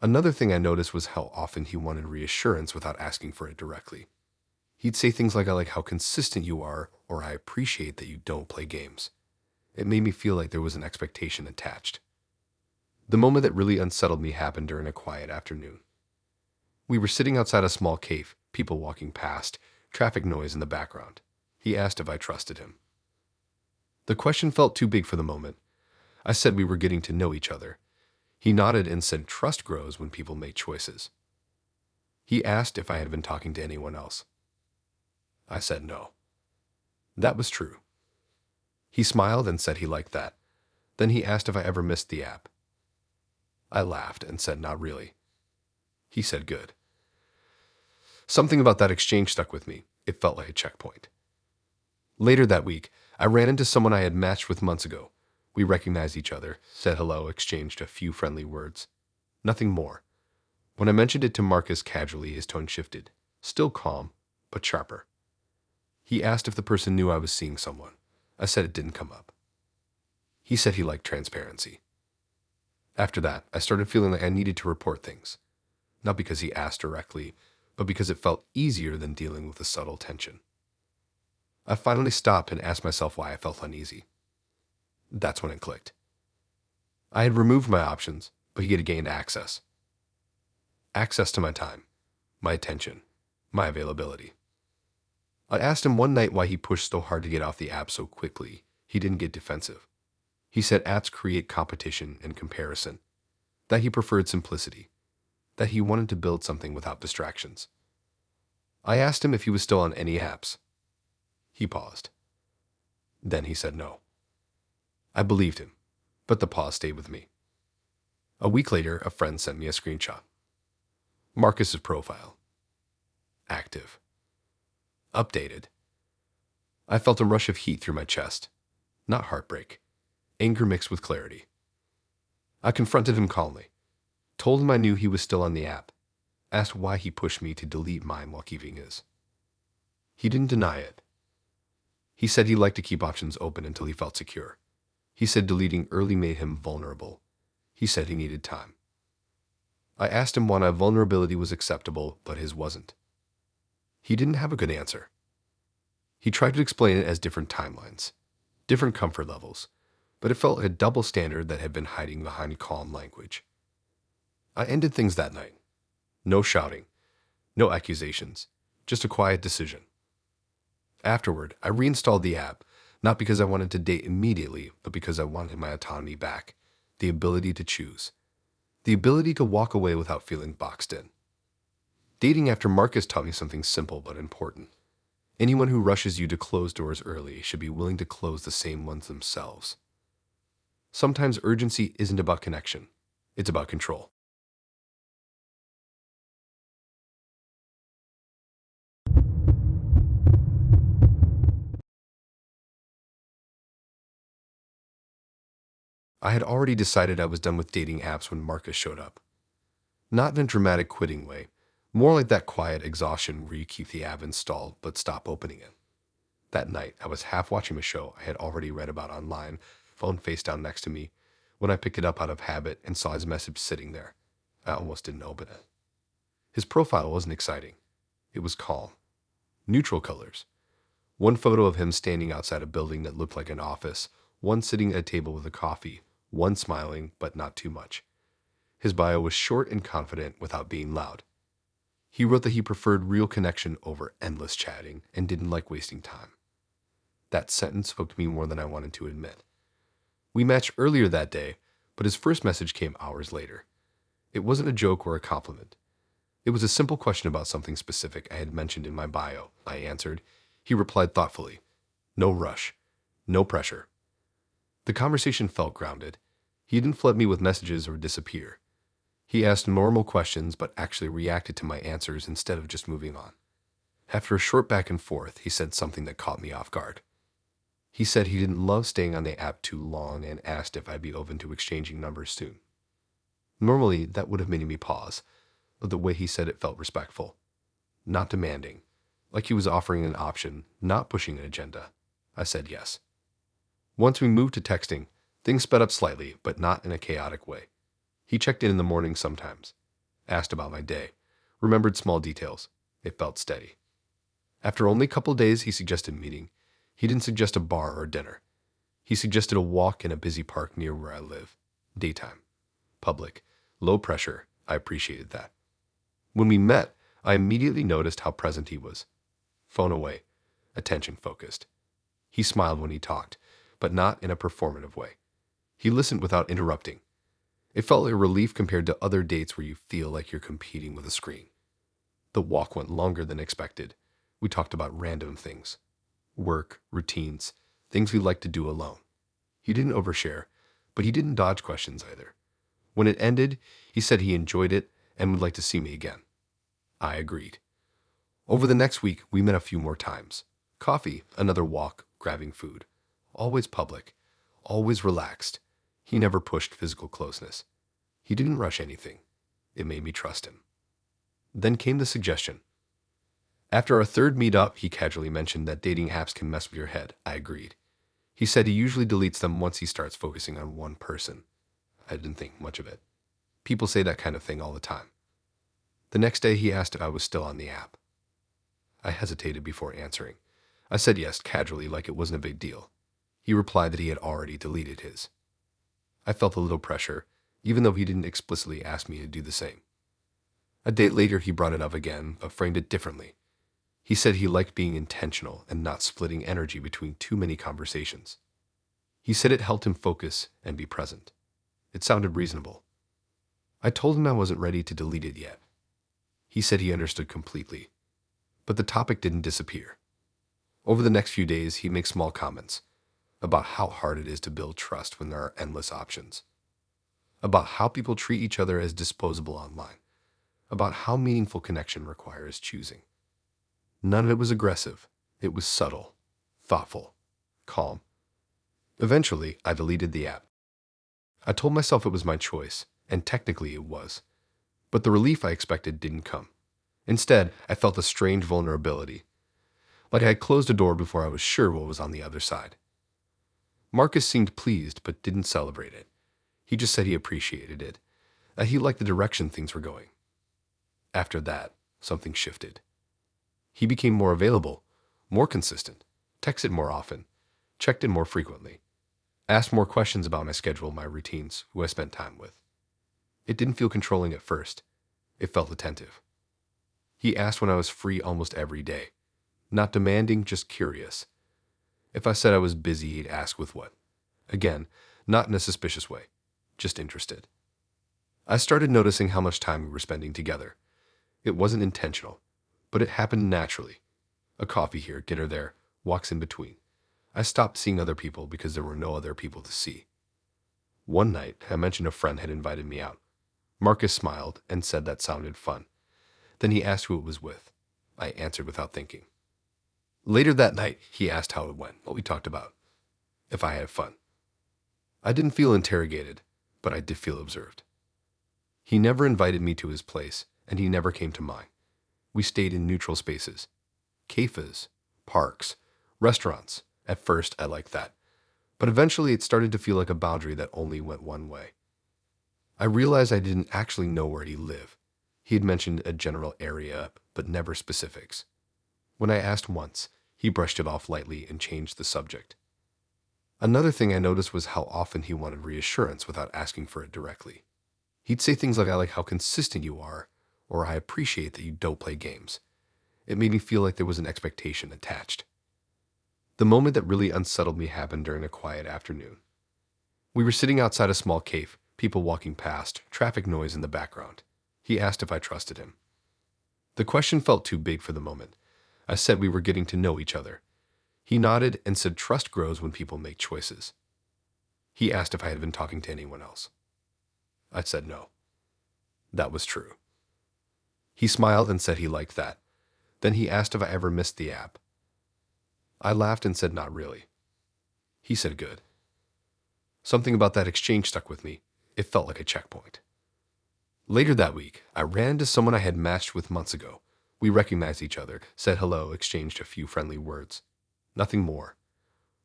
Another thing I noticed was how often he wanted reassurance without asking for it directly. He'd say things like, I like how consistent you are, or I appreciate that you don't play games. It made me feel like there was an expectation attached. The moment that really unsettled me happened during a quiet afternoon. We were sitting outside a small cave, people walking past, traffic noise in the background. He asked if I trusted him. The question felt too big for the moment. I said we were getting to know each other. He nodded and said trust grows when people make choices. He asked if I had been talking to anyone else. I said no. That was true. He smiled and said he liked that. Then he asked if I ever missed the app. I laughed and said not really. He said good. Something about that exchange stuck with me. It felt like a checkpoint. Later that week, I ran into someone I had matched with months ago. We recognized each other, said hello, exchanged a few friendly words. Nothing more. When I mentioned it to Marcus casually, his tone shifted. Still calm, but sharper. He asked if the person knew I was seeing someone. I said it didn't come up. He said he liked transparency. After that, I started feeling like I needed to report things. Not because he asked directly, but because it felt easier than dealing with the subtle tension. I finally stopped and asked myself why I felt uneasy. That's when it clicked. I had removed my options, but he had gained access. Access to my time, my attention, my availability. I asked him one night why he pushed so hard to get off the app so quickly. He didn't get defensive. He said apps create competition and comparison, that he preferred simplicity, that he wanted to build something without distractions. I asked him if he was still on any apps. He paused. Then he said no. I believed him, but the pause stayed with me. A week later, a friend sent me a screenshot. Marcus's profile. Active. Updated. I felt a rush of heat through my chest. Not heartbreak. Anger mixed with clarity. I confronted him calmly. Told him I knew he was still on the app. Asked why he pushed me to delete mine while keeping his. He didn't deny it. He said he liked to keep options open until he felt secure. He said deleting early made him vulnerable. He said he needed time. I asked him why my vulnerability was acceptable, but his wasn't. He didn't have a good answer. He tried to explain it as different timelines, different comfort levels, but it felt like a double standard that had been hiding behind calm language. I ended things that night. No shouting, no accusations, just a quiet decision. Afterward, I reinstalled the app, not because I wanted to date immediately, but because I wanted my autonomy back, the ability to choose, the ability to walk away without feeling boxed in. Dating after Marcus taught me something simple but important. Anyone who rushes you to close doors early should be willing to close the same ones themselves. Sometimes urgency isn't about connection, it's about control. I had already decided I was done with dating apps when Marcus showed up. Not in a dramatic quitting way, more like that quiet exhaustion where you keep the app installed but stop opening it. That night, I was half watching a show I had already read about online, phone face down next to me, when I picked it up out of habit and saw his message sitting there. I almost didn't open it. His profile wasn't exciting. It was calm. Neutral colors. One photo of him standing outside a building that looked like an office, one sitting at a table with a coffee, one smiling, but not too much. His bio was short and confident without being loud. He wrote that he preferred real connection over endless chatting and didn't like wasting time. That sentence spoke to me more than I wanted to admit. We matched earlier that day, but his first message came hours later. It wasn't a joke or a compliment. It was a simple question about something specific I had mentioned in my bio. I answered. He replied thoughtfully. No rush. No pressure. The conversation felt grounded. He didn't flood me with messages or disappear. He asked normal questions but actually reacted to my answers instead of just moving on. After a short back and forth, he said something that caught me off guard. He said he didn't love staying on the app too long and asked if I'd be open to exchanging numbers soon. Normally, that would have made me pause, but the way he said it felt respectful. Not demanding, like he was offering an option, not pushing an agenda. I said yes. Once we moved to texting, things sped up slightly, but not in a chaotic way. He checked in the morning sometimes, asked about my day, remembered small details. It felt steady. After only a couple days, he suggested meeting. He didn't suggest a bar or dinner. He suggested a walk in a busy park near where I live. Daytime. Public. Low pressure. I appreciated that. When we met, I immediately noticed how present he was. Phone away. Attention focused. He smiled when he talked, but not in a performative way. He listened without interrupting. It felt like a relief compared to other dates where you feel like you're competing with a screen. The walk went longer than expected. We talked about random things. Work, routines, things we like to do alone. He didn't overshare, but he didn't dodge questions either. When it ended, he said he enjoyed it and would like to see me again. I agreed. Over the next week, we met a few more times. Coffee, another walk, grabbing food. Always public, always relaxed. He never pushed physical closeness. He didn't rush anything. It made me trust him. Then came the suggestion. After our third meetup, he casually mentioned that dating apps can mess with your head. I agreed. He said he usually deletes them once he starts focusing on one person. I didn't think much of it. People say that kind of thing all the time. The next day, he asked if I was still on the app. I hesitated before answering. I said yes, casually, like it wasn't a big deal. He replied that he had already deleted his. I felt a little pressure, even though he didn't explicitly ask me to do the same. A day later, he brought it up again, but framed it differently. He said he liked being intentional and not splitting energy between too many conversations. He said it helped him focus and be present. It sounded reasonable. I told him I wasn't ready to delete it yet. He said he understood completely. But the topic didn't disappear. Over the next few days, he'd make small comments about how hard it is to build trust when there are endless options, about how people treat each other as disposable online, about how meaningful connection requires choosing. None of it was aggressive. It was subtle, thoughtful, calm. Eventually, I deleted the app. I told myself it was my choice, and technically it was. But the relief I expected didn't come. Instead, I felt a strange vulnerability, like I had closed a door before I was sure what was on the other side. Marcus seemed pleased, but didn't celebrate it. He just said he appreciated it, that he liked the direction things were going. After that, something shifted. He became more available, more consistent, texted more often, checked in more frequently, asked more questions about my schedule, my routines, who I spent time with. It didn't feel controlling at first. It felt attentive. He asked when I was free almost every day. Not demanding, just curious. If I said I was busy, he'd ask with what. Again, not in a suspicious way, just interested. I started noticing how much time we were spending together. It wasn't intentional, but it happened naturally. A coffee here, dinner there, walks in between. I stopped seeing other people because there were no other people to see. One night, I mentioned a friend had invited me out. Marcus smiled and said that sounded fun. Then he asked who it was with. I answered without thinking. Later that night, he asked how it went, what we talked about, if I had fun. I didn't feel interrogated, but I did feel observed. He never invited me to his place, and he never came to mine. We stayed in neutral spaces. Cafes, parks, restaurants. At first, I liked that. But eventually, it started to feel like a boundary that only went one way. I realized I didn't actually know where he lived. He had mentioned a general area, but never specifics. When I asked once, he brushed it off lightly and changed the subject. Another thing I noticed was how often he wanted reassurance without asking for it directly. He'd say things like, "I like how consistent you are," or "I appreciate that you don't play games." It made me feel like there was an expectation attached. The moment that really unsettled me happened during a quiet afternoon. We were sitting outside a small cave, people walking past, traffic noise in the background. He asked if I trusted him. The question felt too big for the moment. I said we were getting to know each other. He nodded and said trust grows when people make choices. He asked if I had been talking to anyone else. I said no. That was true. He smiled and said he liked that. Then he asked if I ever missed the app. I laughed and said not really. He said good. Something about that exchange stuck with me. It felt like a checkpoint. Later that week, I ran into someone I had matched with months ago. We recognized each other, said hello, exchanged a few friendly words. Nothing more.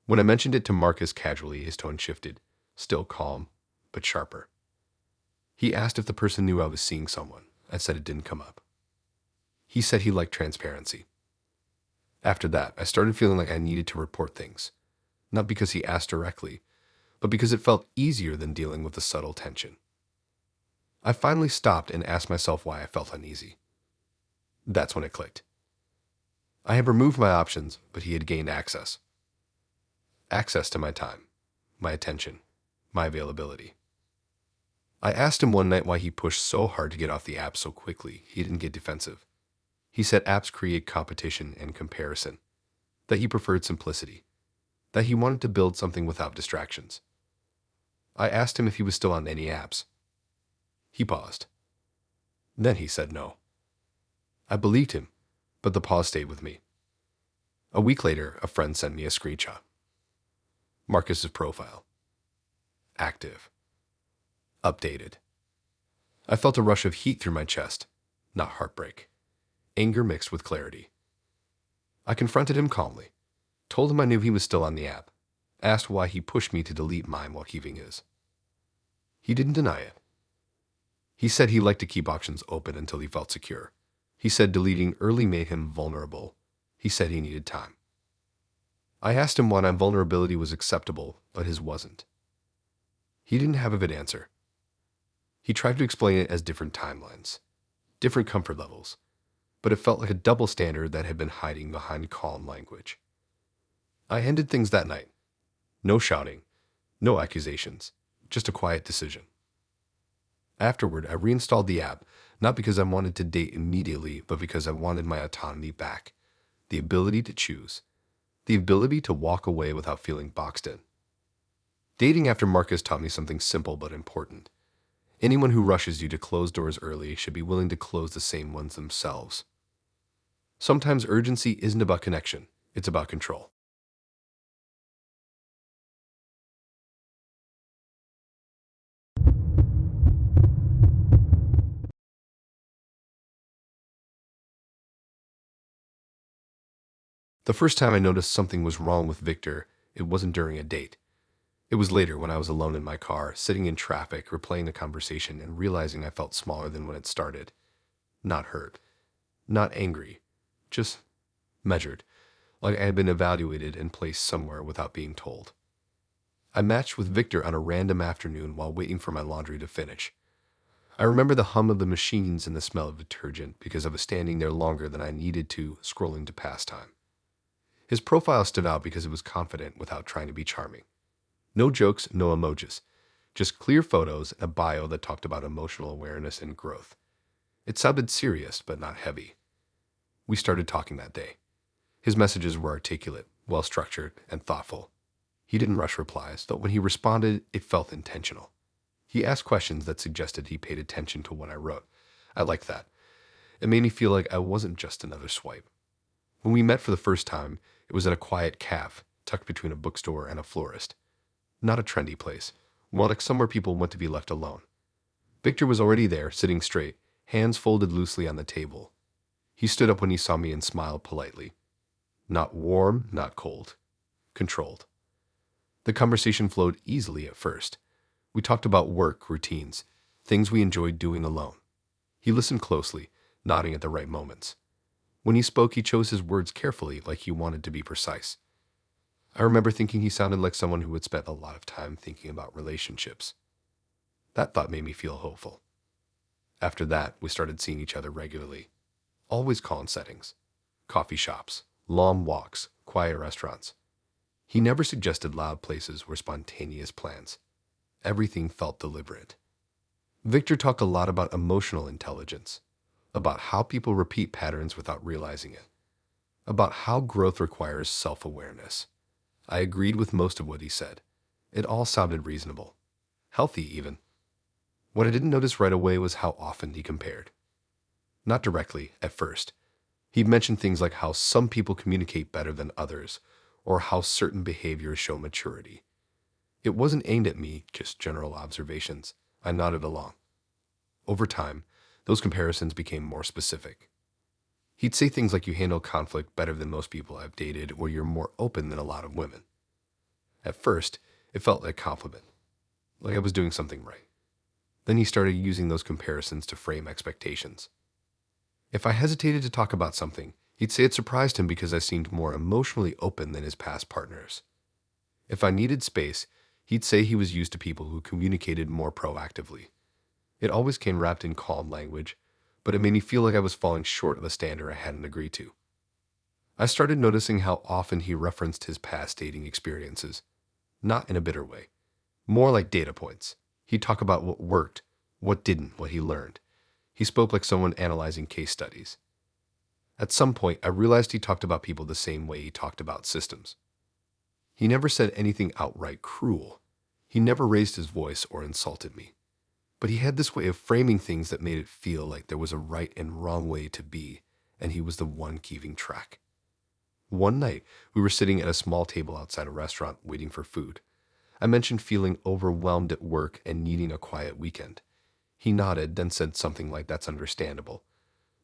When I mentioned it to Marcus casually, his tone shifted, still calm, but sharper. He asked if the person knew I was seeing someone. I said it didn't come up. He said he liked transparency. After that, I started feeling like I needed to report things. Not because he asked directly, but because it felt easier than dealing with the subtle tension. I finally stopped and asked myself why I felt uneasy. That's when it clicked. I had removed my options, but he had gained access. Access to my time, my attention, my availability. I asked him one night why he pushed so hard to get off the app so quickly. He didn't get defensive. He said apps create competition and comparison, that he preferred simplicity, that he wanted to build something without distractions. I asked him if he was still on any apps. He paused. Then he said no. I believed him, but the pause stayed with me. A week later, a friend sent me a screenshot. Marcus's profile. Active. Updated. I felt a rush of heat through my chest, not heartbreak. Anger mixed with clarity. I confronted him calmly, told him I knew he was still on the app, asked why he pushed me to delete mine while keeping his. He didn't deny it. He said he liked to keep options open until he felt secure. He said deleting early made him vulnerable. He said he needed time. I asked him why my vulnerability was acceptable, but his wasn't. He didn't have a good answer. He tried to explain it as different timelines, different comfort levels, but it felt like a double standard that had been hiding behind calm language. I ended things that night. No shouting, no accusations, just a quiet decision. Afterward, I reinstalled the app, not because I wanted to date immediately, but because I wanted my autonomy back, the ability to choose, the ability to walk away without feeling boxed in. Dating after Marcus taught me something simple but important. Anyone who rushes you to close doors early should be willing to close the same ones themselves. Sometimes urgency isn't about connection, it's about control. The first time I noticed something was wrong with Victor, it wasn't during a date. It was later when I was alone in my car, sitting in traffic, replaying the conversation, and realizing I felt smaller than when it started. Not hurt, not angry, just measured, like I had been evaluated and placed somewhere without being told. I matched with Victor on a random afternoon while waiting for my laundry to finish. I remember the hum of the machines and the smell of detergent because I was standing there longer than I needed to, scrolling to pass time. His profile stood out because it was confident without trying to be charming. No jokes, no emojis, just clear photos and a bio that talked about emotional awareness and growth. It sounded serious, but not heavy. We started talking that day. His messages were articulate, well-structured, and thoughtful. He didn't rush replies, though when he responded, it felt intentional. He asked questions that suggested he paid attention to what I wrote. I liked that. It made me feel like I wasn't just another swipe. When we met for the first time, it was at a quiet cafe, tucked between a bookstore and a florist. Not a trendy place, more like somewhere people went to be left alone. Victor was already there, sitting straight, hands folded loosely on the table. He stood up when he saw me and smiled politely. Not warm, not cold. Controlled. The conversation flowed easily at first. We talked about work, routines, things we enjoyed doing alone. He listened closely, nodding at the right moments. When he spoke, he chose his words carefully, like he wanted to be precise. I remember thinking he sounded like someone who had spent a lot of time thinking about relationships. That thought made me feel hopeful. After that, we started seeing each other regularly. Always calm settings. Coffee shops, long walks, quiet restaurants. He never suggested loud places or spontaneous plans. Everything felt deliberate. Victor talked a lot about emotional intelligence, about how people repeat patterns without realizing it, about how growth requires self-awareness. I agreed with most of what he said. It all sounded reasonable. Healthy, even. What I didn't notice right away was how often he compared. Not directly, at first. He'd mentioned things like how some people communicate better than others, or how certain behaviors show maturity. It wasn't aimed at me, just general observations. I nodded along. Over time, those comparisons became more specific. He'd say things like you handle conflict better than most people I've dated, or you're more open than a lot of women. At first, it felt like a compliment, like I was doing something right. Then he started using those comparisons to frame expectations. If I hesitated to talk about something, he'd say it surprised him because I seemed more emotionally open than his past partners. If I needed space, he'd say he was used to people who communicated more proactively. It always came wrapped in calm language, but it made me feel like I was falling short of the standard I hadn't agreed to. I started noticing how often he referenced his past dating experiences, not in a bitter way, more like data points. He'd talk about what worked, what didn't, what he learned. He spoke like someone analyzing case studies. At some point, I realized he talked about people the same way he talked about systems. He never said anything outright cruel. He never raised his voice or insulted me. But he had this way of framing things that made it feel like there was a right and wrong way to be, and he was the one keeping track. One night, we were sitting at a small table outside a restaurant waiting for food. I mentioned feeling overwhelmed at work and needing a quiet weekend. He nodded, then said something like, "That's understandable.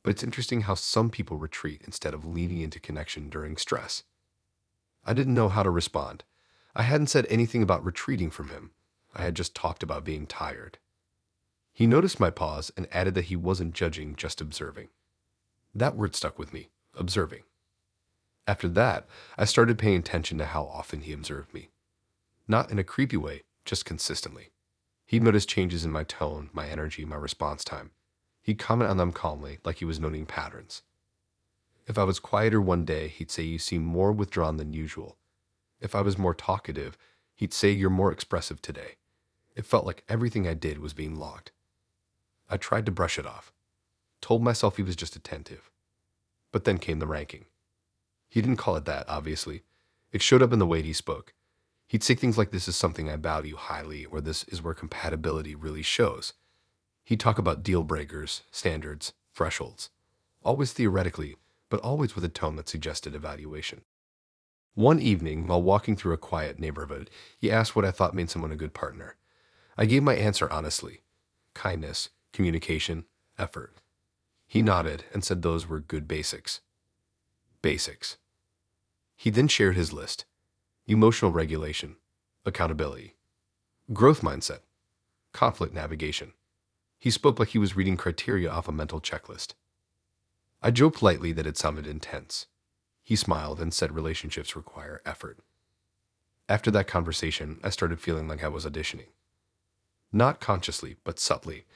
But it's interesting how some people retreat instead of leaning into connection during stress." I didn't know how to respond. I hadn't said anything about retreating from him. I had just talked about being tired. He noticed my pause and added that he wasn't judging, just observing. That word stuck with me, observing. After that, I started paying attention to how often he observed me. Not in a creepy way, just consistently. He'd notice changes in my tone, my energy, my response time. He'd comment on them calmly, like he was noting patterns. If I was quieter one day, he'd say you seem more withdrawn than usual. If I was more talkative, he'd say you're more expressive today. It felt like everything I did was being logged. I tried to brush it off. Told myself he was just attentive. But then came the ranking. He didn't call it that, obviously. It showed up in the way he spoke. He'd say things like, "This is something I value highly," or "This is where compatibility really shows." He'd talk about deal breakers, standards, thresholds, always theoretically, but always with a tone that suggested evaluation. One evening, while walking through a quiet neighborhood, he asked what I thought made someone a good partner. I gave my answer honestly: kindness, communication, effort. He nodded and said those were good basics. Basics. He then shared his list: emotional regulation, accountability, growth mindset, conflict navigation. He spoke like he was reading criteria off a mental checklist. I joked lightly that it sounded intense. He smiled and said relationships require effort. After that conversation, I started feeling like I was auditioning. Not consciously, but subtly.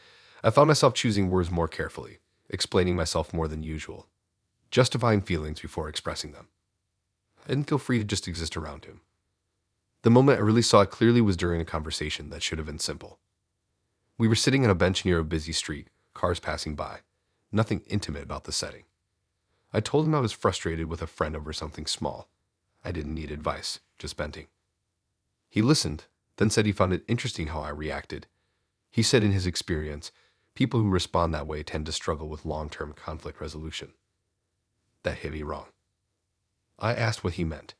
I found myself choosing words more carefully, explaining myself more than usual, justifying feelings before expressing them. I didn't feel free to just exist around him. The moment I really saw it clearly was during a conversation that should have been simple. We were sitting on a bench near a busy street, cars passing by. Nothing intimate about the setting. I told him I was frustrated with a friend over something small. I didn't need advice, just venting. He listened, then said he found it interesting how I reacted. He said in his experience, people who respond that way tend to struggle with long-term conflict resolution. That hit me wrong. I asked what he meant.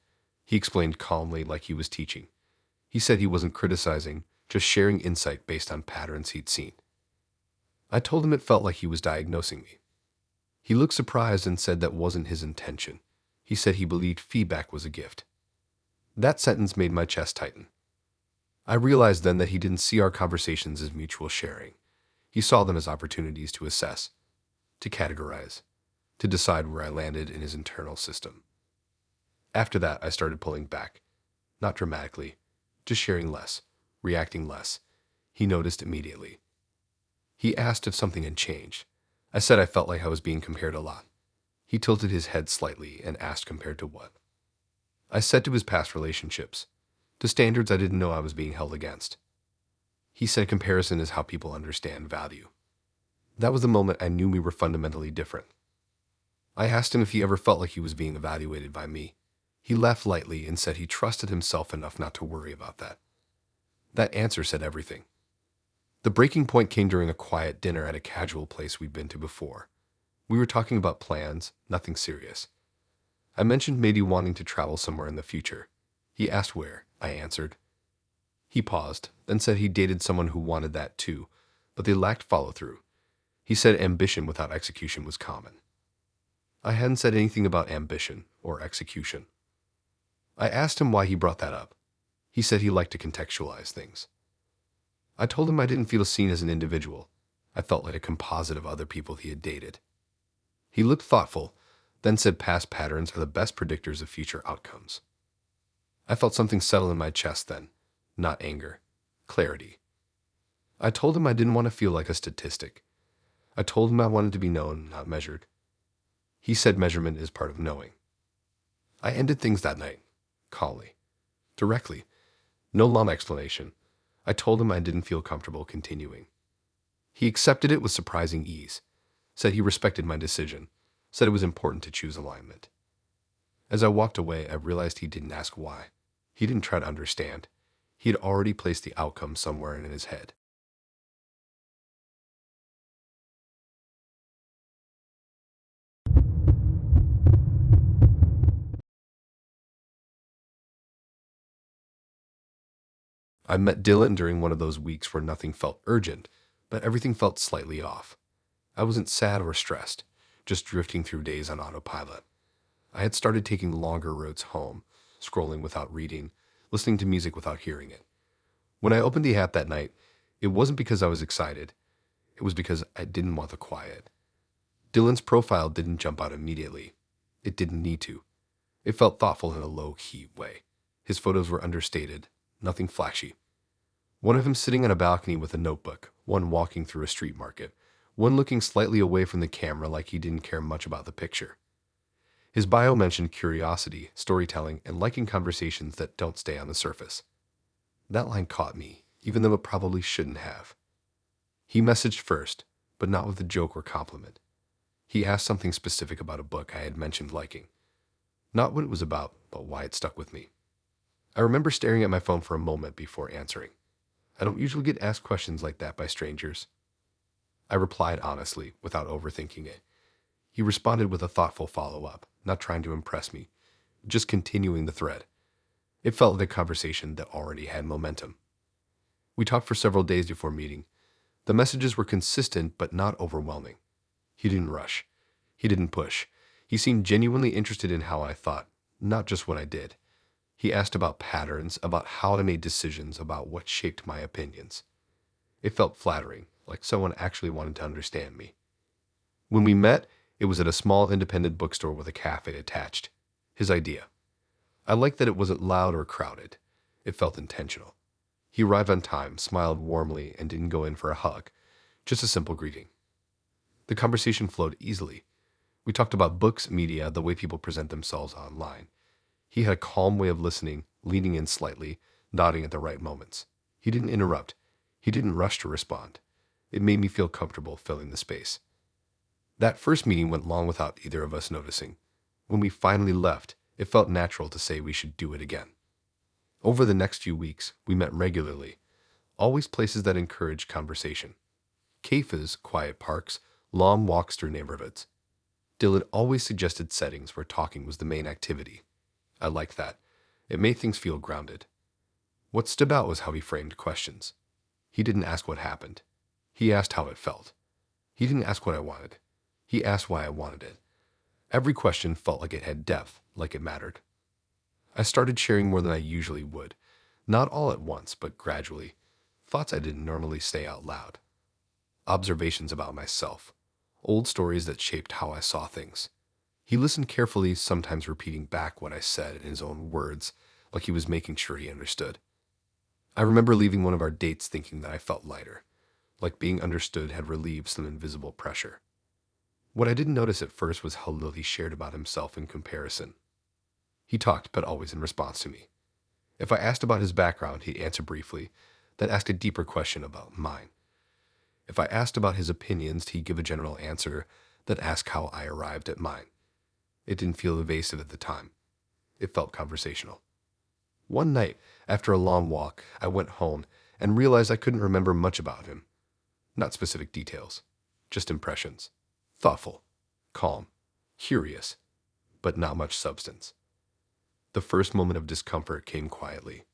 He explained calmly like he was teaching. He said he wasn't criticizing, just sharing insight based on patterns he'd seen. I told him it felt like he was diagnosing me. He looked surprised and said that wasn't his intention. He said he believed feedback was a gift. That sentence made my chest tighten. I realized then that he didn't see our conversations as mutual sharing. He saw them as opportunities to assess, to categorize, to decide where I landed in his internal system. After that, I started pulling back. Not dramatically, just sharing less, reacting less. He noticed immediately. He asked if something had changed. I said I felt like I was being compared a lot. He tilted his head slightly and asked compared to what. I said to his past relationships, to standards I didn't know I was being held against. He said comparison is how people understand value. That was the moment I knew we were fundamentally different. I asked him if he ever felt like he was being evaluated by me. He laughed lightly and said he trusted himself enough not to worry about that. That answer said everything. The breaking point came during a quiet dinner at a casual place we'd been to before. We were talking about plans, nothing serious. I mentioned maybe wanting to travel somewhere in the future. He asked where. I answered. He paused, then said he dated someone who wanted that too, but they lacked follow-through. He said ambition without execution was common. I hadn't said anything about ambition or execution. I asked him why he brought that up. He said he liked to contextualize things. I told him I didn't feel seen as an individual. I felt like a composite of other people he had dated. He looked thoughtful, then said past patterns are the best predictors of future outcomes. I felt something settle in my chest then, not anger, clarity. I told him I didn't want to feel like a statistic. I told him I wanted to be known, not measured. He said measurement is part of knowing. I ended things that night, calmly, directly, no long explanation. I told him I didn't feel comfortable continuing. He accepted it with surprising ease, said he respected my decision, said it was important to choose alignment. As I walked away, I realized he didn't ask why. He didn't try to understand. He had already placed the outcome somewhere in his head. I met Dylan during one of those weeks where nothing felt urgent, but everything felt slightly off. I wasn't sad or stressed, just drifting through days on autopilot. I had started taking longer roads home, scrolling without reading, listening to music without hearing it. When I opened the app that night, it wasn't because I was excited. It was because I didn't want the quiet. Dylan's profile didn't jump out immediately. It didn't need to. It felt thoughtful in a low-key way. His photos were understated, nothing flashy. One of him sitting on a balcony with a notebook, one walking through a street market, one looking slightly away from the camera like he didn't care much about the picture. His bio mentioned curiosity, storytelling, and liking conversations that don't stay on the surface. That line caught me, even though it probably shouldn't have. He messaged first, but not with a joke or compliment. He asked something specific about a book I had mentioned liking. Not what it was about, but why it stuck with me. I remember staring at my phone for a moment before answering. I don't usually get asked questions like that by strangers. I replied honestly, without overthinking it. He responded with a thoughtful follow-up, not trying to impress me, just continuing the thread. It felt like a conversation that already had momentum. We talked for several days before meeting. The messages were consistent but not overwhelming. He didn't rush. He didn't push. He seemed genuinely interested in how I thought, not just what I did. He asked about patterns, about how I made decisions, about what shaped my opinions. It felt flattering, like someone actually wanted to understand me. When we met, it was at a small independent bookstore with a cafe attached. His idea. I liked that it wasn't loud or crowded. It felt intentional. He arrived on time, smiled warmly, and didn't go in for a hug. Just a simple greeting. The conversation flowed easily. We talked about books, media, the way people present themselves online. He had a calm way of listening, leaning in slightly, nodding at the right moments. He didn't interrupt. He didn't rush to respond. It made me feel comfortable filling the space. That first meeting went long without either of us noticing. When we finally left, it felt natural to say we should do it again. Over the next few weeks, we met regularly, always places that encouraged conversation. Cafes, quiet parks, long walks through neighborhoods. Dylan always suggested settings where talking was the main activity. I liked that. It made things feel grounded. What stood out was how he framed questions. He didn't ask what happened. He asked how it felt. He didn't ask what I wanted. He asked why I wanted it. Every question felt like it had depth, like it mattered. I started sharing more than I usually would. Not all at once, but gradually. Thoughts I didn't normally say out loud. Observations about myself. Old stories that shaped how I saw things. He listened carefully, sometimes repeating back what I said in his own words, like he was making sure he understood. I remember leaving one of our dates thinking that I felt lighter, like being understood had relieved some invisible pressure. What I didn't notice at first was how little he shared about himself in comparison. He talked, but always in response to me. If I asked about his background, he'd answer briefly, then ask a deeper question about mine. If I asked about his opinions, he'd give a general answer, then ask how I arrived at mine. It didn't feel evasive at the time. It felt conversational. One night, after a long walk, I went home and realized I couldn't remember much about him. Not specific details, just impressions. Thoughtful, calm, curious, but not much substance. The first moment of discomfort came quietly.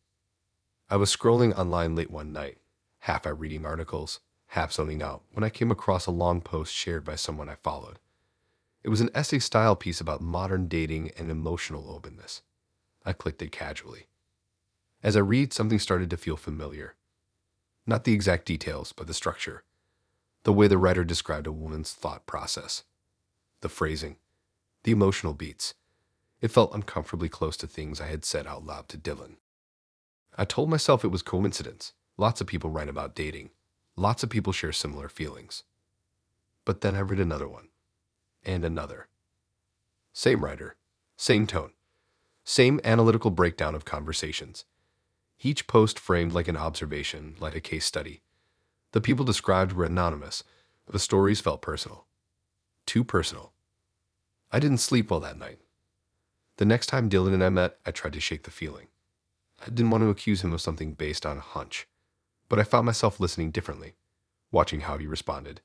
I was scrolling online late one night, half reading articles, half zoning out, when I came across a long post shared by someone I followed. It was an essay-style piece about modern dating and emotional openness. I clicked it casually. As I read, something started to feel familiar. Not the exact details, but the structure. The way the writer described a woman's thought process. The phrasing. The emotional beats. It felt uncomfortably close to things I had said out loud to Dylan. I told myself it was coincidence. Lots of people write about dating. Lots of people share similar feelings. But then I read another one. And another. Same writer. Same tone. Same analytical breakdown of conversations. Each post framed like an observation, like a case study. The people described were anonymous, but the stories felt personal. Too personal. I didn't sleep well that night. The next time Dylan and I met, I tried to shake the feeling. I didn't want to accuse him of something based on a hunch, but I found myself listening differently, watching how he responded,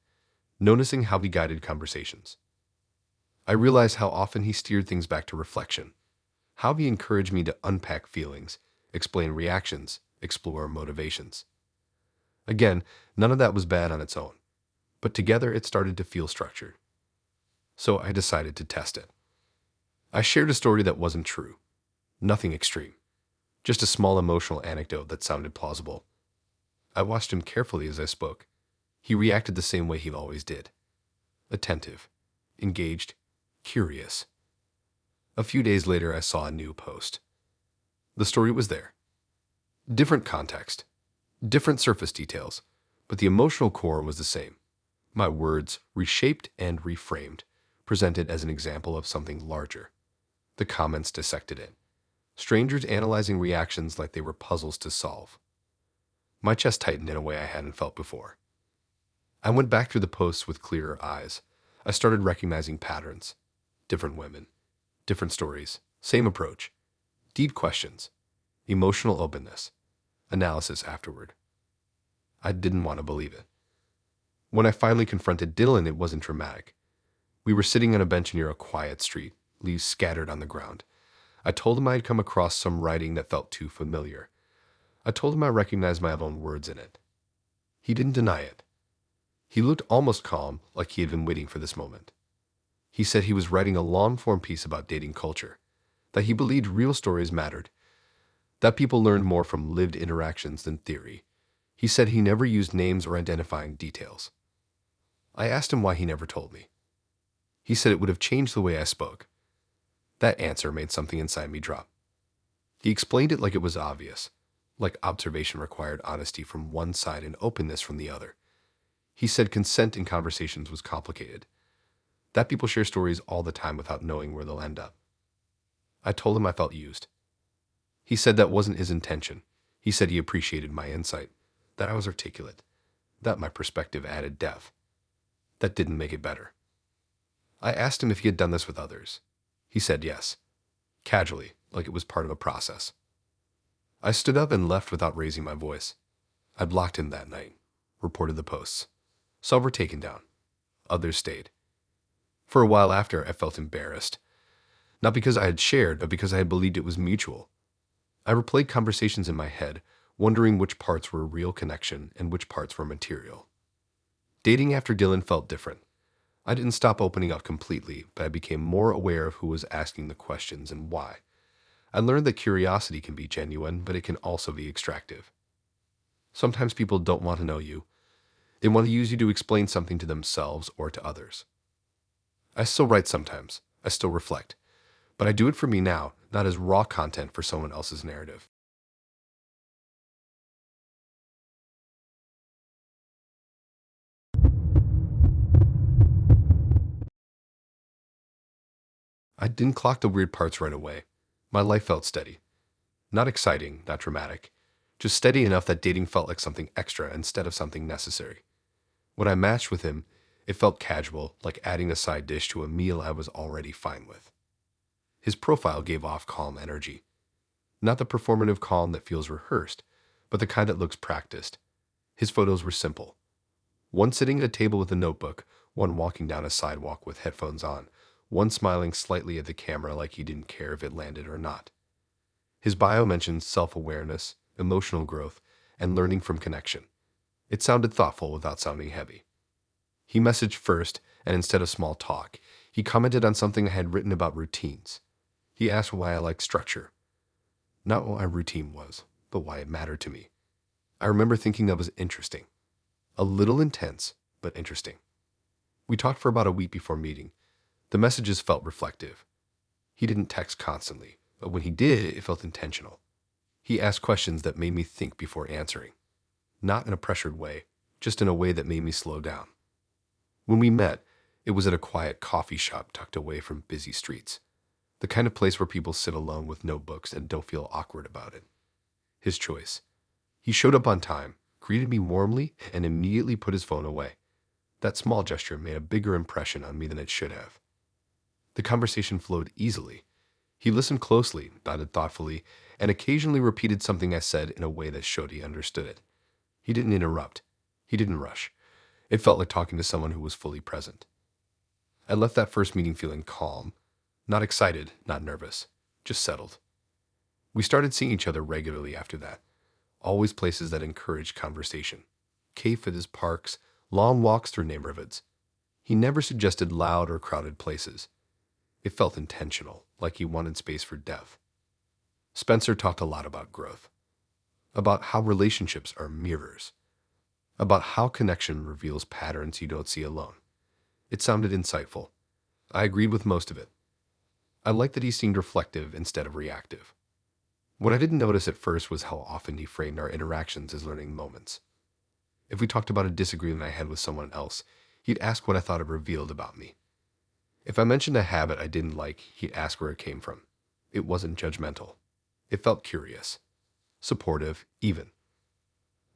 noticing how he guided conversations. I realized how often he steered things back to reflection, how he encouraged me to unpack feelings, explain reactions, explore motivations. Again, none of that was bad on its own, but together it started to feel structured. So I decided to test it. I shared a story that wasn't true, nothing extreme, just a small emotional anecdote that sounded plausible. I watched him carefully as I spoke. He reacted the same way he always did. Attentive, engaged, curious. A few days later, I saw a new post. The story was there. Different context, different surface details, but the emotional core was the same. My words, reshaped and reframed, presented as an example of something larger. The comments dissected it. Strangers analyzing reactions like they were puzzles to solve. My chest tightened in a way I hadn't felt before. I went back through the posts with clearer eyes. I started recognizing patterns. Different women, different stories, same approach. Deep questions, emotional openness, analysis afterward. I didn't want to believe it. When I finally confronted Dylan, it wasn't dramatic. We were sitting on a bench near a quiet street, leaves scattered on the ground. I told him I had come across some writing that felt too familiar. I told him I recognized my own words in it. He didn't deny it. He looked almost calm, like he had been waiting for this moment. He said he was writing a long-form piece about dating culture, that he believed real stories mattered, that people learned more from lived interactions than theory. He said he never used names or identifying details. I asked him why he never told me. He said it would have changed the way I spoke. That answer made something inside me drop. He explained it like it was obvious, like observation required honesty from one side and openness from the other. He said consent in conversations was complicated, that people share stories all the time without knowing where they'll end up. I told him I felt used. He said that wasn't his intention. He said he appreciated my insight, that I was articulate, that my perspective added depth. That didn't make it better. I asked him if he had done this with others. He said yes, casually, like it was part of a process. I stood up and left without raising my voice. I blocked him that night, reported the posts. Some were taken down. Others stayed. For a while after, I felt embarrassed. Not because I had shared, but because I had believed it was mutual. I replayed conversations in my head, wondering which parts were real connection and which parts were material. Dating after Dylan felt different. I didn't stop opening up completely, but I became more aware of who was asking the questions and why. I learned that curiosity can be genuine, but it can also be extractive. Sometimes people don't want to know you. They want to use you to explain something to themselves or to others. I still write sometimes. I still reflect. But I do it for me now, not as raw content for someone else's narrative. I didn't clock the weird parts right away. My life felt steady. Not exciting, not dramatic. Just steady enough that dating felt like something extra instead of something necessary. When I matched with him, it felt casual, like adding a side dish to a meal I was already fine with. His profile gave off calm energy. Not the performative calm that feels rehearsed, but the kind that looks practiced. His photos were simple. One sitting at a table with a notebook, one walking down a sidewalk with headphones on, one smiling slightly at the camera like he didn't care if it landed or not. His bio mentions self-awareness, emotional growth, and learning from connection. It sounded thoughtful without sounding heavy. He messaged first, and instead of small talk, he commented on something I had written about routines. He asked why I liked structure. Not what my routine was, but why it mattered to me. I remember thinking that was interesting. A little intense, but interesting. We talked for about a week before meeting. The messages felt reflective. He didn't text constantly, but when he did, it felt intentional. He asked questions that made me think before answering. Not in a pressured way, just in a way that made me slow down. When we met, it was at a quiet coffee shop tucked away from busy streets. The kind of place where people sit alone with notebooks and don't feel awkward about it. His choice. He showed up on time, greeted me warmly, and immediately put his phone away. That small gesture made a bigger impression on me than it should have. The conversation flowed easily. He listened closely, nodded thoughtfully, and occasionally repeated something I said in a way that showed he understood it. He didn't interrupt. He didn't rush. It felt like talking to someone who was fully present. I left that first meeting feeling calm. Not excited, not nervous, just settled. We started seeing each other regularly after that. Always places that encouraged conversation. Cafes, parks, long walks through neighborhoods. He never suggested loud or crowded places. It felt intentional, like he wanted space for depth. Spencer talked a lot about growth, about how relationships are mirrors, about how connection reveals patterns you don't see alone. It sounded insightful. I agreed with most of it. I liked that he seemed reflective instead of reactive. What I didn't notice at first was how often he framed our interactions as learning moments. If we talked about a disagreement I had with someone else, he'd ask what I thought it revealed about me. If I mentioned a habit I didn't like, he'd ask where it came from. It wasn't judgmental. It felt curious, supportive, even.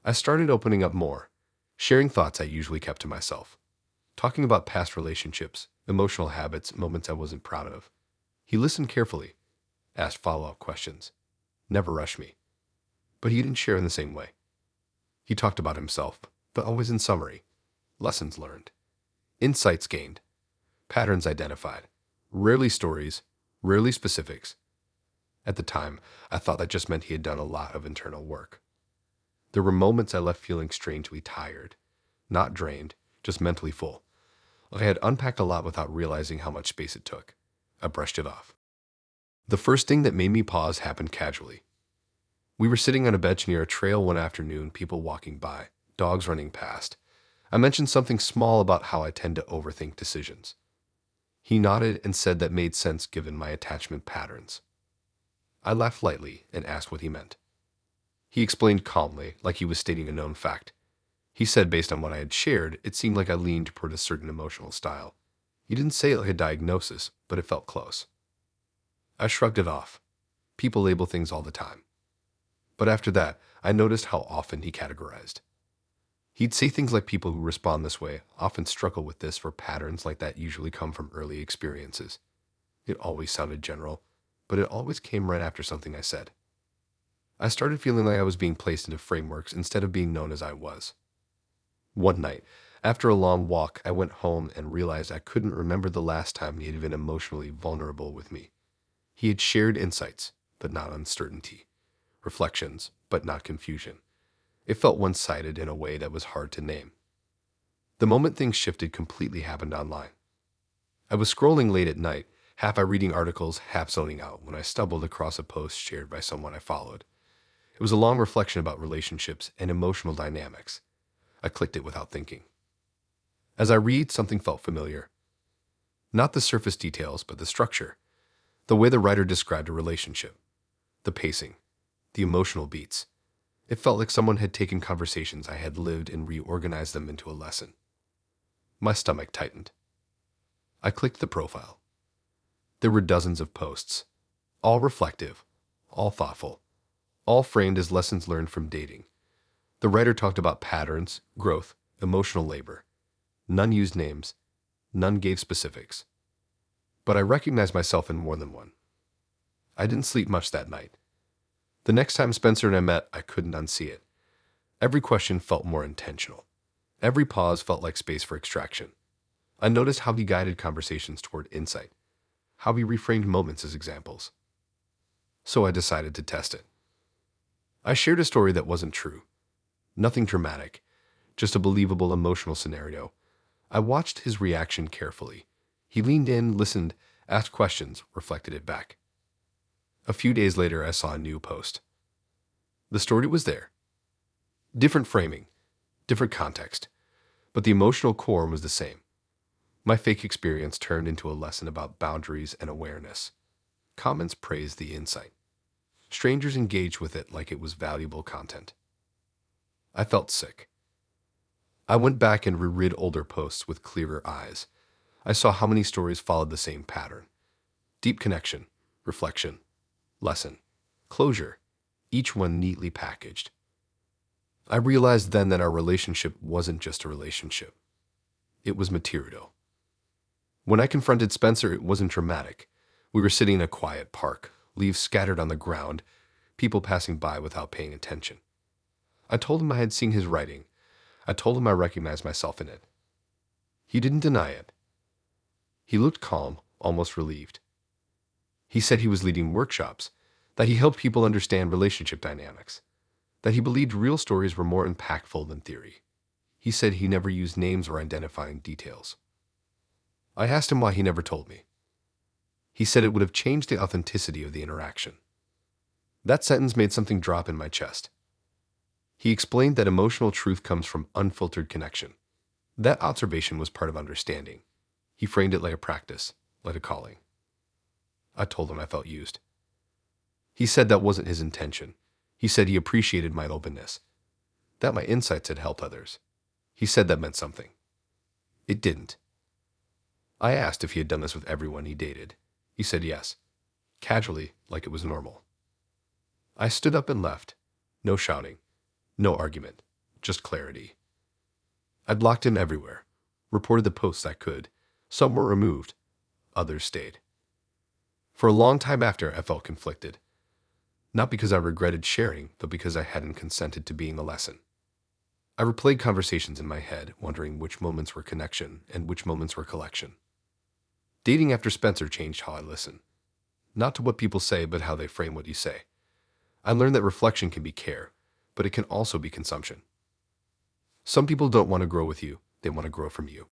I started opening up more, sharing thoughts I usually kept to myself, talking about past relationships, emotional habits, moments I wasn't proud of. He listened carefully, asked follow-up questions, never rushed me. But he didn't share in the same way. He talked about himself, but always in summary. Lessons learned. Insights gained. Patterns identified. Rarely stories, rarely specifics. At the time, I thought that just meant he had done a lot of internal work. There were moments I left feeling strangely tired. Not drained, just mentally full. Like I had unpacked a lot without realizing how much space it took. I brushed it off. The first thing that made me pause happened casually. We were sitting on a bench near a trail one afternoon, people walking by, dogs running past. I mentioned something small about how I tend to overthink decisions. He nodded and said that made sense given my attachment patterns. I laughed lightly and asked what he meant. He explained calmly, like he was stating a known fact. He said based on what I had shared, it seemed like I leaned toward a certain emotional style. He didn't say it like a diagnosis, but it felt close. I shrugged it off. People label things all the time. But after that, I noticed how often he categorized. He'd say things like people who respond this way often struggle with this, for patterns like that usually come from early experiences. It always sounded general, but it always came right after something I said. I started feeling like I was being placed into frameworks instead of being known as I was. One night, after a long walk, I went home and realized I couldn't remember the last time he had been emotionally vulnerable with me. He had shared insights, but not uncertainty. Reflections, but not confusion. It felt one-sided in a way that was hard to name. The moment things shifted completely happened online. I was scrolling late at night, half reading articles, half zoning out, when I stumbled across a post shared by someone I followed. It was a long reflection about relationships and emotional dynamics. I clicked it without thinking. As I read, something felt familiar. Not the surface details, but the structure. The way the writer described a relationship. The pacing. The emotional beats. It felt like someone had taken conversations I had lived and reorganized them into a lesson. My stomach tightened. I clicked the profile. There were dozens of posts, all reflective, all thoughtful, all framed as lessons learned from dating. The writer talked about patterns, growth, emotional labor. None used names, none gave specifics. But I recognized myself in more than one. I didn't sleep much that night. The next time Spencer and I met, I couldn't unsee it. Every question felt more intentional. Every pause felt like space for extraction. I noticed how he guided conversations toward insight, how he reframed moments as examples. So I decided to test it. I shared a story that wasn't true. Nothing dramatic, just a believable emotional scenario. I watched his reaction carefully. He leaned in, listened, asked questions, reflected it back. A few days later, I saw a new post. The story was there. Different framing, different context, but the emotional core was the same. My fake experience turned into a lesson about boundaries and awareness. Comments praised the insight. Strangers engaged with it like it was valuable content. I felt sick. I went back and reread older posts with clearer eyes. I saw how many stories followed the same pattern. Deep connection, reflection, lesson, closure, each one neatly packaged. I realized then that our relationship wasn't just a relationship. It was material. When I confronted Spencer, it wasn't dramatic. We were sitting in a quiet park, leaves scattered on the ground, people passing by without paying attention. I told him I had seen his writing. I told him I recognized myself in it. He didn't deny it. He looked calm, almost relieved. He said he was leading workshops, that he helped people understand relationship dynamics, that he believed real stories were more impactful than theory. He said he never used names or identifying details. I asked him why he never told me. He said it would have changed the authenticity of the interaction. That sentence made something drop in my chest. He explained that emotional truth comes from unfiltered connection. That observation was part of understanding. He framed it like a practice, like a calling. I told him I felt used. He said that wasn't his intention. He said he appreciated my openness, that my insights had helped others. He said that meant something. It didn't. I asked if he had done this with everyone he dated. He said yes, casually, like it was normal. I stood up and left. No shouting, no argument, just clarity. I blocked him everywhere, reported the posts I could. Some were removed, others stayed. For a long time after, I felt conflicted. Not because I regretted sharing, but because I hadn't consented to being a lesson. I replayed conversations in my head, wondering which moments were connection and which moments were collection. Dating after Spencer changed how I listen. Not to what people say, but how they frame what you say. I learned that reflection can be care, but it can also be consumption. Some people don't want to grow with you, they want to grow from you.